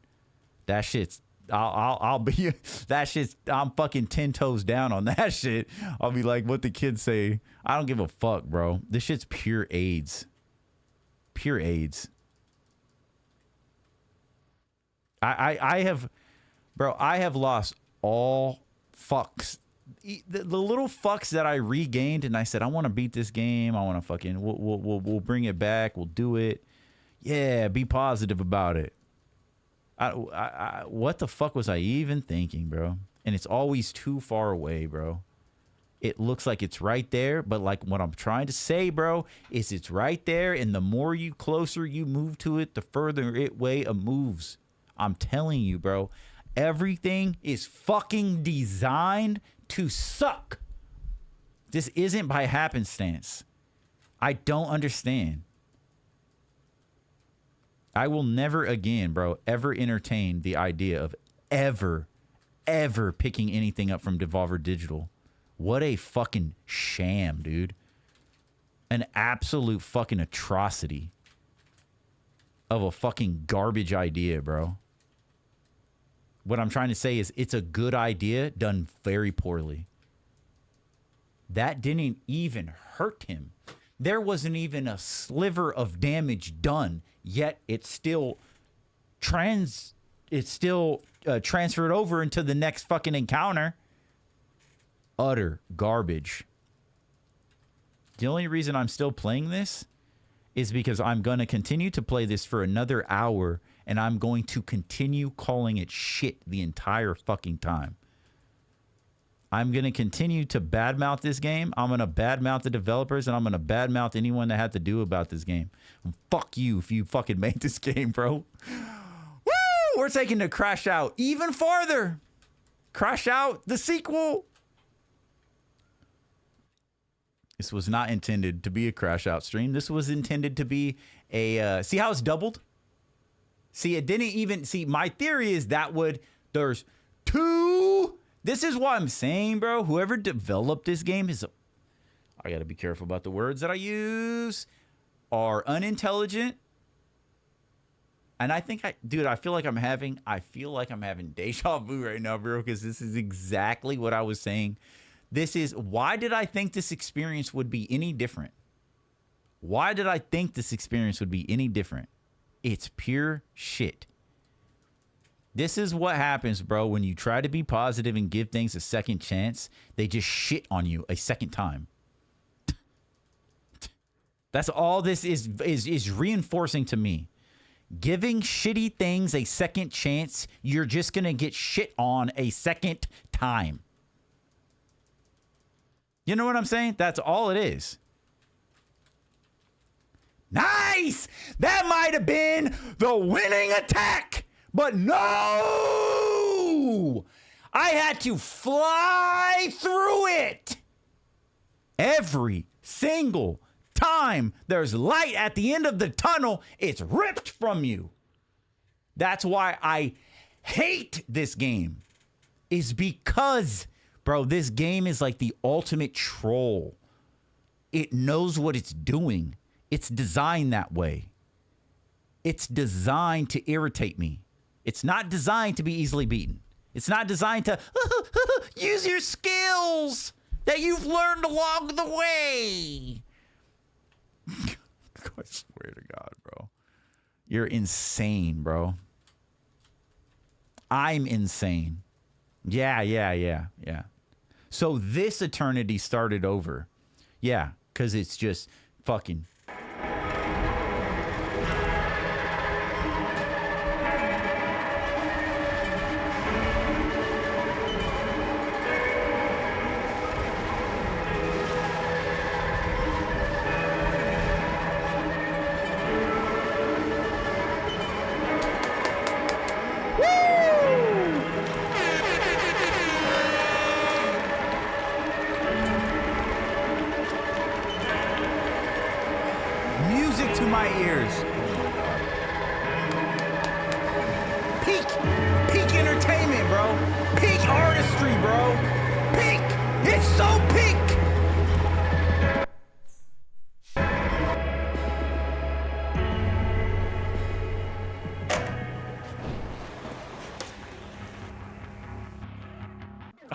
That shit's I'll be that shit's I'm fucking 10 toes down on that shit. I'll be like what the kids say. I don't give a fuck, bro. This shit's pure AIDS. Pure AIDS. I have lost all fucks. The little fucks that I regained, and I said I want to beat this game. I want to fucking we'll bring it back. We'll do it. Yeah, be positive about it. What the fuck was I even thinking, bro? And it's always too far away, bro. It looks like it's right there, but like what I'm trying to say, bro, is it's right there, and the more you closer you move to it, the further it moves. I'm telling you, bro. Everything is fucking designed to suck. This isn't by happenstance. I don't understand. I will never again, bro, ever entertain the idea of ever picking anything up from Devolver Digital. What a fucking sham, dude. An absolute fucking atrocity of a fucking garbage idea, bro. What I'm trying to say is it's a good idea done very poorly. That didn't even hurt him. There wasn't even a sliver of damage done, yet it's still transferred over into the next fucking encounter. Utter garbage. The only reason I'm still playing this is because I'm going to continue to play this for another hour, and I'm going to continue calling it shit the entire fucking time. I'm going to continue to badmouth this game. I'm going to badmouth the developers, and I'm going to badmouth anyone that had to do about this game. And fuck you if you fucking made this game, bro. Woo! We're taking the CRASHOUT even farther. CRASHOUT, the sequel. This was not intended to be a CRASHOUT stream. This was intended to be a... see how it's doubled? See, it didn't even... See, my theory is that there's two... This is what I'm saying, bro. Whoever developed this game is... I got to be careful about the words that I use. Are unintelligent. And I think dude, I feel like I'm having deja vu right now, bro, because this is exactly what I was saying. This is, why did I think this experience would be any different? Why did I think this experience would be any different? It's pure shit. This is what happens, bro, when you try to be positive and give things a second chance. They just shit on you a second time. That's all this is reinforcing to me. Giving shitty things a second chance, you're just going to get shit on a second time. You know what I'm saying? That's all it is. Nice! That might have been the winning attack, but no! I had to fly through it. Every single time there's light at the end of the tunnel, it's ripped from you. That's why I hate this game. Is because... Bro, this game is like the ultimate troll. It knows what it's doing. It's designed that way. It's designed to irritate me. It's not designed to be easily beaten. It's not designed to use your skills that you've learned along the way. I swear to God, bro. You're insane, bro. I'm insane. Yeah. So this eternity started over. Yeah, because it's just fucking...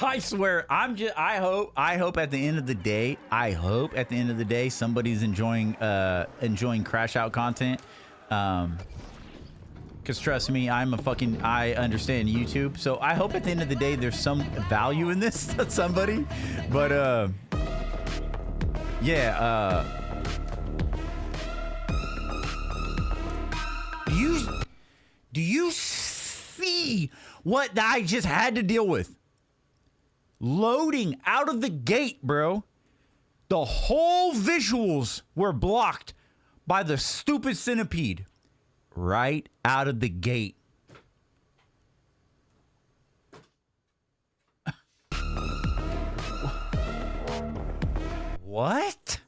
I swear, I hope at the end of the day, somebody's enjoying Crash Out content. Because trust me, I understand YouTube. So I hope at the end of the day, there's some value in this to somebody. But, yeah, do you see what I just had to deal with? Loading out of the gate, bro. The whole visuals were blocked by the stupid centipede. Right out of the gate. What?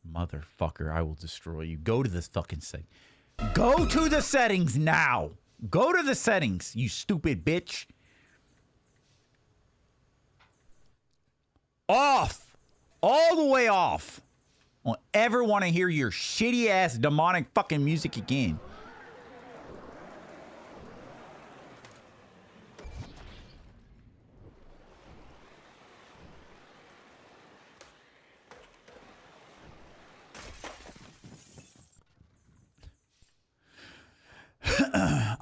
Motherfucker, I will destroy you. Go to this fucking setting. Go to the settings now. Go to the settings, you stupid bitch. Off. All the way off. Won't ever want to hear your shitty ass demonic fucking music again.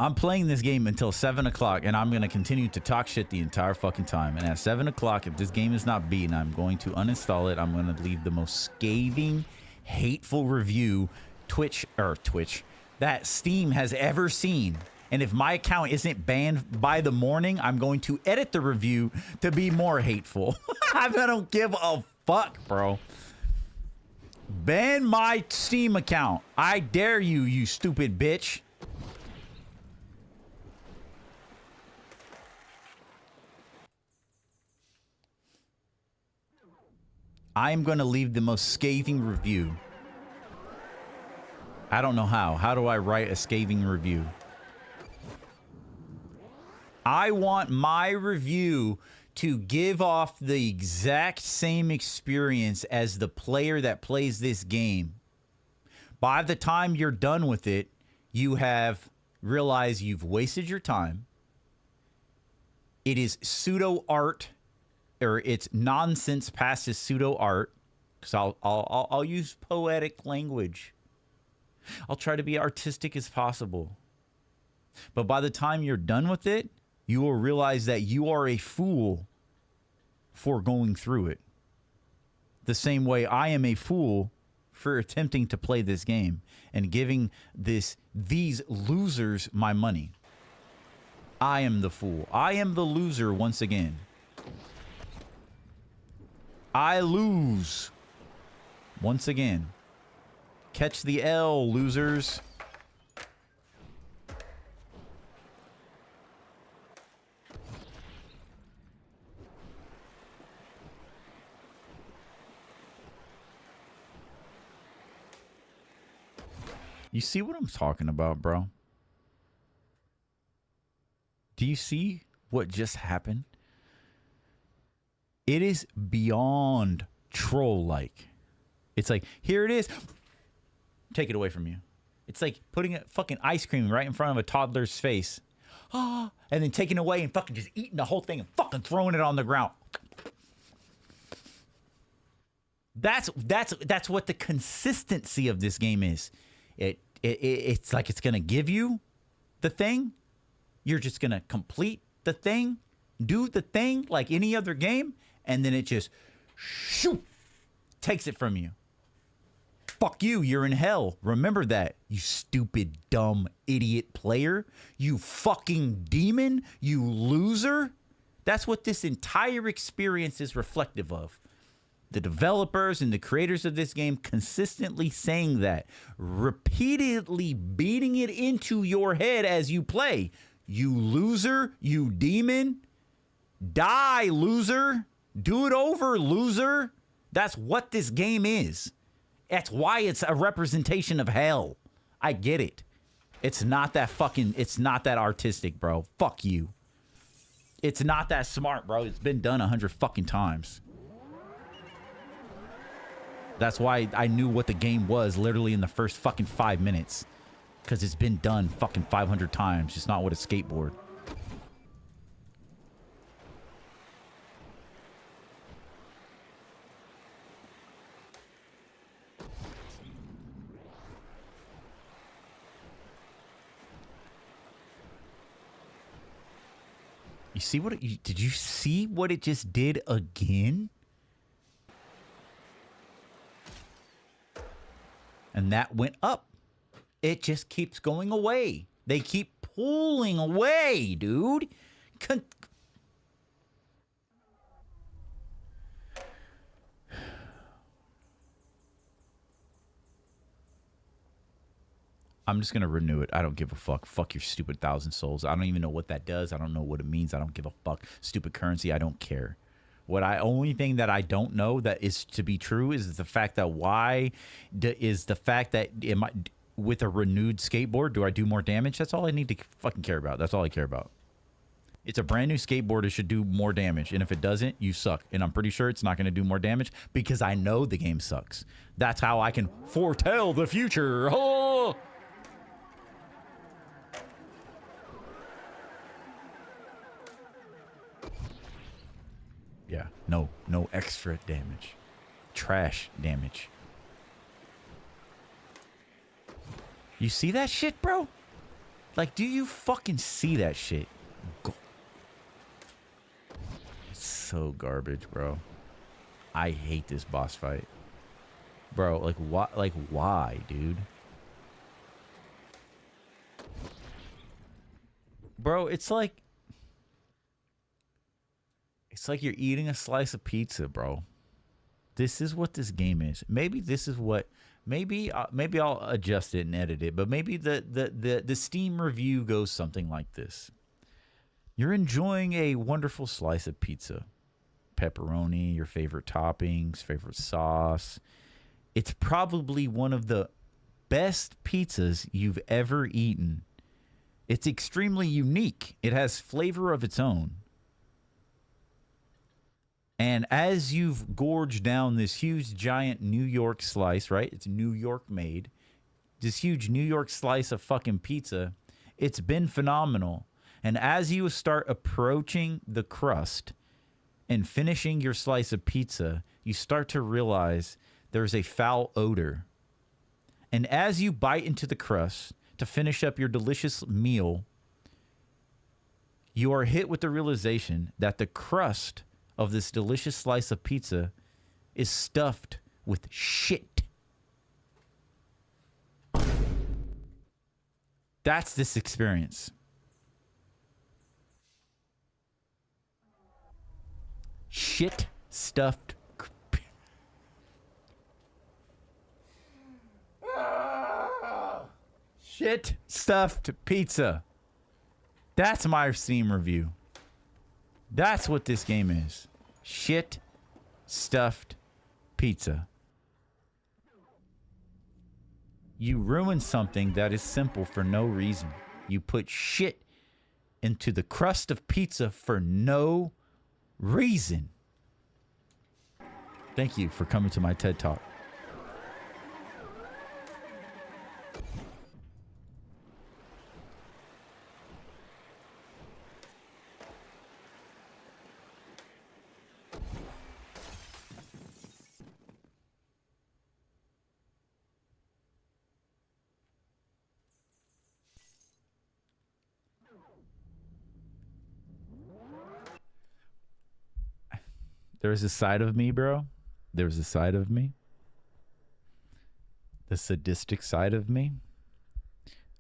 I'm playing this game until 7 o'clock, and I'm going to continue to talk shit the entire fucking time. And at 7 o'clock, if this game is not beaten, I'm going to uninstall it. I'm going to leave the most scathing, hateful review Twitch that Steam has ever seen. And if my account isn't banned by the morning, I'm going to edit the review to be more hateful. I don't give a fuck, bro. Ban my Steam account. I dare you, you stupid bitch. I am going to leave the most scathing review. I don't know how. How do I write a scathing review? I want my review to give off the exact same experience as the player that plays this game. By the time you're done with it, you have realized you've wasted your time. It is pseudo art. Or it's nonsense past his pseudo art, because I'll use poetic language. I'll try to be artistic as possible. But by the time you're done with it, you will realize that you are a fool for going through it. The same way I am a fool for attempting to play this game and giving these losers my money. I am the fool. I am the loser once again. I lose. Once again. Catch the L, losers. You see what I'm talking about, bro? Do you see what just happened? It is beyond troll-like. It's like, here it is. Take it away from you. It's like putting a fucking ice cream right in front of a toddler's face. Ah, and then taking it away and fucking just eating the whole thing and fucking throwing it on the ground. That's what the consistency of this game is. It's like it's gonna give you the thing. You're just gonna complete the thing, do the thing like any other game, and then it just shoot takes it from you. Fuck you, you're in hell. Remember that, you stupid, dumb, idiot player. You fucking demon, you loser. That's what this entire experience is reflective of. The developers and the creators of this game consistently saying that, repeatedly beating it into your head as you play. You loser, you demon. Die, loser. Do it over, loser. That's what this game is. That's why it's a representation of hell. I get it. It's not that artistic, bro. Fuck you. It's not that smart, bro. It's been done 100 fucking times. That's why I knew what the game was literally in the first fucking 5 minutes. Because it's been done fucking 500 times, just not with a skateboard. You see what did you see what it just did again? And that went up. It just keeps going away. They keep pulling away, dude. I'm just going to renew it. I don't give a fuck. Fuck your stupid 1,000 souls. I don't even know what that does. I don't know what it means. I don't give a fuck. Stupid currency. I don't care. Only thing that I don't know that is to be true is the fact that with a renewed skateboard, do I do more damage? That's all I need to fucking care about. That's all I care about. It's a brand new skateboard. It should do more damage. And if it doesn't, you suck. And I'm pretty sure it's not going to do more damage because I know the game sucks. That's how I can foretell the future. Oh! Yeah, no extra damage. Trash damage. You see that shit, bro? Like, do you fucking see that shit? It's so garbage, bro. I hate this boss fight. Bro, like, what? Like, why, dude? Bro, it's like you're eating a slice of pizza, bro. This is what this game is. Maybe this is what. Maybe I'll adjust it and edit it. But maybe the Steam review goes something like this: you're enjoying a wonderful slice of pizza, pepperoni, your favorite toppings, favorite sauce. It's probably one of the best pizzas you've ever eaten. It's extremely unique. It has flavor of its own. And as you've gorged down this huge, giant New York slice, right? It's New York made. This huge New York slice of fucking pizza. It's been phenomenal. And as you start approaching the crust and finishing your slice of pizza, you start to realize there's a foul odor. And as you bite into the crust to finish up your delicious meal, you are hit with the realization that the crust of this delicious slice of pizza is stuffed with shit. That's this experience. Shit stuffed. Shit stuffed pizza. That's my Steam review. That's what this game is. Shit stuffed pizza. You ruin something that is simple for no reason. You put shit into the crust of pizza for no reason. Thank you for coming to my TED Talk. There's a side of me, bro. There's a side of me. The sadistic side of me.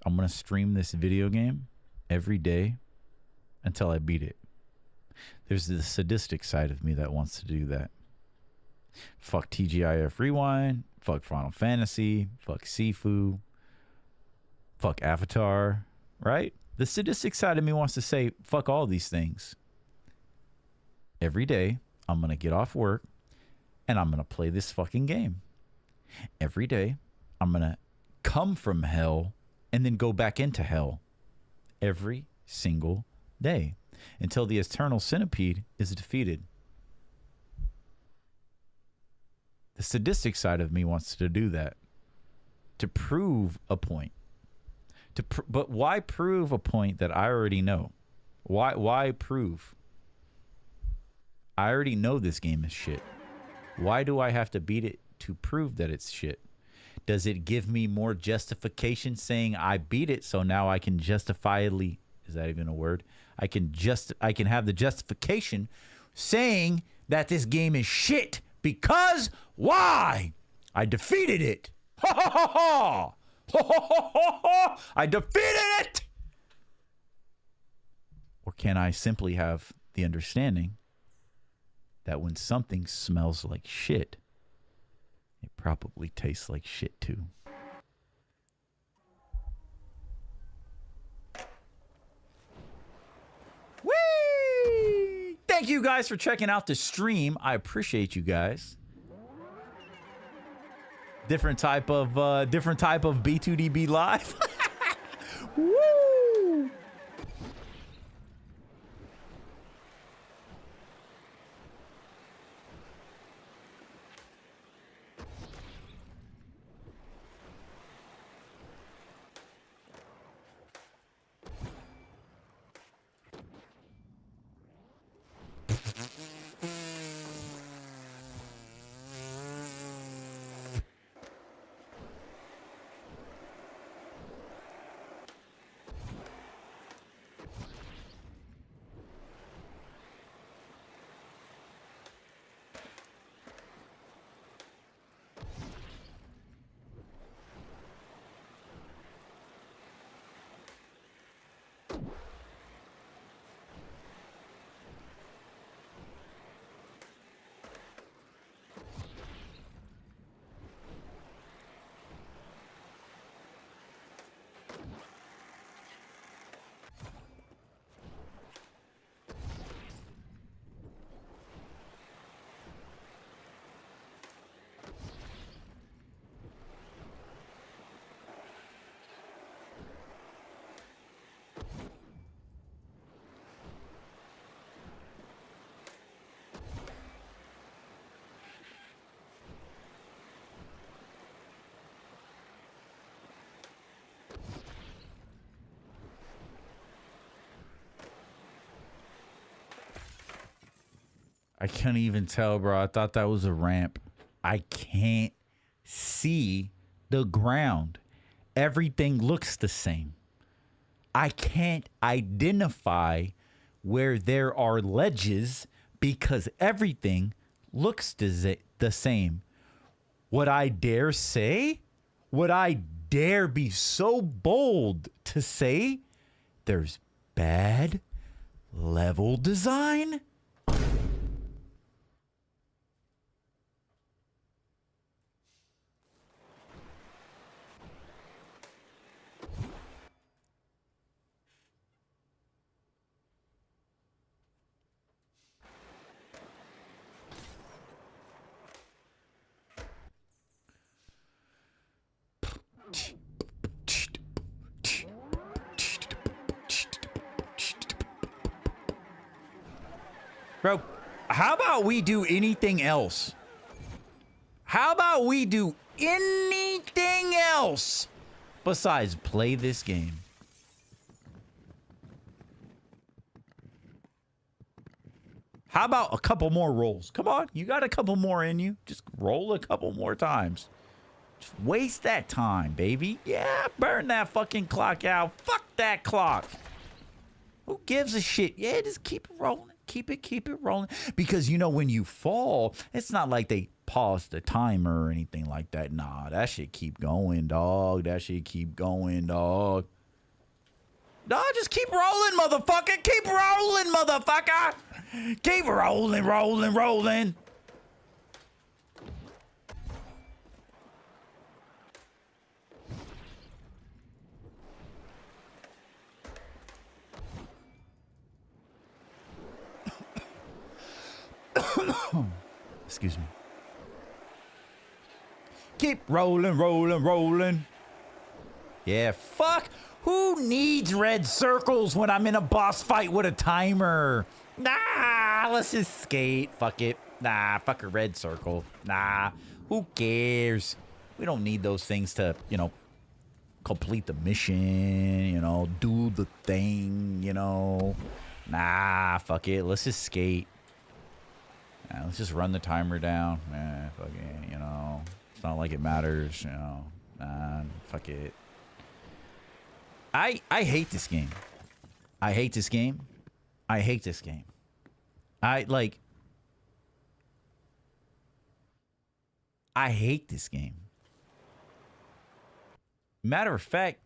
I'm going to stream this video game every day until I beat it. There's the sadistic side of me that wants to do that. Fuck TGIF Rewind. Fuck Final Fantasy. Fuck Sifu. Fuck Avatar. Right? The sadistic side of me wants to say, fuck all these things. Every day, I'm going to get off work and I'm going to play this fucking game. Every day, I'm going to come from hell and then go back into hell. Every single day. Until the eternal centipede is defeated. The sadistic side of me wants to do that. To prove a point. But why prove a point that I already know? Why prove? I already know this game is shit. Why do I have to beat it to prove that it's shit? Does it give me more justification saying I beat it so now I can justifiably, is that even a word? I can have the justification saying that this game is shit because why? I defeated it. Ha ha ha ha. Ha ha ha ha ha. I defeated it. Or can I simply have the understanding that when something smells like shit, it probably tastes like shit too? Whee! Thank you guys for checking out the stream. I appreciate you guys. Different type of B2DB live. Woo! I can't even tell, bro. I thought that was a ramp. I can't see the ground. Everything looks the same. I can't identify where there are ledges because everything looks the same. Would I dare say? Would I dare be so bold to say there's bad level design? Bro, how about we do anything else? How about we do anything else besides play this game? How about a couple more rolls? Come on, you got a couple more in you. Just roll a couple more times. Just waste that time, baby. Yeah, burn that fucking clock out. Fuck that clock. Who gives a shit? Yeah, just keep it rolling. Keep it rolling. Because, you know, when you fall, it's not like they pause the timer or anything like that. Nah, that shit keep going, dog. That shit keep going, dog. Nah, just keep rolling, motherfucker. Keep rolling, motherfucker. Keep rolling, rolling, rolling. Excuse me. Keep rolling, rolling, rolling. Yeah, fuck. Who needs red circles when I'm in a boss fight with a timer? Nah, let's just skate. Fuck it. Nah, fuck a red circle. Nah, who cares? We don't need those things to, you know, complete the mission, you know, do the thing, you know. Nah, fuck it. Let's just skate. Let's just run the timer down. Fucking, you know, it's not like it matters, you know. Fuck it. I hate this game. I hate this game I hate this game. I hate this game. Matter of fact,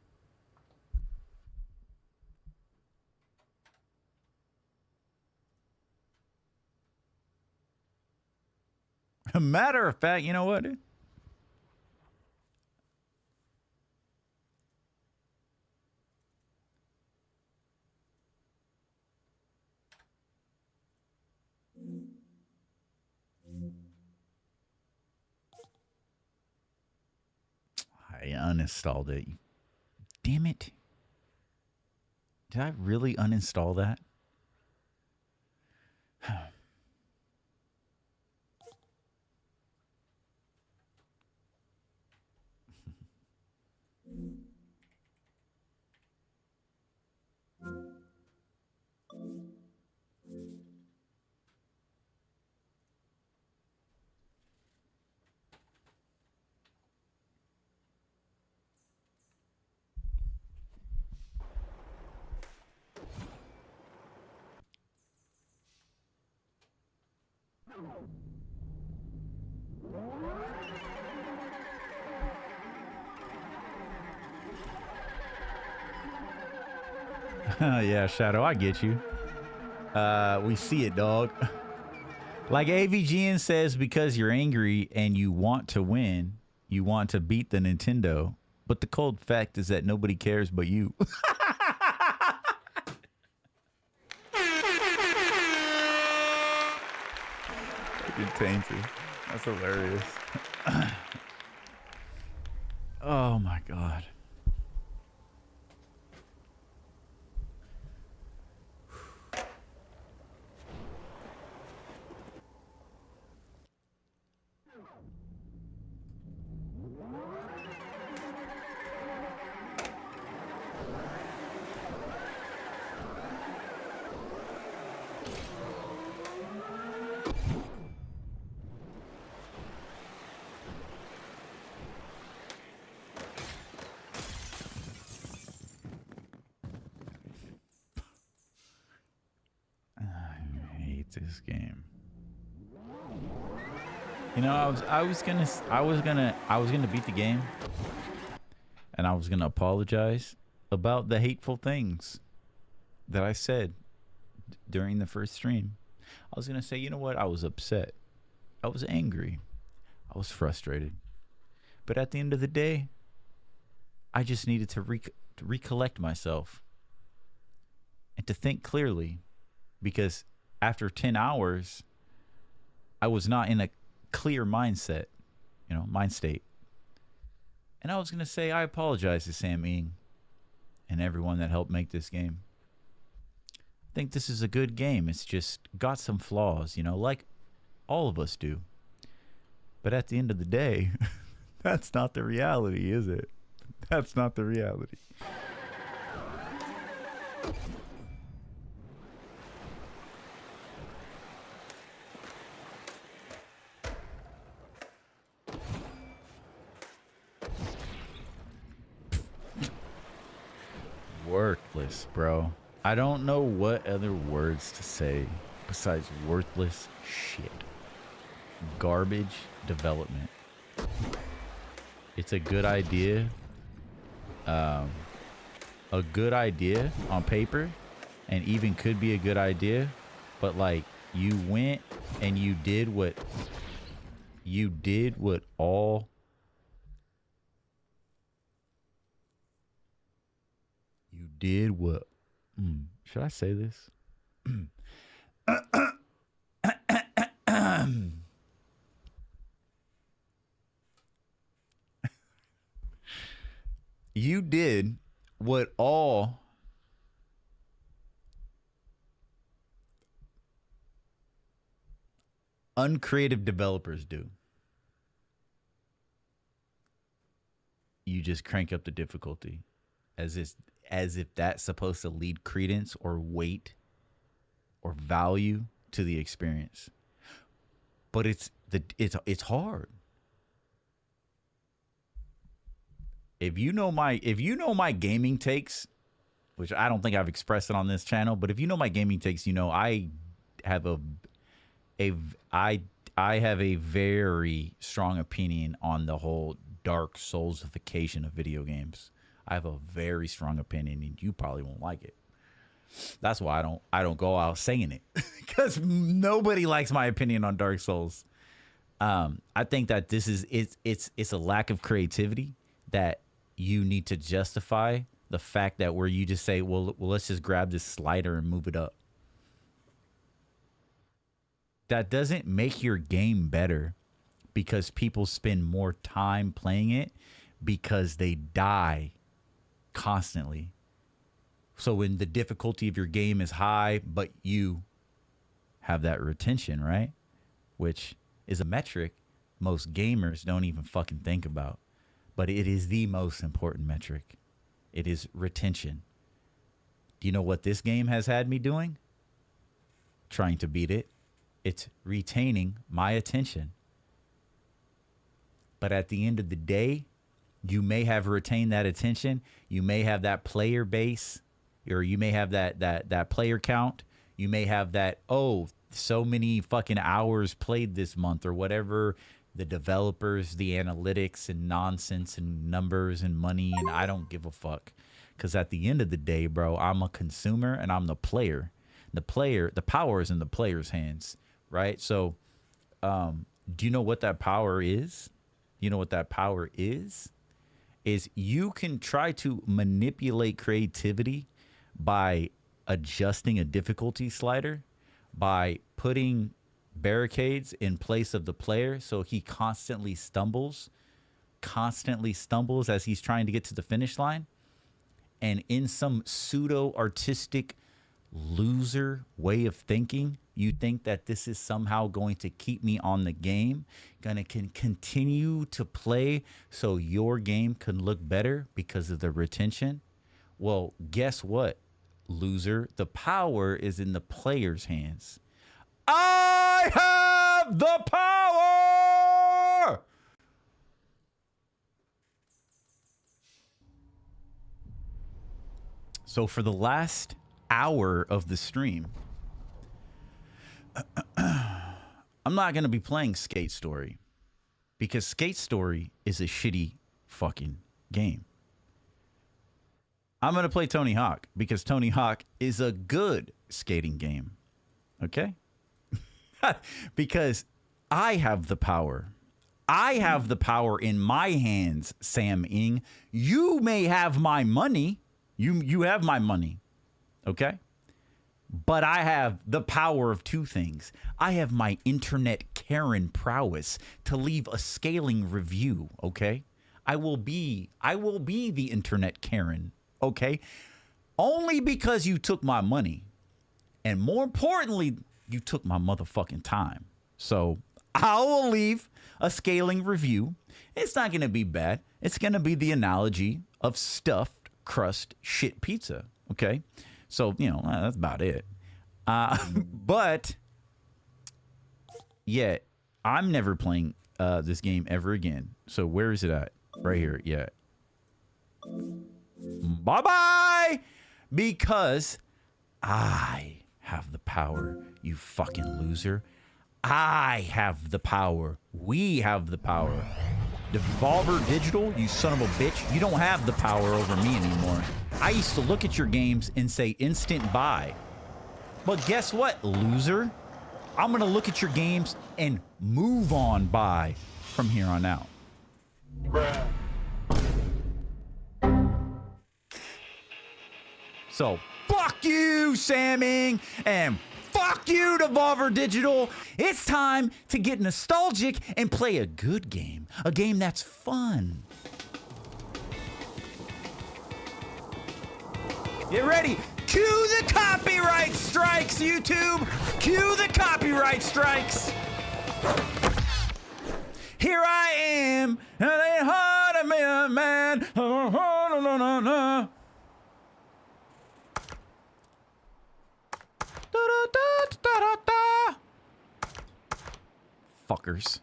you know what? I uninstalled it. Damn it. Did I really uninstall that? Yeah, Shadow, I get you. We see it, dog. Like AVGN says, because you're angry and you want to win, you want to beat the Nintendo. But the cold fact is that nobody cares but you. You're tainted. That's hilarious. Oh my God. This game. You know, I was gonna beat the game, and I was gonna apologize about the hateful things that I said during the first stream. I was gonna say, you know what? I was upset. I was angry. I was frustrated. But at the end of the day, I just needed to recollect myself and to think clearly, because after 10 hours, I was not in a clear mindset, mind state. And I was going to say, I apologize to Sam Ing and everyone that helped make this game. I think this is a good game. It's just got some flaws, like all of us do. But at the end of the day, that's not the reality, is it? That's not the reality. Worthless, bro. I don't know what other words to say besides worthless shit. Garbage development. It's a good idea. A good idea on paper, and even could be a good idea, but like you went and you did what all you did what should I say this? You did what all uncreative developers do. You just crank up the difficulty as if that's supposed to lead credence or weight or value to the experience. But it's hard. If you know my gaming takes, which I don't think I've expressed it on this channel, but if you know my gaming takes, you know I have I have a very strong opinion on the whole dark soulsification of video games. I have a very strong opinion, and you probably won't like it. That's why I don't go out saying it, because nobody likes my opinion on Dark Souls. I think that this is it's a lack of creativity that you need to justify the fact that where you just say, well, let's just grab this slider and move it up. That doesn't make your game better because people spend more time playing it because they die constantly. So when the difficulty of your game is high, but you have that retention, right? Which is a metric most gamers don't even fucking think about. But it is the most important metric. It is retention. Do you know what this game has had me doing? Trying to beat it. It's retaining my attention. But at the end of the day, you may have retained that attention. You may have that player base, or you may have that player count. You may have that, oh, so many fucking hours played this month, or whatever the developers, the analytics and nonsense and numbers and money, and I don't give a fuck. Because at the end of the day, bro, I'm a consumer and I'm the player. The power is in the player's hands, right? So do you know what that power is? You know what that power is you can try to manipulate creativity by adjusting a difficulty slider, by putting barricades in place of the player so he constantly stumbles as he's trying to get to the finish line. And in some pseudo artistic loser way of thinking, you think that this is somehow going to keep me on the game, gonna continue to play so your game can look better because of the retention. Well, guess what, loser? The power is in the player's hands. I have the power! So for the last hour of the stream, I'm not going to be playing Skate Story because Skate Story is a shitty fucking game. I'm going to play Tony Hawk because Tony Hawk is a good skating game. Okay? Because I have the power. I have the power in my hands, Sam Ing. You may have my money. You have my money. Okay? But I have the power of two things. I have my internet Karen prowess to leave a scaling review, okay? I will be the internet Karen, okay? Only because you took my money. And more importantly, you took my motherfucking time. So I will leave a scaling review. It's not going to be bad. It's going to be the analogy of stuffed crust shit pizza, okay? So, you know, that's about it. But, yeah, I'm never playing this game ever again. So where is it at? Right here, yeah. Bye-bye! Because I have the power, you fucking loser. I have the power. We have the power. Devolver Digital, you son of a bitch, you don't have the power over me anymore. I used to look at your games and say instant buy. But guess what, loser? I'm going to look at your games and move on buy from here on out. Bruh. So, fuck you, Samming, and fuck you, Devolver Digital. It's time to get nostalgic and play a good game. A game that's fun. Get ready. Cue the copyright strikes, YouTube. Cue the copyright strikes. Here I am, and it ain't hard to be a man. Fuckers.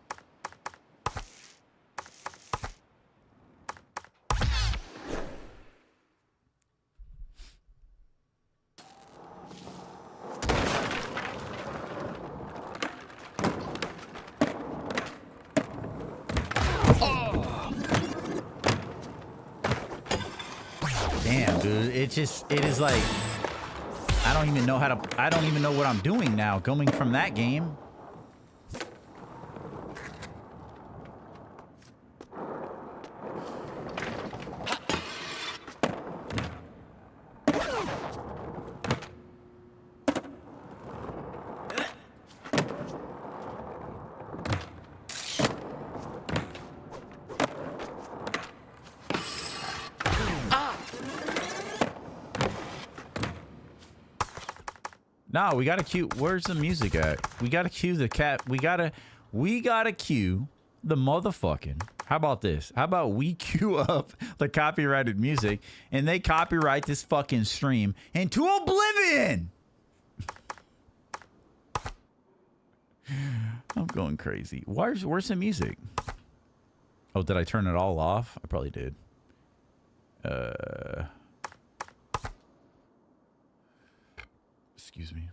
Damn, dude. It is like, I don't even know what I'm doing now coming from that game. No, we gotta cue. Where's the music at? We gotta cue the cat. We gotta cue the motherfucking. How about this? How about we cue up the copyrighted music and they copyright this fucking stream into oblivion? I'm going crazy. Where's the music? Oh, did I turn it all off? I probably did. Excuse me.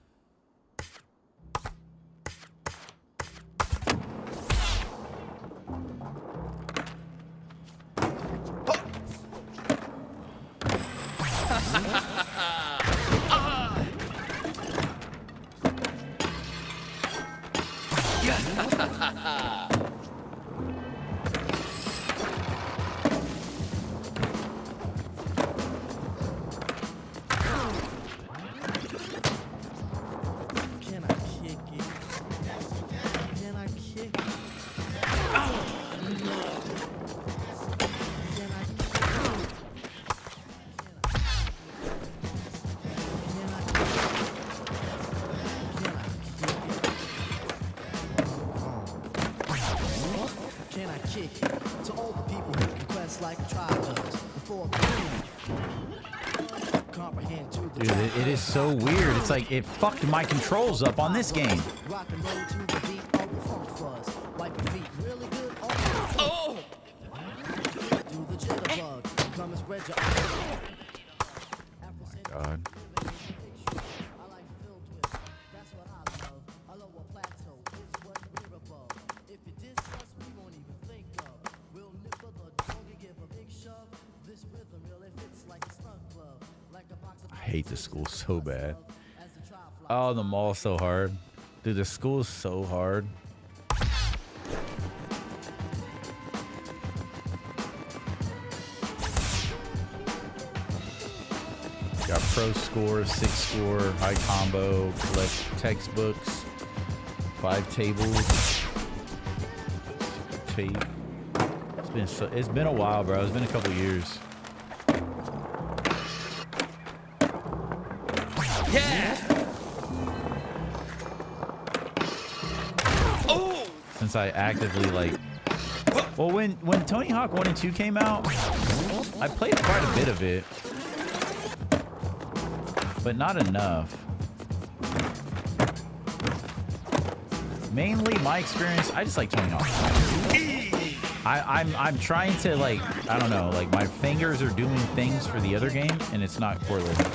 Dude, it is so weird. It's like it fucked my controls up on this game. Oh! God. I hate the school so bad. Oh, the mall's so hard. Dude, the school's so hard. Got pro score, 6 score, high combo, collect textbooks, 5 tables, tape. It's been a while, bro. It's been a couple years. Yeah! Oh! Since I actively like, well, when Tony Hawk 1 and 2 came out, I played quite a bit of it, but not enough. Mainly my experience, I just like Tony Hawk. I'm trying to, like, I don't know, like my fingers are doing things for the other game and it's not correlated.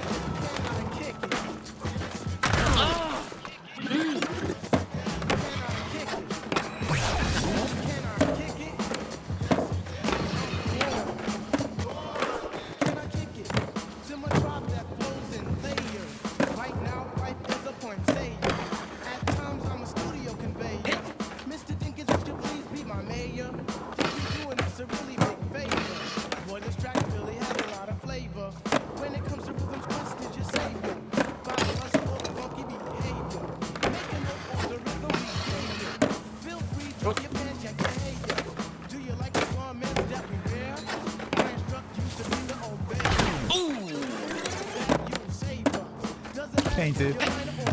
Painted.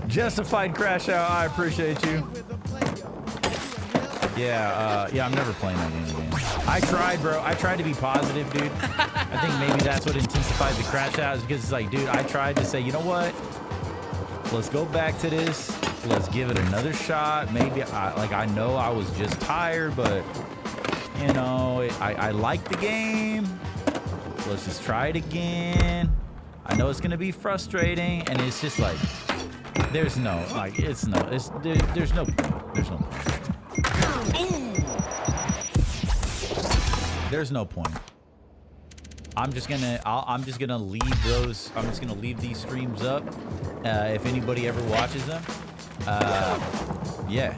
Justified crash out. I appreciate you. Yeah, I'm never playing that game again. I tried, bro. I tried to be positive, dude. I think maybe that's what intensified the crash out, is because it's like, dude, I tried to say, you know what? Let's go back to this. Let's give it another shot. Maybe, I know I was just tired, but, you know, I like the game. Let's just try it again. I know it's gonna be frustrating, and it's just like, there's no point. There's no point. I'm just gonna leave those. I'm just gonna leave these streams up. If anybody ever watches them, yeah,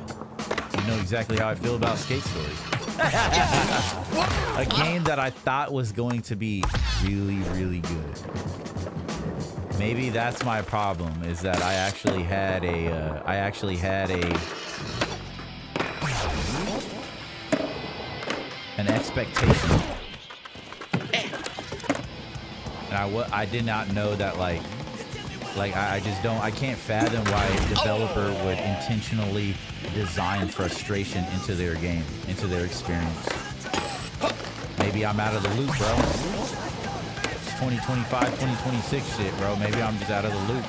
you know exactly how I feel about Skate Stories. A game that I thought was going to be really, really good. Maybe that's my problem, is that I actually had an expectation. And I did not know that I can't fathom why a developer would intentionally design frustration into their game, into their experience. Maybe I'm out of the loop, bro. It's 2025, 2026 shit, bro. Maybe I'm just out of the loop.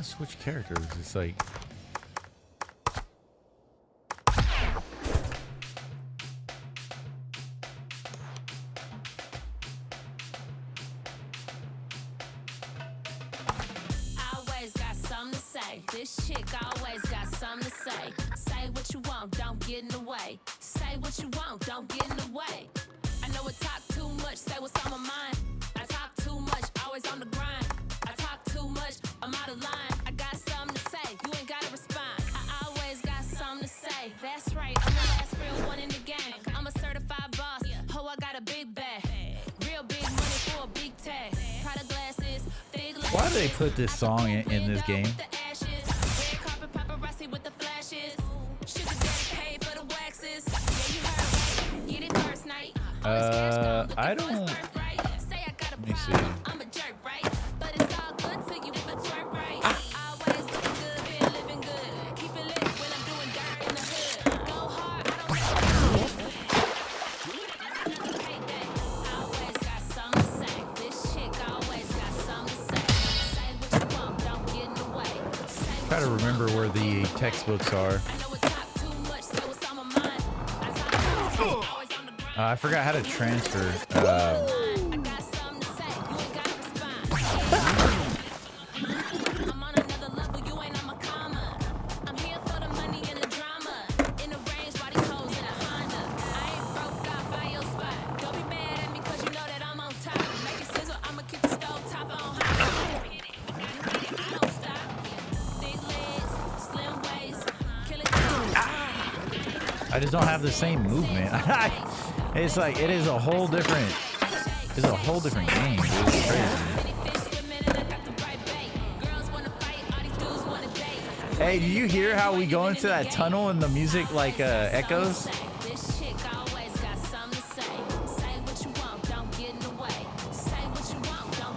Switch characters. It's like always got something to say. This chick always got something to say. Say what you want, don't get in the way. Say what you want, don't get in the way. I know I talk too much, say what's on my mind. I talk too much, always on the grind. I talk too much, I'm out of line. I got something to say, you ain't gotta respond. I always got something to say. That's right, I'm the last real one in the game. I'm a certified boss, ho, I got a big bag. Real big money for a big tag. Prada glasses, big lashes. why do they put this song in this game? Red carpet paparazzi with the flashes. Sugar daddy paid for the waxes. Yeah, you heard right. Get it first night. I don't. Let me see. I'm a jerk, right? But it's all good to you if it's work right. Always looking good, been living good. Keep it lit when I'm doing dirt in the hood. Go hard, I don't let payday. Always got something to say. This chick always got something to say. Say what you want, don't get in the way. Try to remember where the textbooks are. I know it talk too much, say what's on my mind. I talk too much, always on the grind. I forgot how to transfer. I got something to say, you ain't gotta respond. I'm on another level, you ain't on my comma. I'm here for the money and the drama. In the range, why these hoes in a Honda? I ain't broke, I'll buy your spot. Don't be mad at me, cause you know that I'm on top. Make it sizzle, I'ma keep the stove top on high. I don't stop. Big legs, slim waist, kill it. I just don't have the same movement. It's like it is a whole different. It's a whole different game, dude. It's crazy. Hey, do you hear how we go into that tunnel and the music like echoes?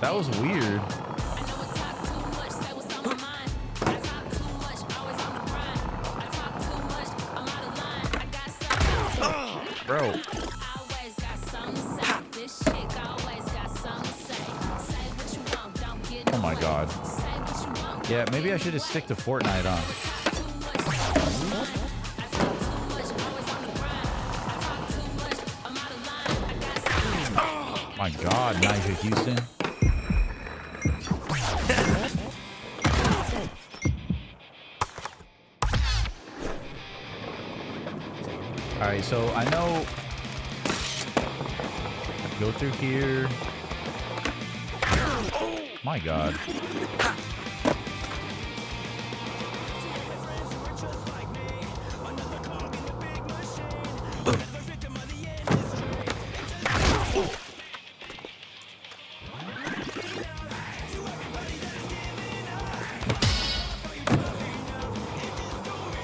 That was weird. Bro. Oh my god. Yeah, maybe I should just stick to Fortnite on. My god, Nigel Houston. Alright, so I know go through here. My God. I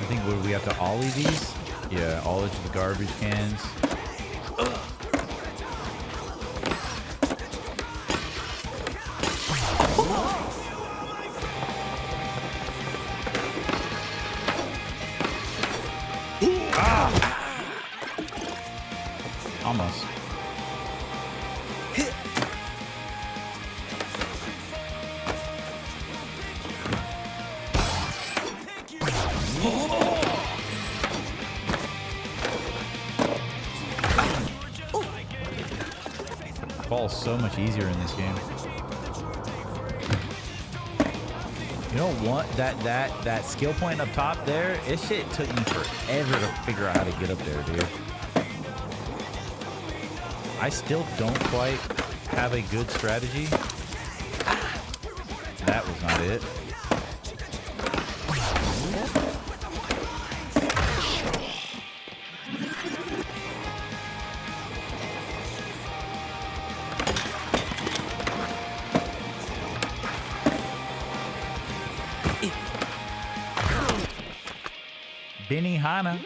think what do we have to ollie these? Yeah, ollie to the garbage cans. Almost. Ball's so much easier in this game. You don't want that skill point up top there. This shit took me forever to figure out how to get up there, dude. I still don't quite have a good strategy. That was not it. Benny Hanna.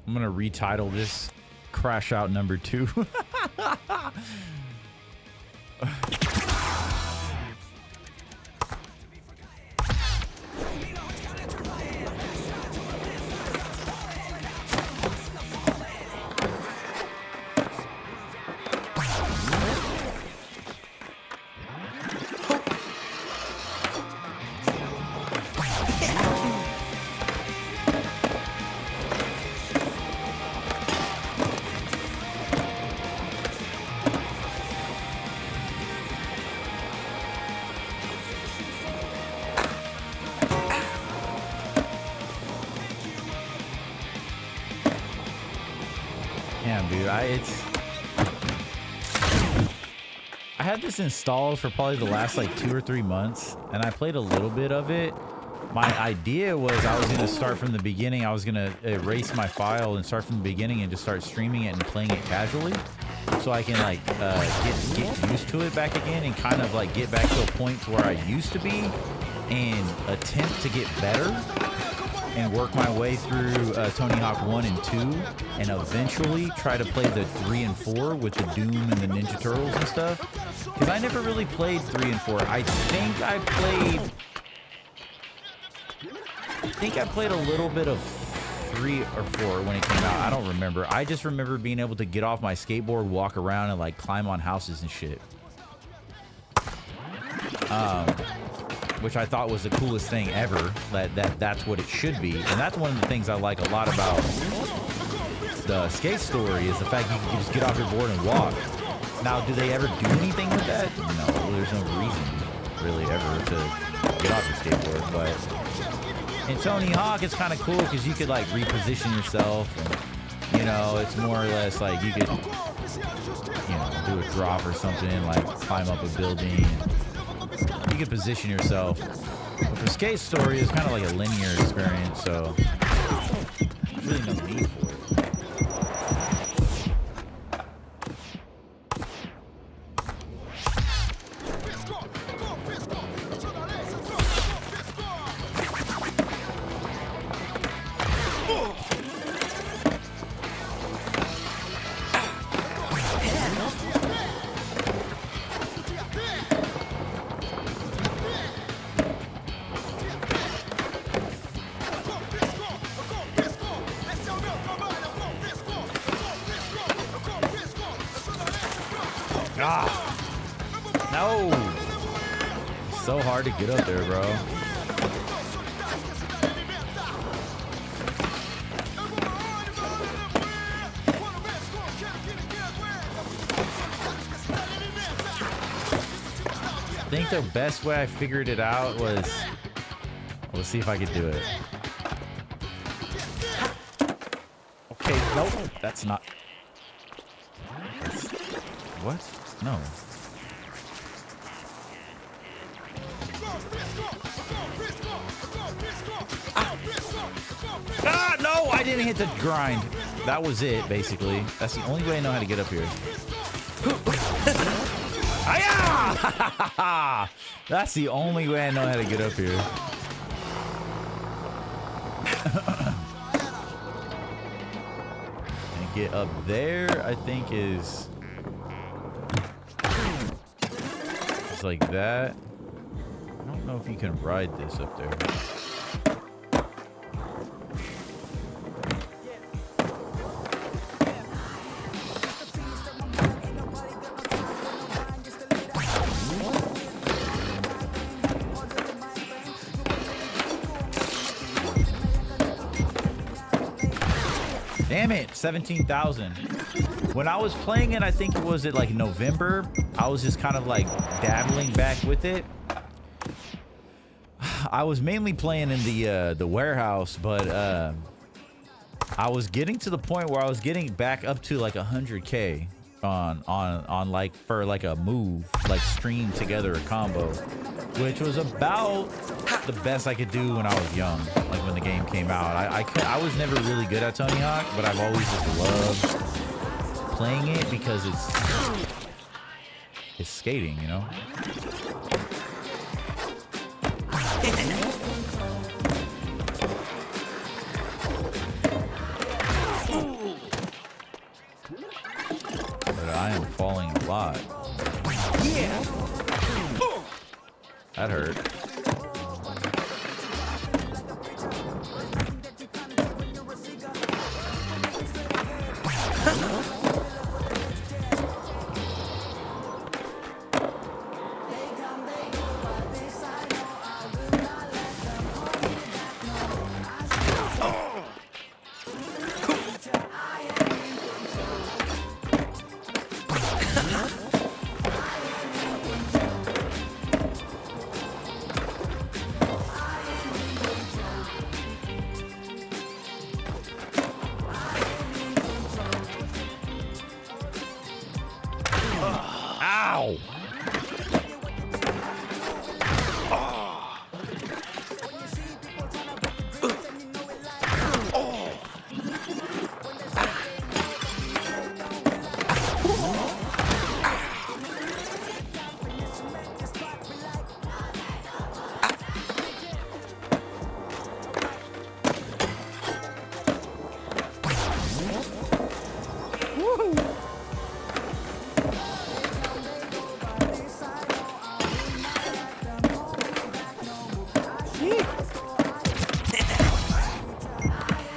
I'm gonna retitle this Crash Out number 2. Damn, dude, I had this installed for probably the last like 2 or 3 months, and I played a little bit of it. My idea was I was gonna start from the beginning. I was gonna erase my file and start from the beginning and just start streaming it and playing it casually, so I can like get used to it back again and kind of like get back to a point to where I used to be and attempt to get better and work my way through Tony Hawk 1 and 2, and eventually try to play the 3 and 4 with the Doom and the Ninja Turtles and stuff. Because I never really played 3 and 4. I think I played a little bit of 3 or 4 when it came out. I don't remember. I just remember being able to get off my skateboard, walk around, and like climb on houses and shit. Which I thought was the coolest thing ever. That's what it should be, and that's one of the things I like a lot about the skate story is the fact you can just get off your board and walk. Now, do they ever do anything with that? No, there's no reason really ever to get off your skateboard. But in Tony Hawk, it's kind of cool because you could like reposition yourself, and you know, it's more or less like you could, you know, do a drop or something, like climb up a building. You can position yourself. But for Skate Story, it's kind of like a linear experience, so there's really no need for it. No! So hard to get up there, bro. think the best way I figured it out was... Let's see if I could do it. Okay, nope. That's not... What? No. Ah, no! I didn't hit the grind. That was it, basically. That's the only way I know how to get up here. Hi-ya! That's the only way I know how to get up here. And get up there, I think, is... It's like that. I don't know if you can ride this up there. Damn it, 17,000. When I was playing it, I think it was like November. I was just kind of like dabbling back with it. I was mainly playing in the warehouse, but I was getting to the point where I was getting back up to like 100K on like for like a move, like string together a combo, which was about the best I could do when I was young, like when the game came out. I was never really good at Tony Hawk, but I've always just loved playing it because it's skating, you know. But I am falling a lot. Yeah. That hurt. Ow!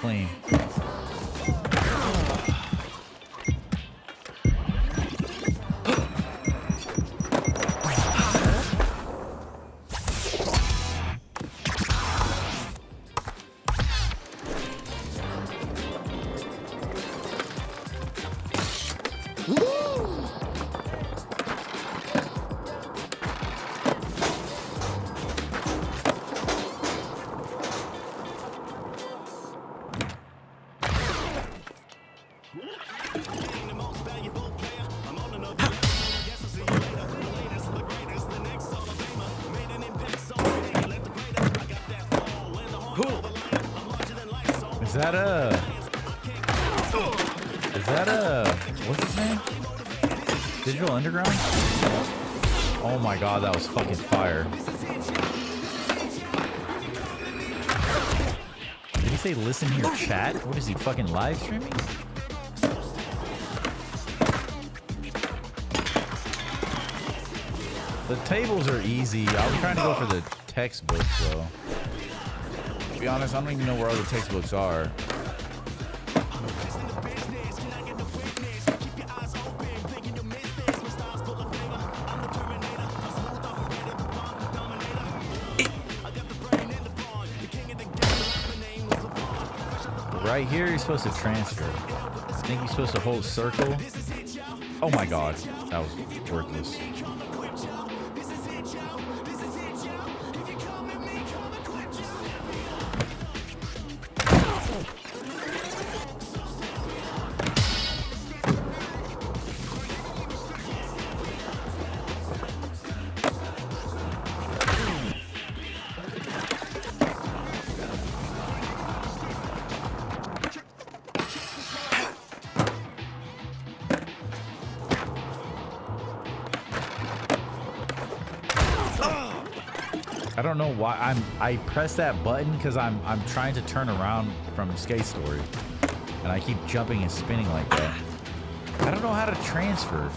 Clean. Is that a what's his name? Digital Underground? Oh my god, that was fucking fire. Did he say listen here chat? What is he, fucking live streaming? The tables are easy. I was trying to go for the textbooks though. To be honest, I don't even know where all the textbooks are. Right here, you're supposed to transfer. I think you're supposed to hold circle. Oh my god, that was worthless. I don't know why I press that button because I'm trying to turn around from Skate Story, and I keep jumping and spinning like that. I don't know how to transfer.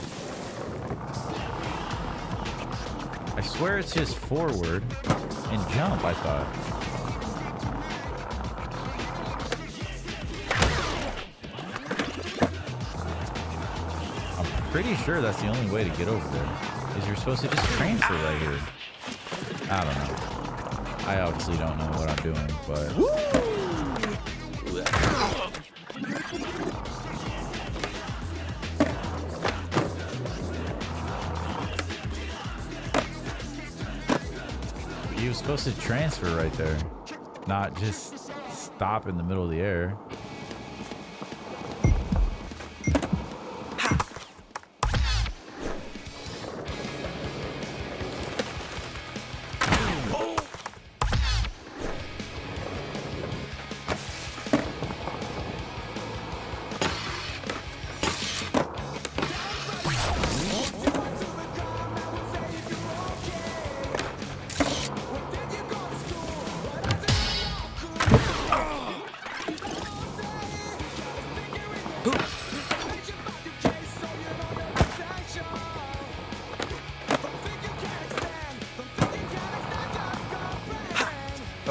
I swear it's just forward and jump, I thought. I'm pretty sure that's the only way to get over there. Is you're supposed to just transfer right here. I don't know. I obviously don't know what I'm doing, but... You were supposed to transfer right there, not just stop in the middle of the air.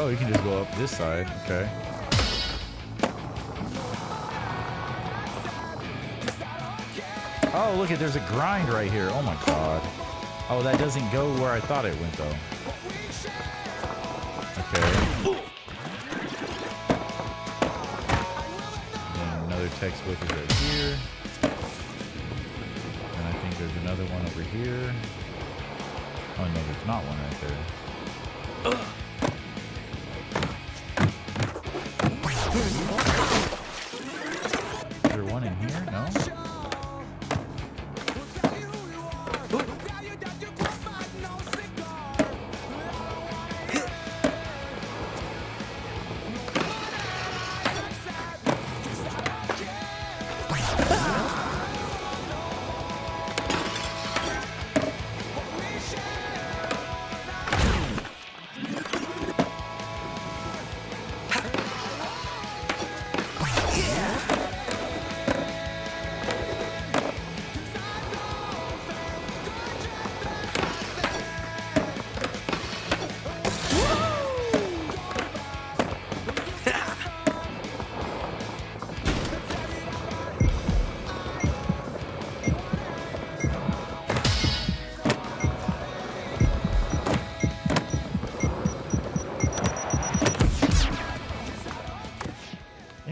Oh, you can just go up this side. Okay. Oh, look at, there's a grind right here. Oh my god. Oh, that doesn't go where I thought it went though. Okay. And another textbook is right here. And I think there's another one over here. Oh no, there's not one right there. Is there one in here? No?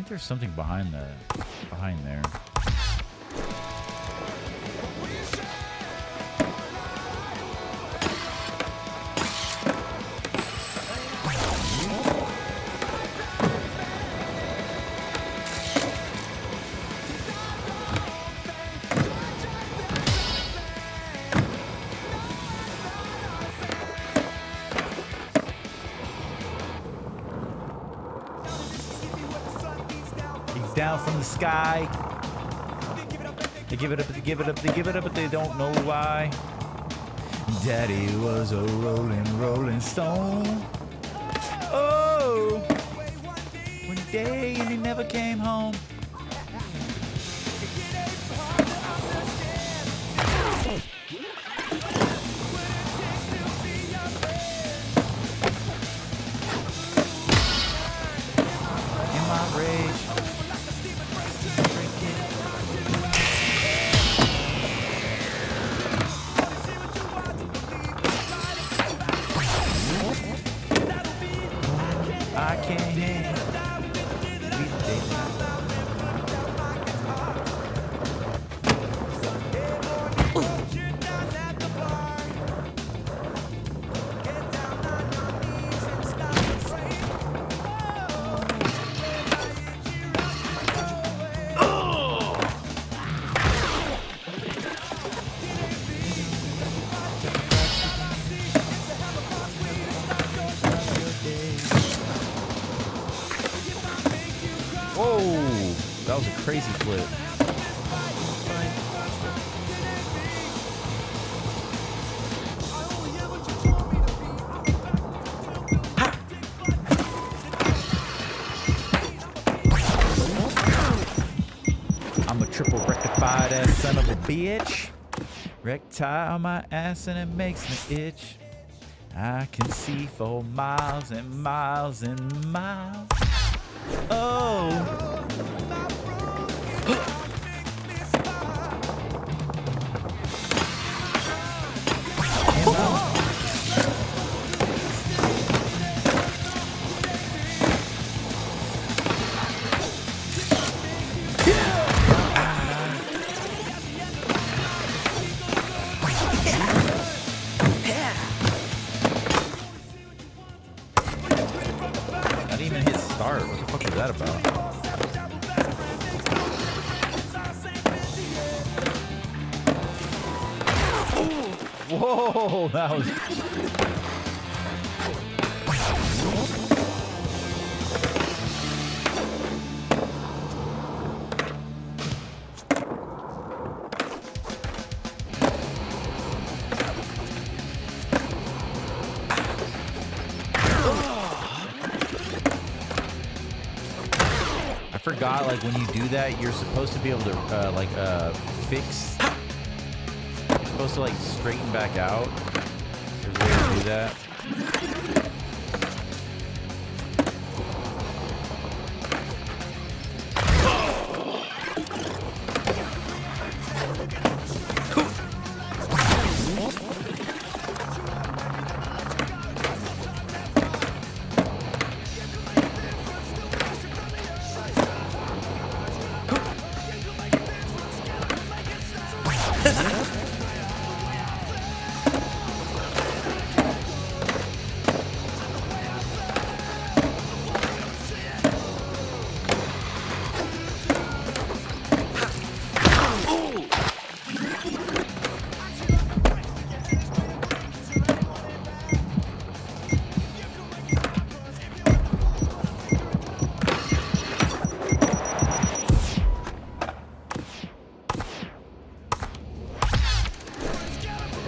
There's something behind there. Down from the sky. They give it up, they give it up, they give it up, but they don't know why. Daddy was a rolling stone. Oh, one day and he never came home. In my rage. I can't. Whoa, that was a crazy flip. bitch. Rectile on my ass and it makes me itch. I can see for miles and miles and miles. Oh. I didn't even hit start. What the fuck was that about? Whoa, that was... I forgot, like, when you do that, you're supposed to be able to, fix... You're supposed to, like, straighten back out. There's a way to do that.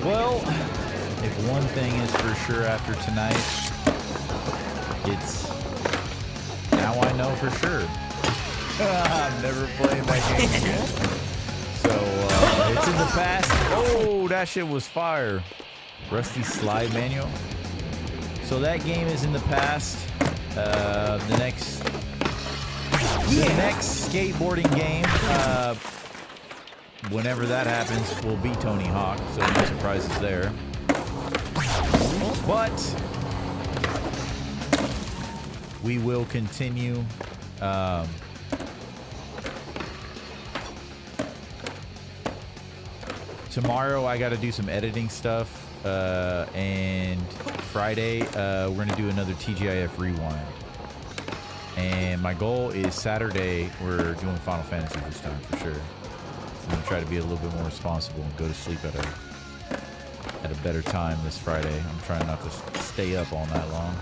Well, if one thing is for sure after tonight, it's now I know for sure. I'm never playing that game again. So it's in the past. Oh, that shit was fire. Rusty Slide Manual. So that game is in the past. The next skateboarding game, whenever that happens, will be Tony Hawk, so no surprises there. But we will continue. Tomorrow I got to do some editing stuff, and Friday we're going to do another TGIF rewind. And my goal is Saturday we're doing Final Fantasy this time for sure. I'm gonna try to be a little bit more responsible and go to sleep at a better time this Friday. I'm trying not to stay up all night long.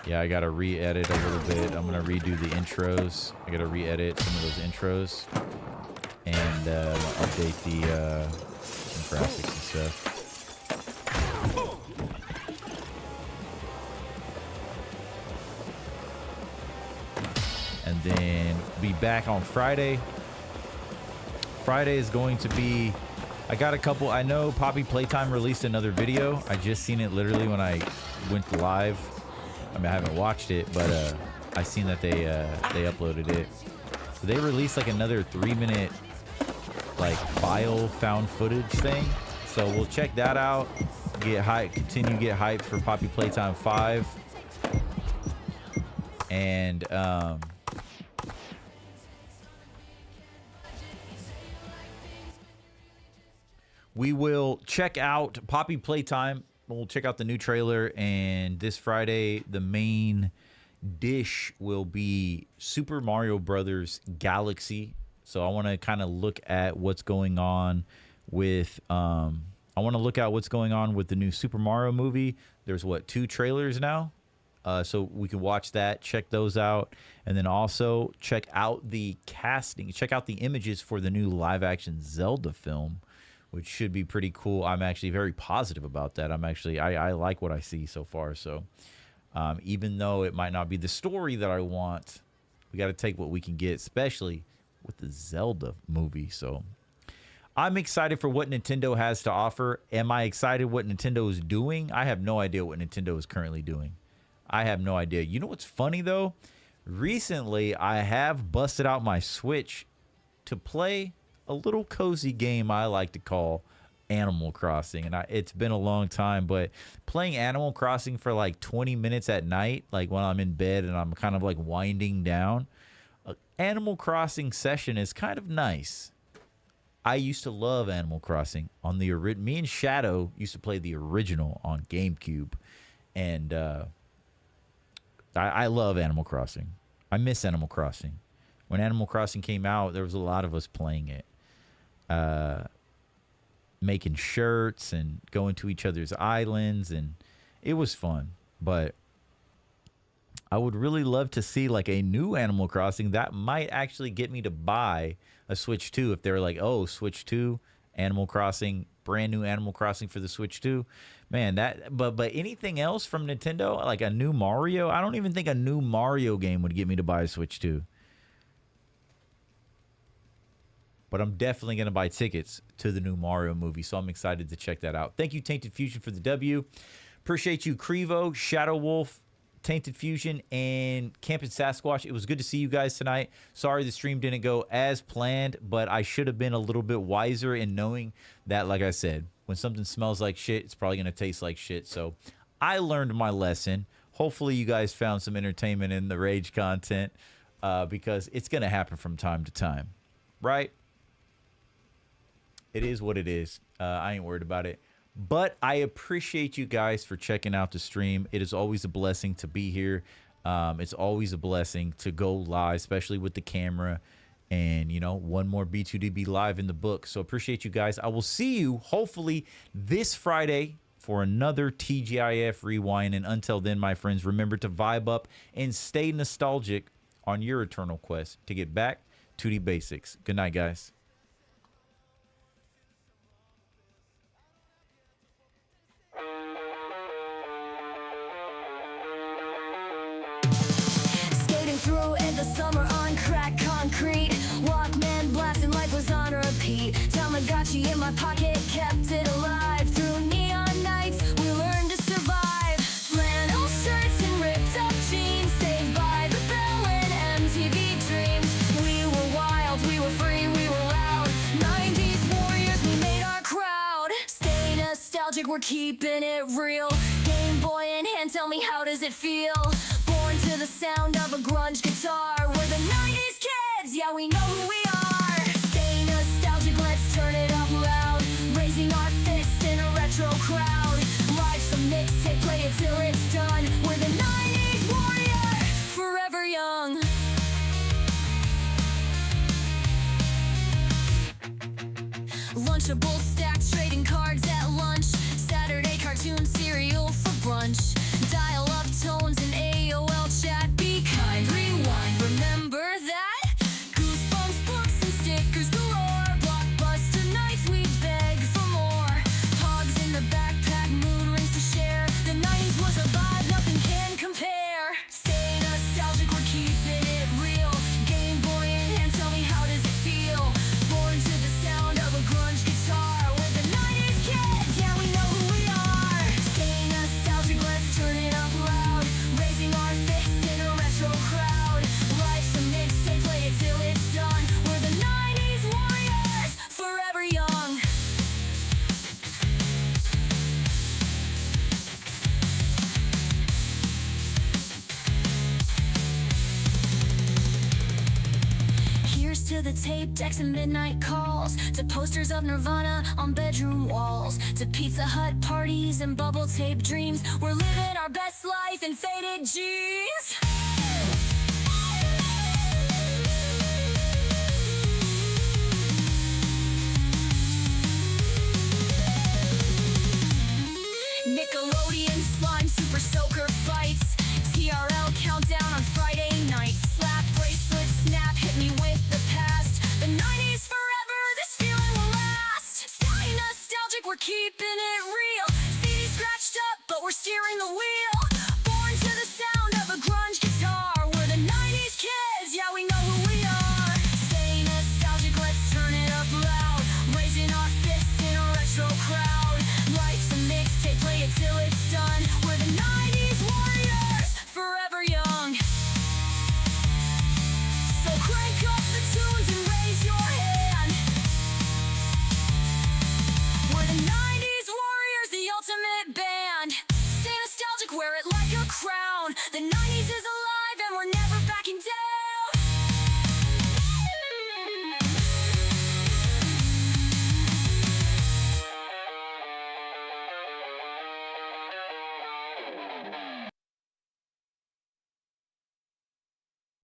Yeah, I gotta re-edit a little bit. I'm gonna redo the intros. I gotta re-edit some of those intros and update the some graphics and stuff. And then be back on Friday. Friday is going to be, I got a couple, I know Poppy Playtime released another video. I just seen it literally when I went live. I mean, I haven't watched it, but I seen that they uploaded it. So they released like another 3-minute like file found footage thing. So we'll check that out. Get hype, continue to get hyped for Poppy Playtime 5. And we will check out Poppy Playtime. We'll check out the new trailer, and this Friday the main dish will be Super Mario Brothers Galaxy. So I want to kind of look at what's going on with the new Super Mario movie. There's what, 2 trailers now? So we can watch that, check those out, and then also check out the casting, check out the images for the new live-action Zelda film, which should be pretty cool. I'm actually very positive about that. I like what I see so far. So Even though it might not be the story that I want, we got to take what we can get, especially with the Zelda movie. So I'm excited for what Nintendo has to offer. Am I excited what Nintendo is doing? I have no idea what Nintendo is currently doing. I have no idea. You know what's funny though? Recently, I have busted out my Switch to play a little cozy game I like to call Animal Crossing. And it's been a long time, but playing Animal Crossing for like 20 minutes at night, like when I'm in bed and I'm kind of like winding down, an Animal Crossing session is kind of nice. I used to love Animal Crossing on the me and Shadow used to play the original on GameCube, and I love Animal Crossing. I miss Animal Crossing. When Animal Crossing came out, there was a lot of us playing it, making shirts and going to each other's islands, and it was fun. But I would really love to see like a new Animal Crossing that might actually get me to buy a Switch 2 if they're like, oh, Switch 2, Animal Crossing, brand new Animal Crossing for the Switch 2. Man, that but anything else from Nintendo, like a new Mario, I don't even think a new Mario game would get me to buy a Switch 2. But I'm definitely going to buy tickets to the new Mario movie, so I'm excited to check that out. Thank you, Tainted Fusion, for the W. Appreciate you, Crevo, Shadow Wolf, Tainted Fusion, and Campin' Sasquatch. It was good to see you guys tonight. Sorry the stream didn't go as planned, but I should have been a little bit wiser in knowing that, like I said, when something smells like shit, it's probably going to taste like shit. So I learned my lesson. Hopefully you guys found some entertainment in the rage content, because it's going to happen from time to time, right? It is what it is. I ain't worried about it. But I appreciate you guys for checking out the stream. It is always a blessing to be here. It's always a blessing to go live, especially with the camera. And, you know, one more B2DB live in the book. So appreciate you guys. I will see you hopefully this Friday for another TGIF Rewind. And until then, my friends, remember to vibe up and stay nostalgic on your eternal quest to get back to the basics. Good night, guys. Skating through in the summer on cracked concrete. Walkman blasting, life was on a repeat. Tamagotchi in my pocket kept it alive. Through neon nights, we learned to survive. Flannel shirts and ripped up jeans, saved by the bell and MTV dreams. We were wild, we were free, we were loud. 90s warriors, we made our crowd. Stay nostalgic, we're keeping it real. Game Boy in hand, tell me how does it feel? Born to the sound of a grunge guitar. We're the 90s kids, yeah, we know who we are. Stay nostalgic, let's turn it up loud. Raising our fists in a retro crowd. Life's a mixtape, play it till it's done. We're the 90s warrior, forever young. Lunchables stacked, trading cards at lunch. Saturday cartoon cereal for brunch. Dial up tones and AOL chat. Be kind, rewind, remember that? Goosebumps, books and stickers galore. Blockbuster nights, we beg for more. Pogs in the backpack, mood rings to share. The 90s was a vibe, nothing can compare. Stay nostalgic, we're keeping it real. Game Boy in hand, tell me how does it feel? Born to the sound of a grunge guitar. We're the 90s kids, yeah, we know who we are. Stay nostalgic, let's turn it up loud. Raising our fists in a retro crowd. Life's a mixtape, play it till it's done. We're the 90s warriors, forever young. Here's to the tape decks and midnight calls, to posters of Nirvana on bedroom walls, to Pizza Hut parties and bubble tape dreams. We're living our best life in faded jeans. Nickelodeon slime, super soaker fights. TRL countdown on Friday nights. Slap bracelet, snap, hit me with the past. The 90s forever, this feeling will last. Stay nostalgic, we're keeping it real. CD scratched up, but we're steering the wheel. Born to the The 90s Warriors, the ultimate band. Stay nostalgic, wear it like a crown. The 90s is alive and we're never backing down.